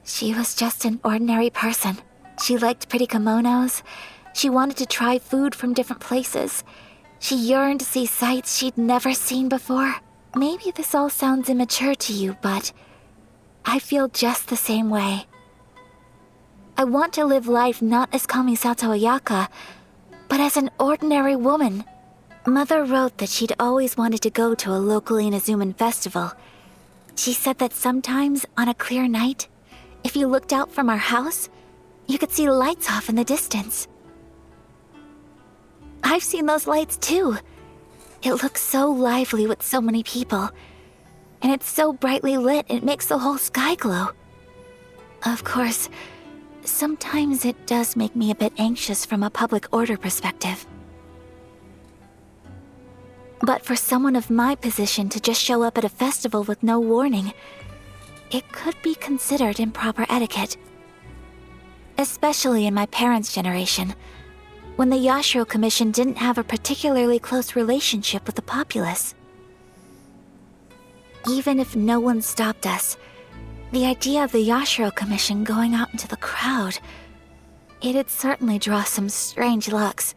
she was just an ordinary person. She liked pretty kimonos. She wanted to try food from different places. She yearned to see sights she'd never seen before. Maybe this all sounds immature to you, but I feel just the same way. I want to live life not as Kamisato Ayaka, but as an ordinary woman. Mother wrote that she'd always wanted to go to a local Inazuman festival. She said that sometimes, on a clear night, if you looked out from our house, you could see lights off in the distance. I've seen those lights too. It looks so lively with so many people. And it's so brightly lit, it makes the whole sky glow. Of course, sometimes it does make me a bit anxious from a public order perspective. But for someone of my position to just show up at a festival with no warning, it could be considered improper etiquette. Especially in my parents' generation, when the Yashiro Commission didn't have a particularly close relationship with the populace. Even if no one stopped us, the idea of the Yashiro Commission going out into the crowd, it'd certainly draw some strange looks.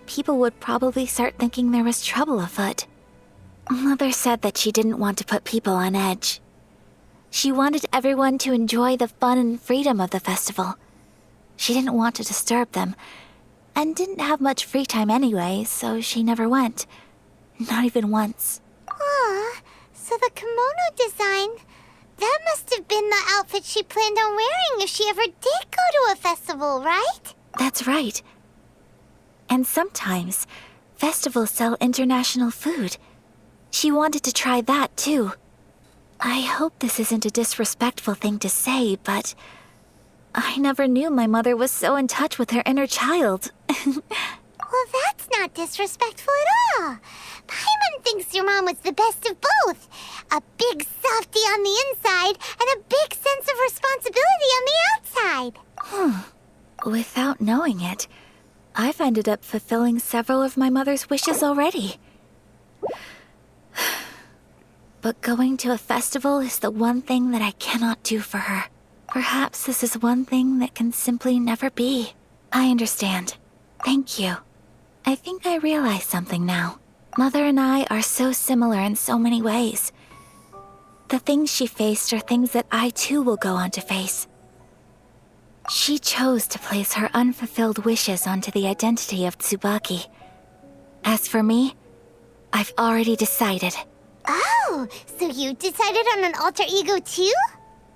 People would probably start thinking there was trouble afoot. Mother said that she didn't want to put people on edge. She wanted everyone to enjoy the fun and freedom of the festival. She didn't want to disturb them, and didn't have much free time anyway, so she never went. Not even once. Aw, so the kimono design, that must have been the outfit she planned on wearing if she ever did go to a festival, right? That's right. And sometimes, festivals sell international food. She wanted to try that too. I hope this isn't a disrespectful thing to say, but I never knew my mother was so in touch with her inner child. Well, that's not disrespectful at all. Paimon thinks your mom was the best of both. A big softie on the inside and a big sense of responsibility on the outside. Without knowing it, I've ended up fulfilling several of my mother's wishes already. But going to a festival is the one thing that I cannot do for her. Perhaps this is one thing that can simply never be. I understand. Thank you. I think I realize something now. Mother and I are so similar in so many ways. The things she faced are things that I too will go on to face. She chose to place her unfulfilled wishes onto the identity of Tsubaki. As for me, I've already decided. Oh, so you decided on an alter ego too?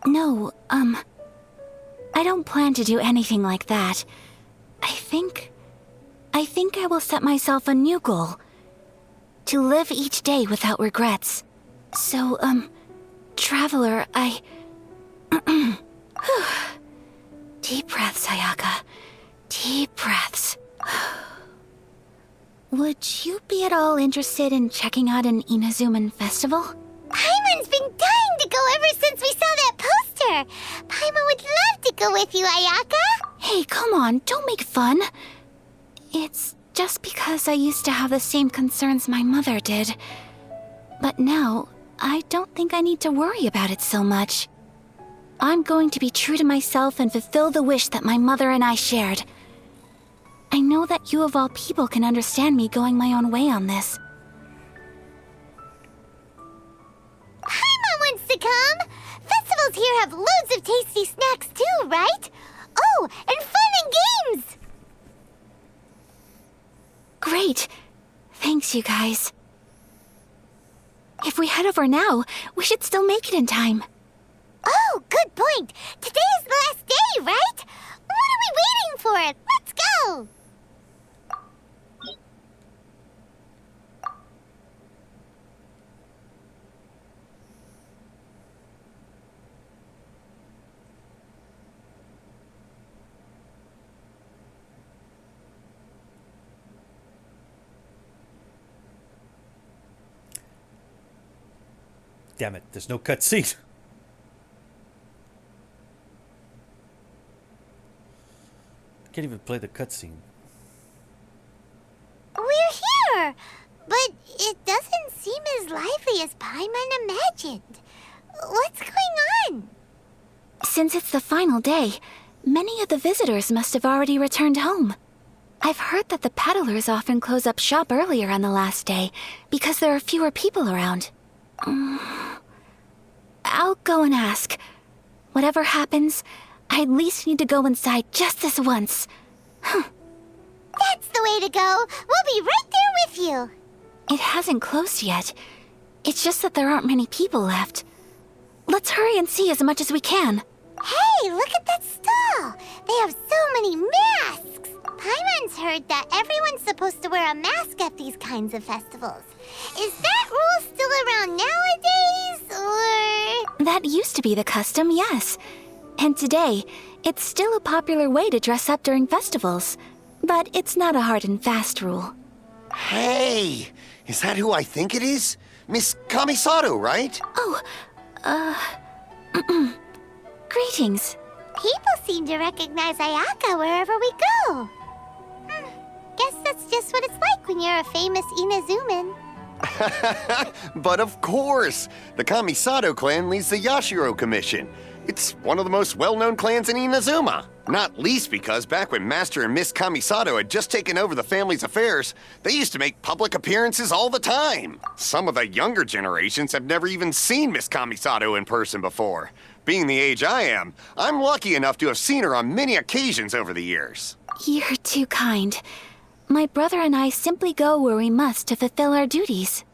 No, I don't plan to do anything like that. I think I will set myself a new goal. To live each day without regrets. So, Traveler, Deep breaths, Ayaka. Deep breaths. Would you be at all interested in checking out an Inazuman festival? Paimon's been dying to go ever since we saw that poster. Paimon would love to go with you, Ayaka. Hey, come on, don't make fun. It's just because I used to have the same concerns my mother did. But now, I don't think I need to worry about it so much. I'm going to be true to myself and fulfill the wish that my mother and I shared. I know that you of all people can understand me going my own way on this. Paimon wants to come! Festivals here have loads of tasty snacks too, right? Oh, and fun and games! Great. Thanks, you guys. If we head over now, we should still make it in time. Oh, good point! Today is the last day, right? What are we waiting for? Let's go! Damn it, there's no cutscene. Can't even play the cutscene. We're here! But it doesn't seem as lively as Paimon imagined. What's going on? Since it's the final day, many of the visitors must have already returned home. I've heard that the peddlers often close up shop earlier on the last day because there are fewer people around. I'll go and ask. Whatever happens, I at least need to go inside just this once. That's the way to go. We'll be right there with you. It hasn't closed yet. It's just that there aren't many people left. Let's hurry and see as much as we can. Hey, look at that stall. They have so many masks. Paimon's heard that everyone's supposed to wear a mask at these kinds of festivals. Is that rule still around nowadays, or...? That used to be the custom, yes. And today, it's still a popular way to dress up during festivals. But it's not a hard and fast rule. Hey! Is that who I think it is? Miss Kamisato, right? Oh, greetings. People seem to recognize Ayaka wherever we go. Guess that's just what it's like when you're a famous Inazuman. But of course! The Kamisato clan leads the Yashiro Commission. It's one of the most well-known clans in Inazuma. Not least because back when Master and Miss Kamisato had just taken over the family's affairs, they used to make public appearances all the time. Some of the younger generations have never even seen Miss Kamisato in person before. Being the age I am, I'm lucky enough to have seen her on many occasions over the years. You're too kind. My brother and I simply go where we must to fulfill our duties.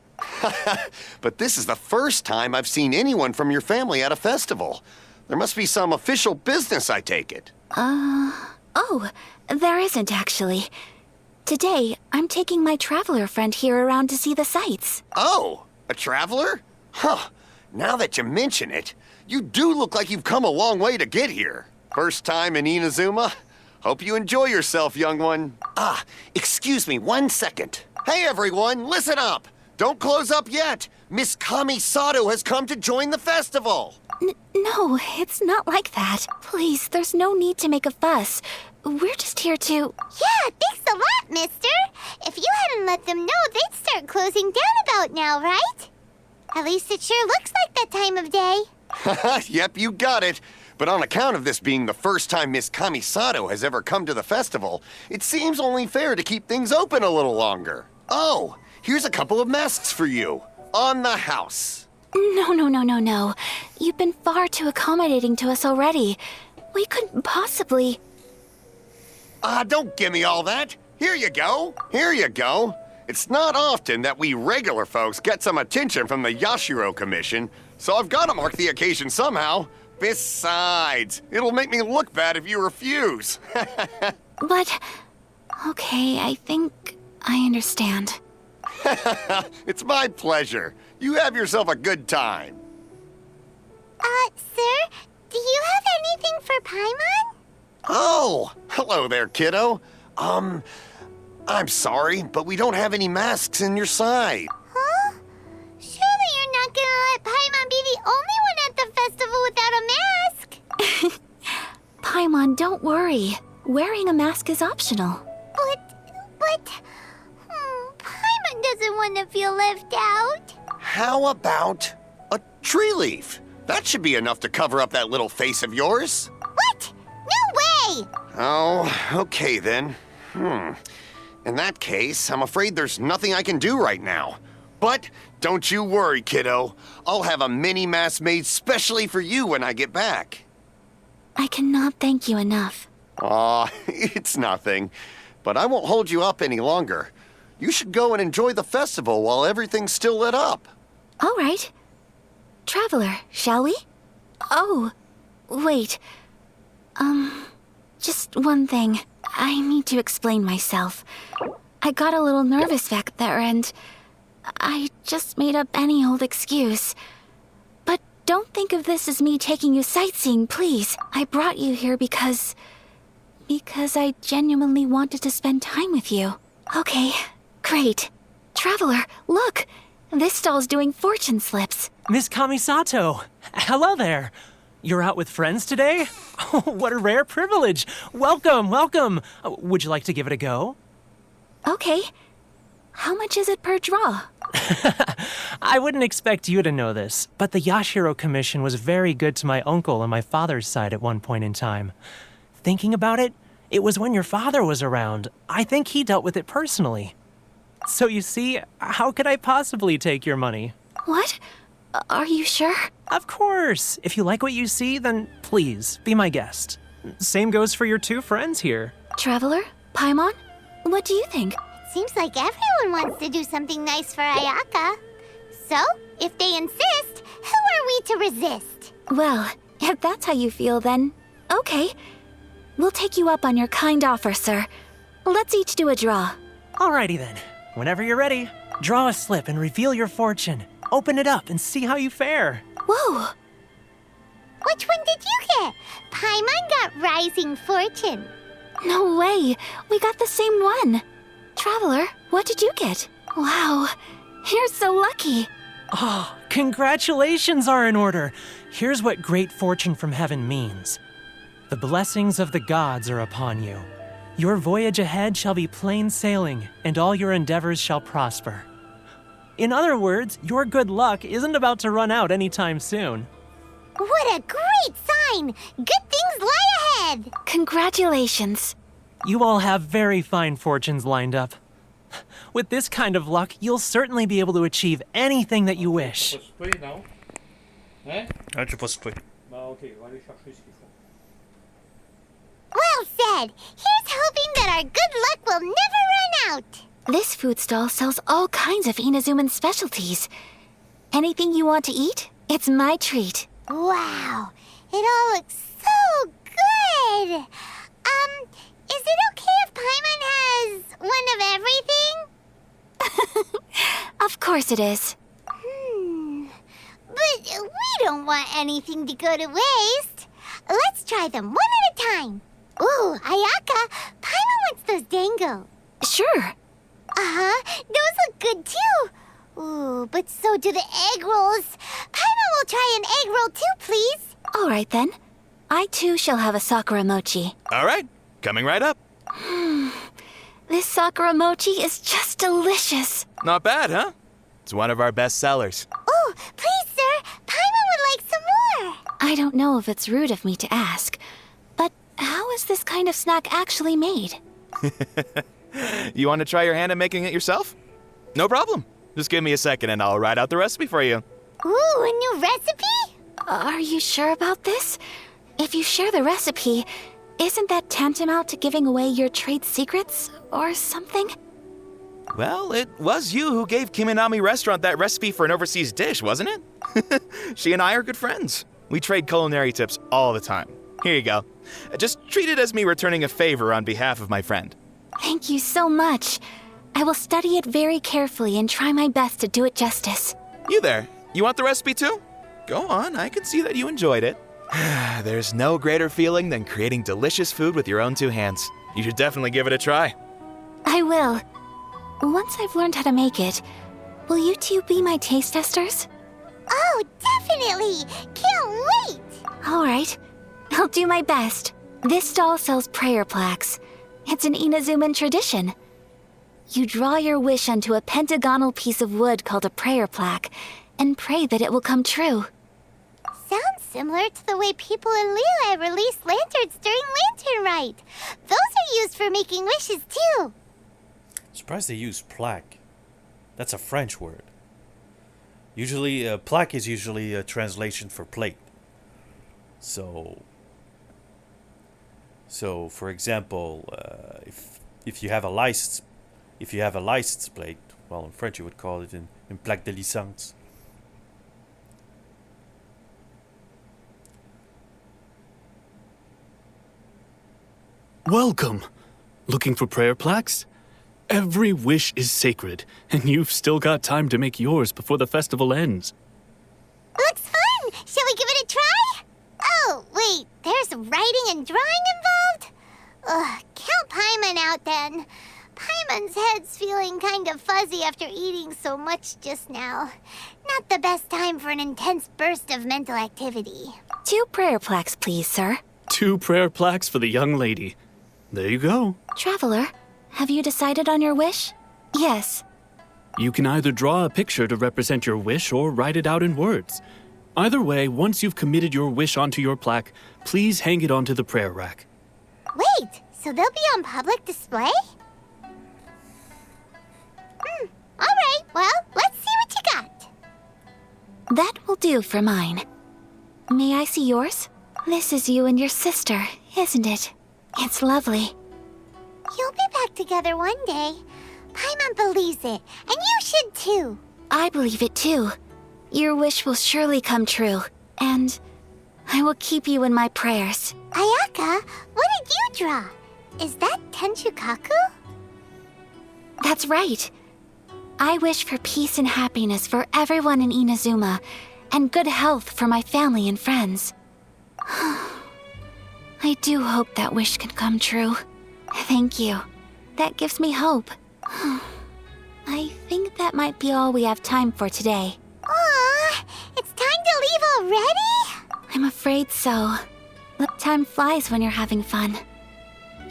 But this is the first time I've seen anyone from your family at a festival. There must be some official business, I take it. Oh, there isn't actually. Today, I'm taking my traveler friend here around to see the sights. Oh, a traveler? Huh. Now that you mention it, you do look like you've come a long way to get here. First time in Inazuma? Hope you enjoy yourself, young one. Ah, excuse me 1 second. Hey everyone, listen up! Don't close up yet! Miss Kamisato has come to join the festival! No, it's not like that. Please, there's no need to make a fuss. We're just here to... Yeah, thanks a lot, mister. If you hadn't let them know, they'd start closing down about now, right? At least it sure looks like that time of day. Yep, you got it. But on account of this being the first time Miss Kamisato has ever come to the festival, it seems only fair to keep things open a little longer. Oh, here's a couple of masks for you. On the house. No. You've been far too accommodating to us already. We couldn't possibly... Don't give me all that. Here you go. Here you go. It's not often that we regular folks get some attention from the Yashiro Commission, so I've got to mark the occasion somehow. Besides, it'll make me look bad if you refuse. But... Okay, I think I understand. It's my pleasure. You have yourself a good time. Sir, do you have anything for Paimon? Oh, hello there, kiddo. I'm sorry, but we don't have any masks in your side. Huh? Surely you're not gonna let Paimon be the only one at the festival without a mask? Paimon, don't worry. Wearing a mask is optional. But, Paimon doesn't want to feel left out. How about a tree leaf? That should be enough to cover up that little face of yours. What? No way! Oh, okay then. In that case, I'm afraid there's nothing I can do right now. But don't you worry, kiddo. I'll have a mini mask made specially for you when I get back. I cannot thank you enough. Aw, it's nothing. But I won't hold you up any longer. You should go and enjoy the festival while everything's still lit up. All right. Traveler, shall we? Oh, wait. Just one thing. I need to explain myself. I got a little nervous back there and I just made up any old excuse. But don't think of this as me taking you sightseeing, please. I brought you here because I genuinely wanted to spend time with you. Okay, great. Traveler, look! This stall's doing fortune slips. Miss Kamisato, hello there. You're out with friends today? Oh, what a rare privilege. Welcome, welcome. Would you like to give it a go? Okay. How much is it per draw? I wouldn't expect you to know this, but the Yashiro Commission was very good to my uncle on my father's side at one point in time. Thinking about it, it was when your father was around. I think he dealt with it personally. So you see, how could I possibly take your money? What? Are you sure? Of course. If you like what you see, then please, be my guest. Same goes for your two friends here. Traveler? Paimon? What do you think? It seems like everyone wants to do something nice for Ayaka. So, if they insist, who are we to resist? Well, if that's how you feel, then okay. We'll take you up on your kind offer, sir. Let's each do a draw. Alrighty then. Whenever you're ready, draw a slip and reveal your fortune. Open it up and see how you fare. Whoa! Which one did you get? Paimon got Rising Fortune. No way! We got the same one. Traveler, what did you get? Wow, you're so lucky. Oh, congratulations are in order. Here's what great fortune from heaven means. The blessings of the gods are upon you. Your voyage ahead shall be plain sailing, and all your endeavors shall prosper. In other words, your good luck isn't about to run out anytime soon. What a great sign! Good things lie ahead! Congratulations. You all have very fine fortunes lined up. With this kind of luck, you'll certainly be able to achieve anything that you wish. Well said! Here's hoping that our good luck will never run out! This food stall sells all kinds of Inazuman specialties. Anything you want to eat, it's my treat. Wow! It all looks so good! Is it okay if Paimon has one of everything? Of course it is. But we don't want anything to go to waste. Let's try them one at a time. Ooh, Ayaka, Paimon wants those dango. Sure. Uh-huh, those look good too. Ooh, but so do the egg rolls. Paimon will try an egg roll too, please. All right then. I too shall have a sakura mochi. All right, coming right up. This sakura mochi is just delicious. Not bad, huh? It's one of our best sellers. Oh, please, sir. Paimon would like some more. I don't know if it's rude of me to ask, but how is this kind of snack actually made? You want to try your hand at making it yourself? No problem. Just give me a second and I'll write out the recipe for you. Ooh, a new recipe? Are you sure about this? If you share the recipe, isn't that tantamount to giving away your trade secrets or something? Well, it was you who gave Kiminami Restaurant that recipe for an overseas dish, wasn't it? She and I are good friends. We trade culinary tips all the time. Here you go. Just treat it as me returning a favor on behalf of my friend. Thank you so much. I will study it very carefully and try my best to do it justice. You there, you want the recipe too? Go on, I can see that you enjoyed it. There's no greater feeling than creating delicious food with your own two hands. You should definitely give it a try. I will. Once I've learned how to make it, will you two be my taste testers? Oh, definitely! Can't wait! All right. I'll do my best. This stall sells prayer plaques. It's an Inazuman tradition. You draw your wish onto a pentagonal piece of wood called a prayer plaque and pray that it will come true. Sounds similar to the way people in Liyue release lanterns during Lantern Rite. Those are used for making wishes, too. Surprised they use plaque. That's a French word. Usually, plaque is usually a translation for plate. So for example, if you have a license plate, well, in French you would call it une plaque de licence. Welcome. Looking for prayer plaques? Every wish is sacred, and you've still got time to make yours before the festival ends. Looks fun! Shall we give it a try? Oh, wait, there's writing and drawing involved? Ugh, count Paimon out then. Paimon's head's feeling kind of fuzzy after eating so much just now. Not the best time for an intense burst of mental activity. 2 prayer plaques, please, sir. 2 prayer plaques for the young lady. There you go. Traveler, have you decided on your wish? Yes. You can either draw a picture to represent your wish or write it out in words. Either way, once you've committed your wish onto your plaque, please hang it onto the prayer rack. Wait, so they'll be on public display? Alright, well, let's see what you got. That will do for mine. May I see yours? This is you and your sister, isn't it? It's lovely. You'll be back together one day. Paimon believes it, and you should too. I believe it too. Your wish will surely come true, and I will keep you in my prayers. Ayaka, what did you draw? Is that Tenshukaku? That's right. I wish for peace and happiness for everyone in Inazuma, and good health for my family and friends. I do hope that wish can come true. Thank you. That gives me hope. I think that might be all we have time for today. Aw, it's time to leave already? I'm afraid so. But time flies when you're having fun.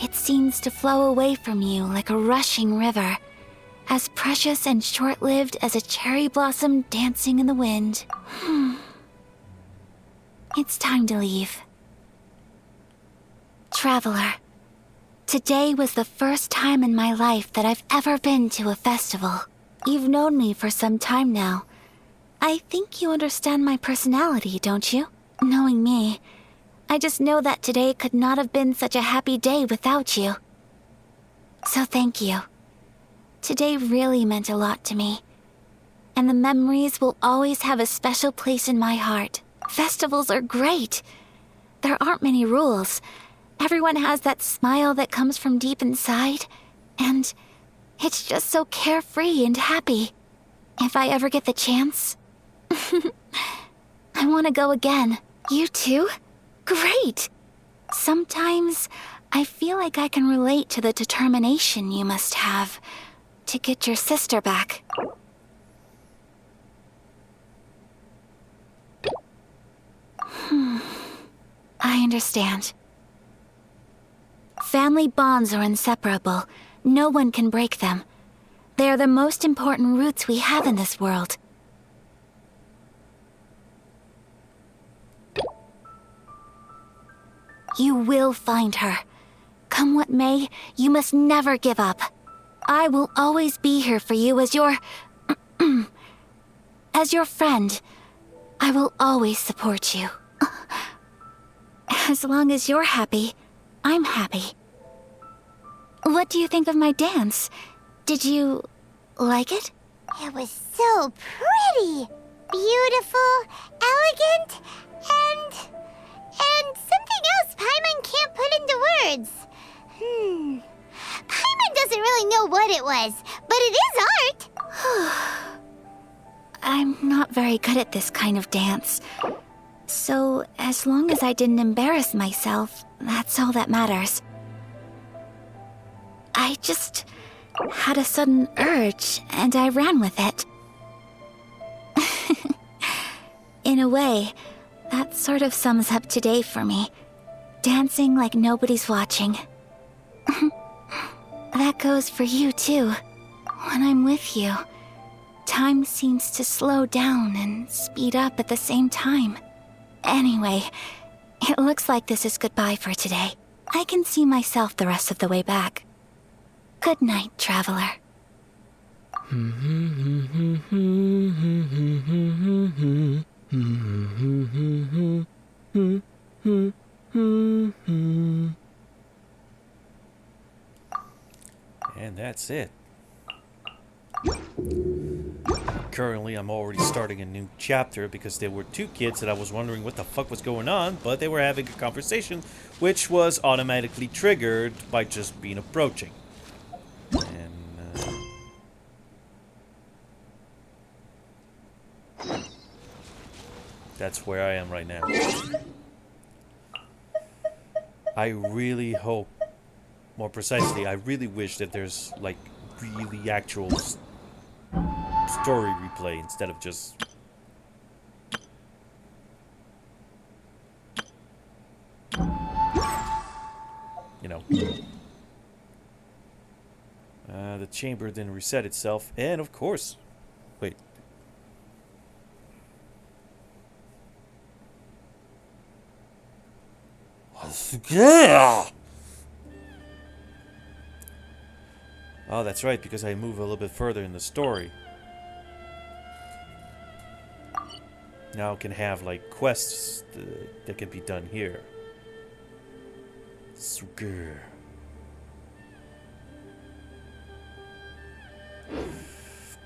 It seems to flow away from you like a rushing river, as precious and short-lived as a cherry blossom dancing in the wind. It's time to leave. Traveler, today was the first time in my life that I've ever been to a festival. You've known me for some time now. I think you understand my personality, don't you? Knowing me, I just know that today could not have been such a happy day without you. So thank you. Today really meant a lot to me. And the memories will always have a special place in my heart. Festivals are great. There aren't many rules. Everyone has that smile that comes from deep inside. And it's just so carefree and happy. If I ever get the chance, I want to go again. You too? Great! Sometimes I feel like I can relate to the determination you must have to get your sister back. I understand. Family bonds are inseparable. No one can break them. They are the most important roots we have in this world. You will find her. Come what may, you must never give up. I will always be here for you as your... as your friend. I will always support you. As long as you're happy, I'm happy. What do you think of my dance? Did you like it? It was so pretty, beautiful, elegant, and something else Paimon can't put into words. Paimon doesn't really know what it was, but it is art. I'm not very good at this kind of dance. So, as long as I didn't embarrass myself, that's all that matters. I just had a sudden urge, and I ran with it. In a way, that sort of sums up today for me. dancing like nobody's watching. That goes for you, too. When I'm with you, time seems to slow down and speed up at the same time. Anyway, it looks like this is goodbye for today. I can see myself the rest of the way back. Good night, traveler. And that's it. Currently, I'm already starting a new chapter because there were two kids that I was wondering what the fuck was going on, but they were having a conversation, which was automatically triggered by just being approaching. And that's where I am right now. I really hope, more precisely, I really wish that there's like really actual story replay instead of just you know. The chamber didn't reset itself, and of course, wait. Yeah. Oh, that's right, because I move a little bit further in the story. Now I can have, like, quests that can be done here. Sugar.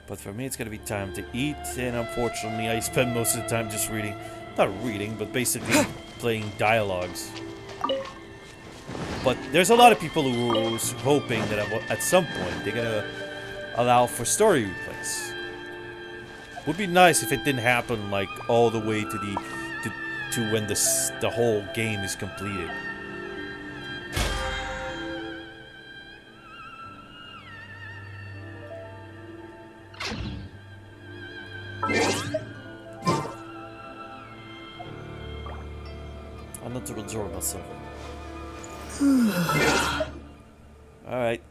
But for me, it's gonna be time to eat, and unfortunately, I spend most of the time just reading. Not reading, but basically playing dialogues. But there's a lot of people who's hoping that at some point they're gonna allow for story replays. Would be nice if it didn't happen like all the way to the to when the whole game is completed. I'm not to enjoy myself. Alright,